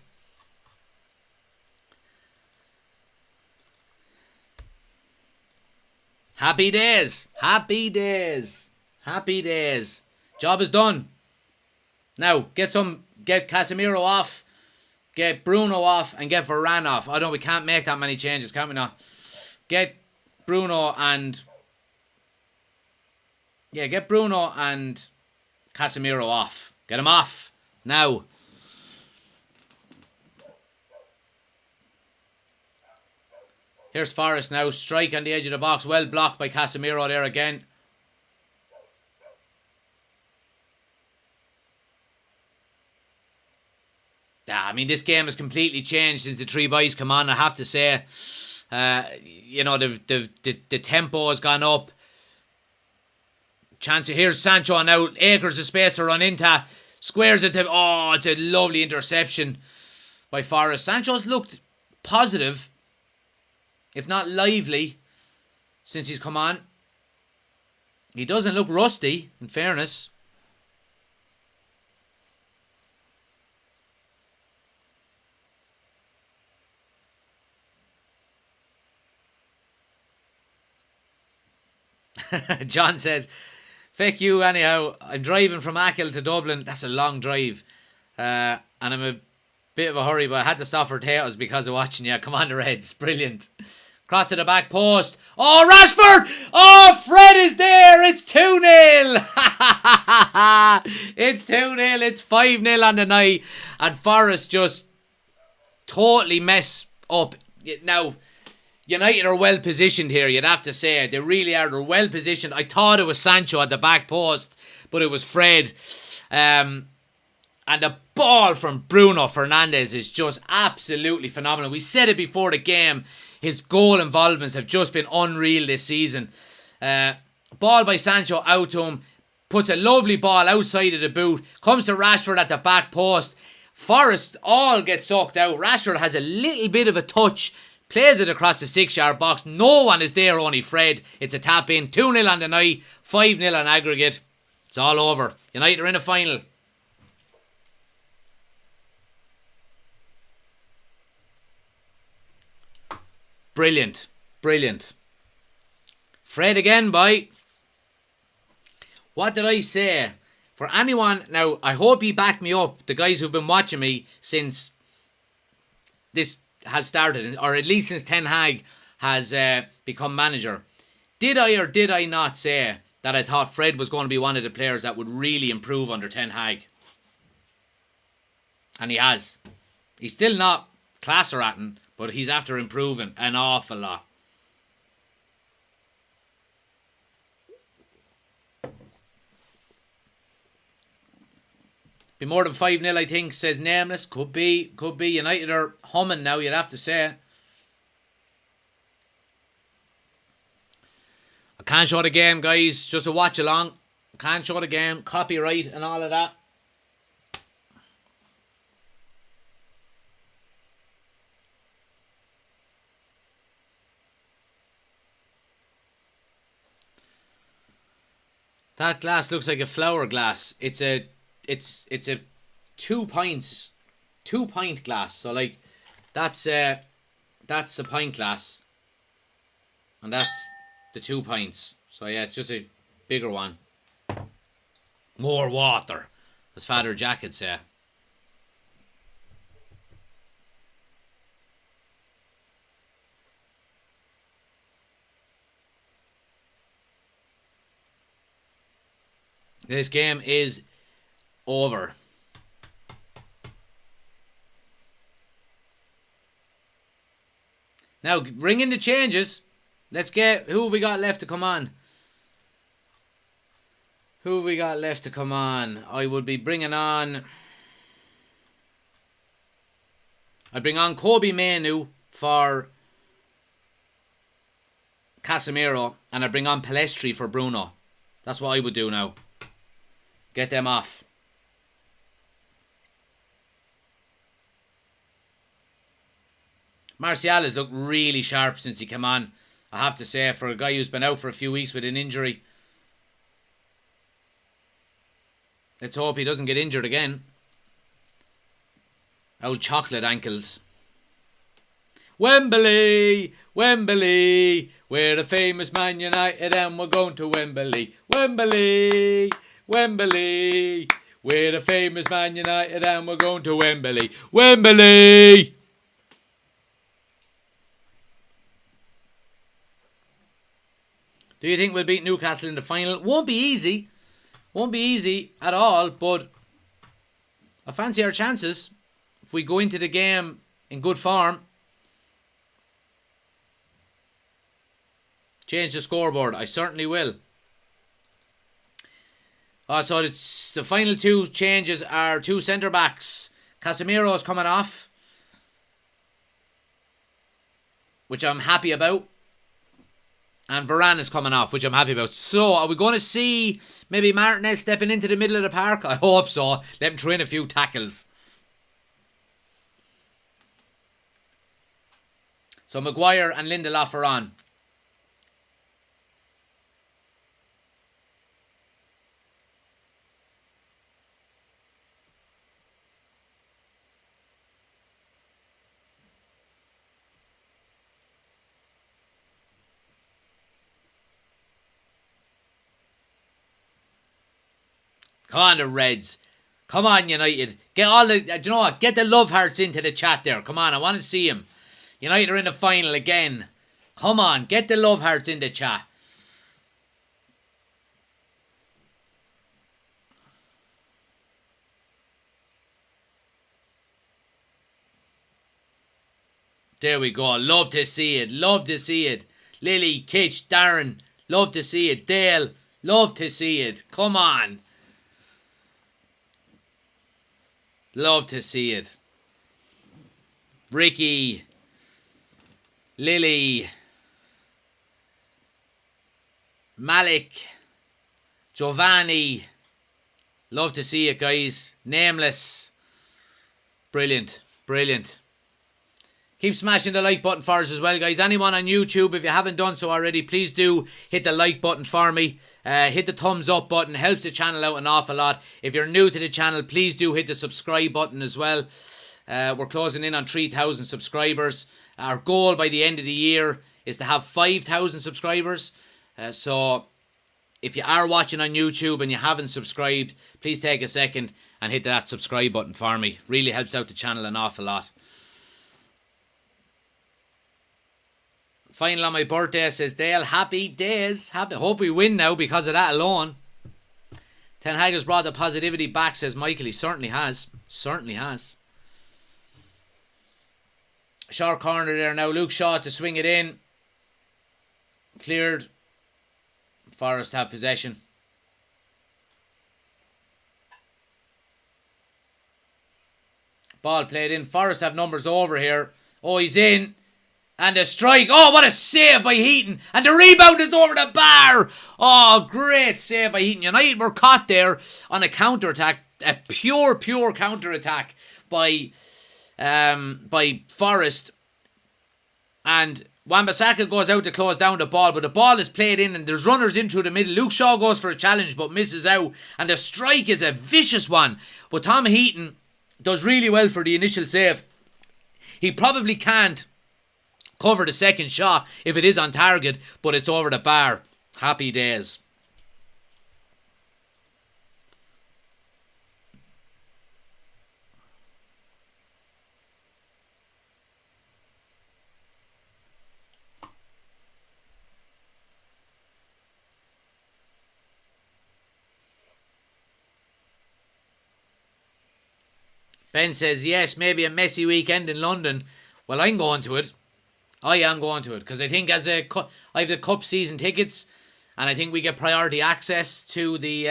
Happy days. Happy days. Happy days. Job is done. Now, get Casemiro off. Get Bruno off. And get Varane off. I know we can't make that many changes, can we not? Get Bruno and Yeah, get Bruno and Casemiro off. Get him off now. Here's Forrest now. Strike on the edge of the box. Well blocked by Casemiro there again. Yeah, I mean, this game has completely changed since the three boys come on, I have to say. You know, the tempo has gone up. Chance. Here's Sancho now. Acres of space to run into. Squares it to... Oh, it's a lovely interception by Forrest. Sancho's looked positive, if not lively, since he's come on. He doesn't look rusty, in fairness. John says, "Feck you anyhow. I'm driving from Achill to Dublin. That's a long drive. And I'm a bit of a hurry, but I had to stop for potatoes because of watching you. Come on, the Reds. Brilliant. Cross to the back post. Oh, Rashford! Oh, Fred is there. It's 2-0. It's 2-0. It's 5-0 on the night. And Forrest just totally mess up. Now, United are well positioned here, you'd have to say. They really are. They're well positioned. I thought it was Sancho at the back post, but it was Fred. And the ball from Bruno Fernandes is just absolutely phenomenal. We said it before the game. His goal involvements have just been unreal this season. Ball by Sancho out to him. Puts a lovely ball outside of the boot. Comes to Rashford at the back post. Forrest all gets sucked out. Rashford has a little bit of a touch. Plays it across the 6-yard box. No one is there, only Fred. It's a tap in. 2-0 on the night. 5-0 on aggregate. It's all over. United are in the final. Brilliant. Brilliant. Fred again, boy. What did I say? For anyone... Now, I hope you back me up. The guys who've been watching me since this has started, or at least since Ten Hag has become manager. Did I or did I not say that I thought Fred was going to be one of the players that would really improve under Ten Hag? And he has. He's still not class or ratting, but he's after improving an awful lot. Be more than 5-0, I think, says Nameless. Could be. United are humming now, you'd have to say. I can't show the game, guys. Just a watch along. Can't show the game. Copyright and all of that. That glass looks like a flower glass. It's a 2 pints, 2 pint glass. So like, that's a pint glass, and that's the 2 pints. So yeah, it's just a bigger one. More water, as Father Jack would say. This game is over. Now, ring in the changes. Let's get... Who have we got left to come on? Who have we got left to come on? I would be bringing on... I'd bring on Kobe Mainoo for Casemiro, and I'd bring on Palestri for Bruno. That's what I would do now. Get them off. Martial has looked really sharp since he came on, I have to say, for a guy who's been out for a few weeks with an injury. Let's hope he doesn't get injured again. Old chocolate ankles. Wembley! Wembley! We're the famous Man United and we're going to Wembley. Wembley! Wembley! We're the famous Man United and we're going to Wembley. Wembley! Do you think we'll beat Newcastle in the final? Won't be easy. Won't be easy at all, but I fancy our chances if we go into the game in good form. Change the scoreboard. I certainly will. So it's the final two changes are two centre backs. Casemiro's coming off, which I'm happy about. And Varane is coming off, which I'm happy about. So, are we going to see maybe Martinez stepping into the middle of the park? I hope so. Let him throw in a few tackles. So, Maguire and Lindelof are on. Come on, the Reds. Come on, United. Get all the, do you know what? Get the love hearts into the chat there. Come on, I want to see him. United are in the final again. Come on, get the love hearts in the chat. There we go. Love to see it. Love to see it. Lily, Kitch, Darren. Love to see it. Dale. Love to see it. Come on. Love to see it. Ricky. Lily. Malik. Giovanni. Love to see it, guys. Nameless. Brilliant. Brilliant. Keep smashing the like button for us as well, guys. Anyone on YouTube, if you haven't done so already, please do hit the like button for me. Hit the thumbs up button. Helps the channel out an awful lot. If you're new to the channel, please do hit the subscribe button as well. We're closing in on 3,000 subscribers. Our goal by the end of the year is to have 5,000 subscribers. So if you are watching on YouTube and you haven't subscribed, please take a second and hit that subscribe button for me. Really helps out the channel an awful lot. Final on my birthday, says Dale. Happy days. Happy. Hope we win now because of that alone. Ten Hag has brought the positivity back, says Michael. He certainly has. Certainly has. Short corner there now. Luke Shaw to swing it in. Cleared. Forest have possession. Ball played in. Forest have numbers over here. Oh, he's in. And a strike. Oh, what a save by Heaton. And the rebound is over the bar. Oh, great save by Heaton. United were caught there on a counter-attack. A pure counter-attack by Forest. And Wan-Bissaka goes out to close down the ball. But the ball is played in and there's runners in through the middle. Luke Shaw goes for a challenge but misses out. And the strike is a vicious one. But Tom Heaton does really well for the initial save. He probably can't cover the second shot if it is on target, but it's over the bar. Happy days. Ben says, yes, maybe a messy weekend in London. Well, I'm going to it. I am going to it because I think I have the cup season tickets, and I think we get priority access to the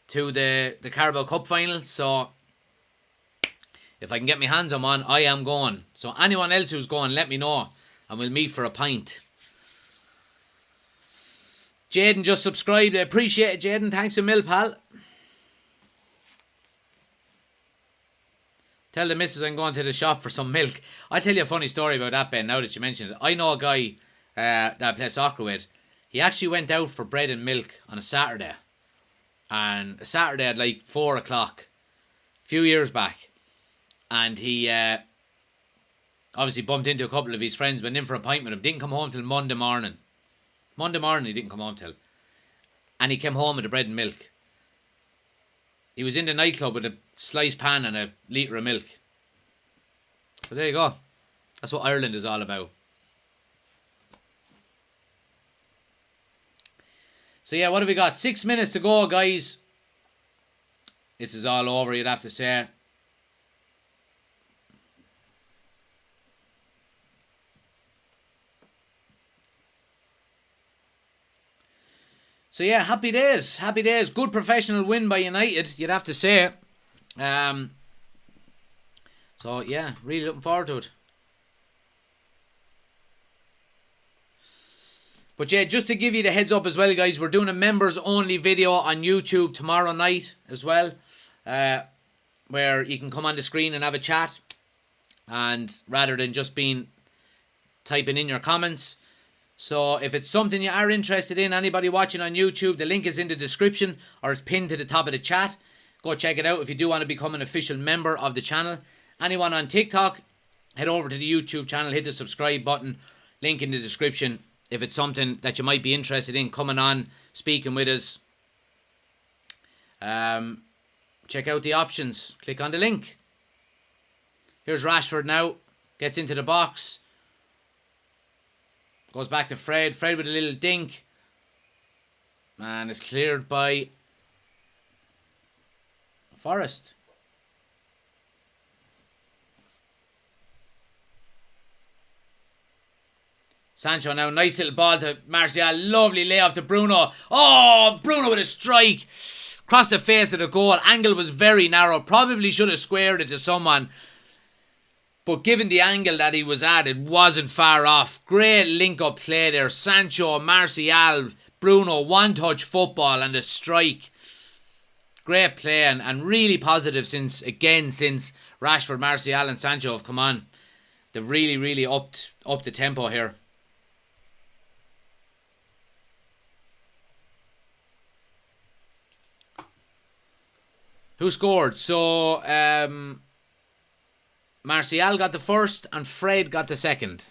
Carabao Cup final. So if I can get my hands on one, I am going. So anyone else who's going, let me know, and we'll meet for a pint. Jaden just subscribed. I appreciate it, Jaden. Thanks a mil, pal. Tell the missus I'm going to the shop for some milk. I'll tell you a funny story about that, Ben, now that you mentioned it. I know a guy that I play soccer with. He actually went out for bread and milk on a Saturday. And a Saturday at like 4 o'clock. A few years back. And he obviously bumped into a couple of his friends, went in for a pint with him. Didn't come home till Monday morning. Monday morning he didn't come home till. And he came home with the bread and milk. He was in the nightclub with a sliced pan and a litre of milk. So there you go. That's what Ireland is all about. So yeah, what have we got? 6 minutes to go, guys. This is all over, you'd have to say. So yeah, happy days. Happy days. Good professional win by United, you'd have to say. So yeah, really looking forward to it. But yeah, just to give you the heads up as well, guys, we're doing a members only video on YouTube tomorrow night as well, where you can come on the screen and have a chat, and rather than just typing in your comments. So if it's something you are interested in, anybody watching on YouTube, the link is in the description or it's pinned to the top of the chat. Go check it out if you do want to become an official member of the channel. Anyone on TikTok, head over to the YouTube channel, hit the subscribe button, link in the description. If it's something that you might be interested in coming on, speaking with us, check out the options. Click on the link. Here's Rashford now. Gets into the box. Goes back to Fred. Fred with a little dink. And it's cleared by Forrest. Sancho now, nice little ball to Martial. Lovely layoff to Bruno. Oh, Bruno with a strike. Across the face of the goal. Angle was very narrow. Probably should have squared it to someone. But given the angle that he was at, it wasn't far off. Great link-up play there. Sancho, Martial, Bruno, one-touch football and a strike. Great play and really positive since Rashford, Martial and Sancho have come on. They've really upped the tempo here. Who scored? So, Martial got the first and Fred got the second.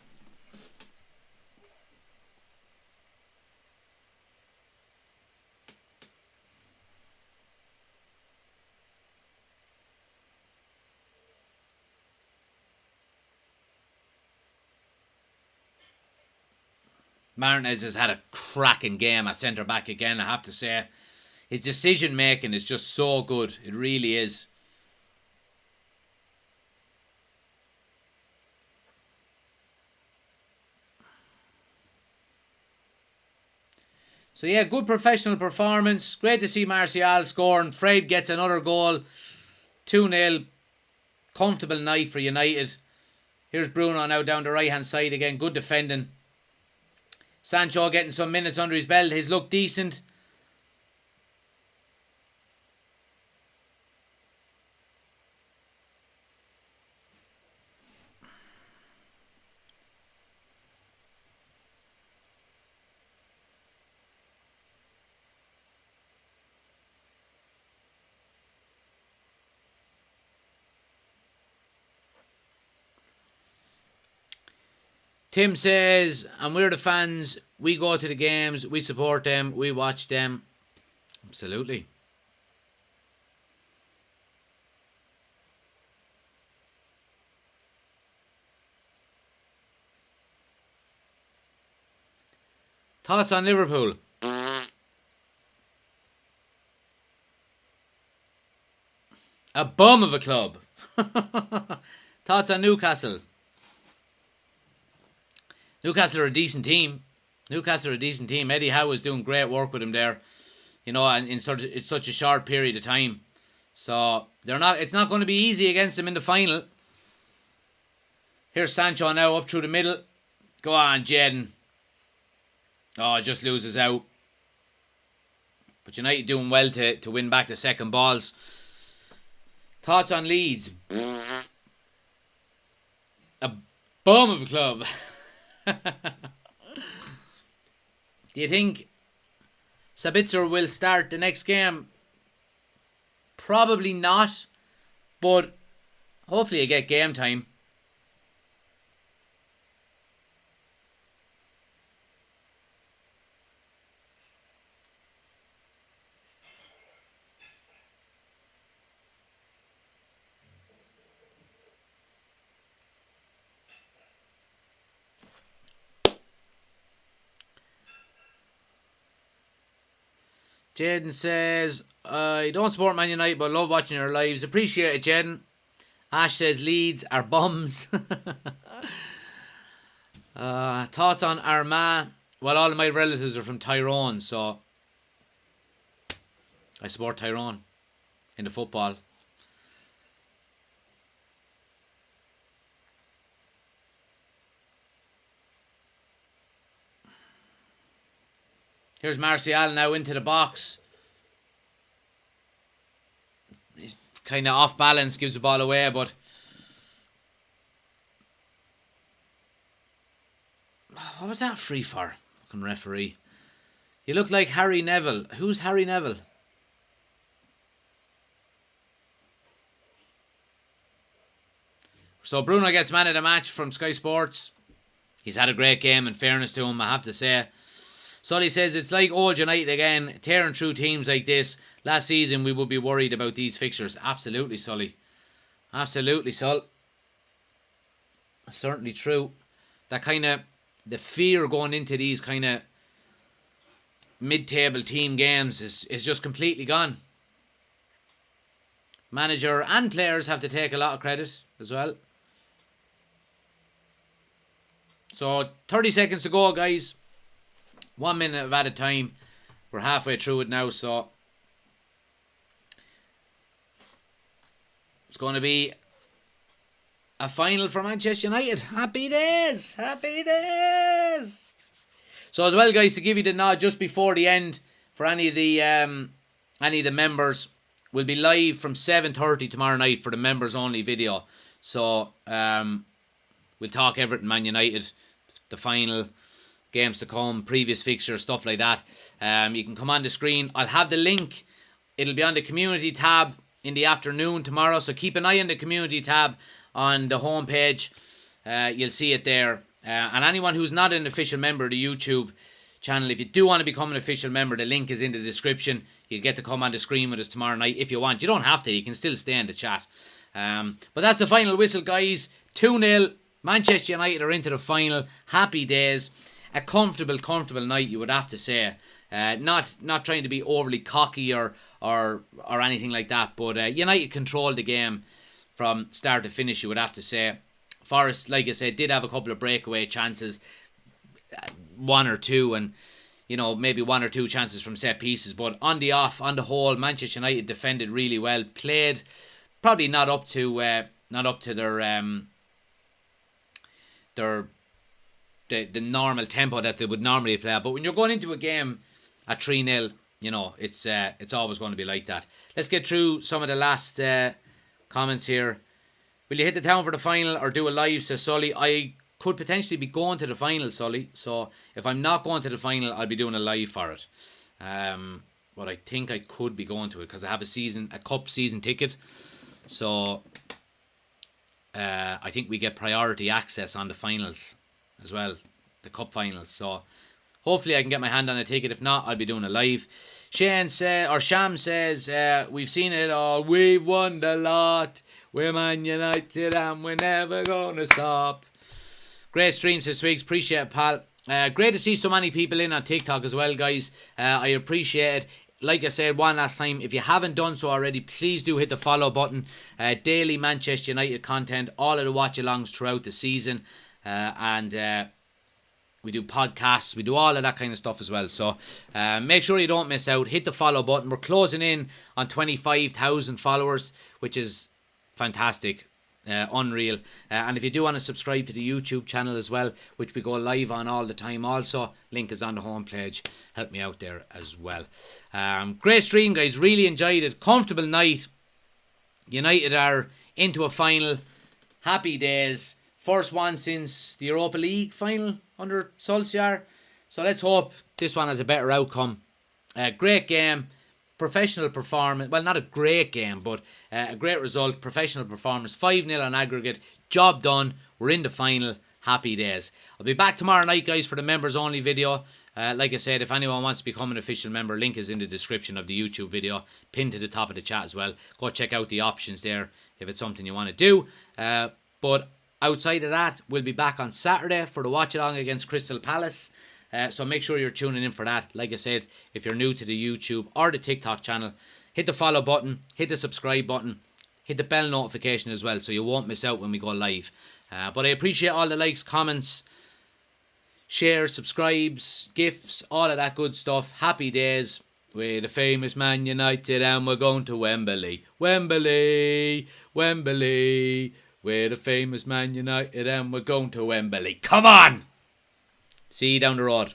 Martinez has had a cracking game at centre-back again, I have to say. His decision-making is just so good. It really is. So yeah, good professional performance. Great to see Martial scoring. Fred gets another goal. 2-0. Comfortable night for United. Here's Bruno now down the right-hand side again. Good defending. Sancho getting some minutes under his belt. He's looked decent. Tim says, and we're the fans, we go to the games, we support them, we watch them. Absolutely. Thoughts on Liverpool? A bum of a club. Thoughts on Newcastle? Newcastle are a decent team. Eddie Howe is doing great work with him there. You know, and in such a short period of time. So it's not going to be easy against them in the final. Here's Sancho now up through the middle. Go on, Jadon. Oh, just loses out. But United doing well to win back the second balls. Thoughts on Leeds? A bum of a club. Do you think Sabitzer will start the next game? Probably not, but hopefully you get game time. Jaden says, I don't support Man United, but love watching your lives. Appreciate it, Jaden. Ash says, Leeds are bums. Thoughts on Armagh? Well, all of my relatives are from Tyrone, so I support Tyrone in the football. Here's Martial now into the box. He's kind of off balance, gives the ball away, but what was that free for? Fucking referee. You look like Harry Neville. Who's Harry Neville? So Bruno gets man of the match from Sky Sports. He's had a great game, in fairness to him, I have to say. Sully says, it's like old United again, tearing through teams like this. Last season, we would be worried about these fixtures. Absolutely, Sully. Absolutely, Sul. Certainly true. That kind of, the fear going into these kind of mid-table team games is just completely gone. Manager and players have to take a lot of credit as well. So, 30 seconds to go, guys. 1 minute at a time. We're halfway through it now, so it's going to be a final for Manchester United. Happy days! Happy days! So as well, guys, to give you the nod just before the end for any of the members, we'll be live from 7:30 tomorrow night for the members only video. So we'll talk everything Man United, the final, games to come, previous fixtures, stuff like that. You can come on the screen. I'll have the link. It'll be on the community tab in the afternoon tomorrow. So keep an eye on the community tab on the homepage. You'll see it there. And anyone who's not an official member of the YouTube channel, if you do want to become an official member, the link is in the description. You'll get to come on the screen with us tomorrow night if you want. You don't have to. You can still stay in the chat. But that's the final whistle, guys. 2-0. Manchester United are into the final. Happy days. A comfortable night, you would have to say. Not trying to be overly cocky or anything like that, but United controlled the game from start to finish, you would have to say. Forest, like I said, did have a couple of breakaway chances, one or two, and maybe one or two chances from set pieces. But on the whole, Manchester United defended really well, played probably not up to the normal tempo that they would normally play. But when you're going into a game at 3-0, it's always going to be like that. Let's get through some of the last comments here. Will you hit the town for the final or do a live, says Sully? I could potentially be going to the final, Sully. So if I'm not going to the final, I'll be doing a live for it. But I think I could be going to it because I have a cup season ticket. So I think we get priority access on the finals as well, the cup finals. So hopefully I can get my hand on a ticket. If not, I'll be doing a live. Sham says, we've seen it all. We've won the lot. We're Man United and we're never going to stop. Great streams this week. Appreciate it, pal. Great to see so many people in on TikTok as well, guys. I appreciate it. Like I said one last time, if you haven't done so already, please do hit the follow button. Daily Manchester United content, all of the watch-alongs throughout the season. And we do podcasts, we do all of that kind of stuff as well. So make sure you don't miss out. Hit the follow button. We're closing in on 25,000 followers, which is fantastic. Unreal. And if you do want to subscribe to the YouTube channel as well, which we go live on all the time also, link is on the homepage. Help me out there as well. Great stream, guys. Really enjoyed it. Comfortable night. United are into a final. Happy days. First one since the Europa League final under Solskjaer. So let's hope this one has a better outcome. Great game. Professional performance. Well, not a great game, but a great result. Professional performance. 5-0 on aggregate. Job done. We're in the final. Happy days. I'll be back tomorrow night, guys, for the members only video. Like I said, if anyone wants to become an official member, link is in the description of the YouTube video. Pinned to the top of the chat as well. Go check out the options there if it's something you want to do. But outside of that, we'll be back on Saturday for the watch along against Crystal Palace. So make sure you're tuning in for that. Like I said, if you're new to the YouTube or the TikTok channel, hit the follow button, hit the subscribe button, hit the bell notification as well so you won't miss out when we go live. But I appreciate all the likes, comments, shares, subscribes, gifts, all of that good stuff. Happy days. We're the famous Man United and we're going to Wembley. Wembley, Wembley. We're the famous Man United and we're going to Wembley. Come on! See you down the road.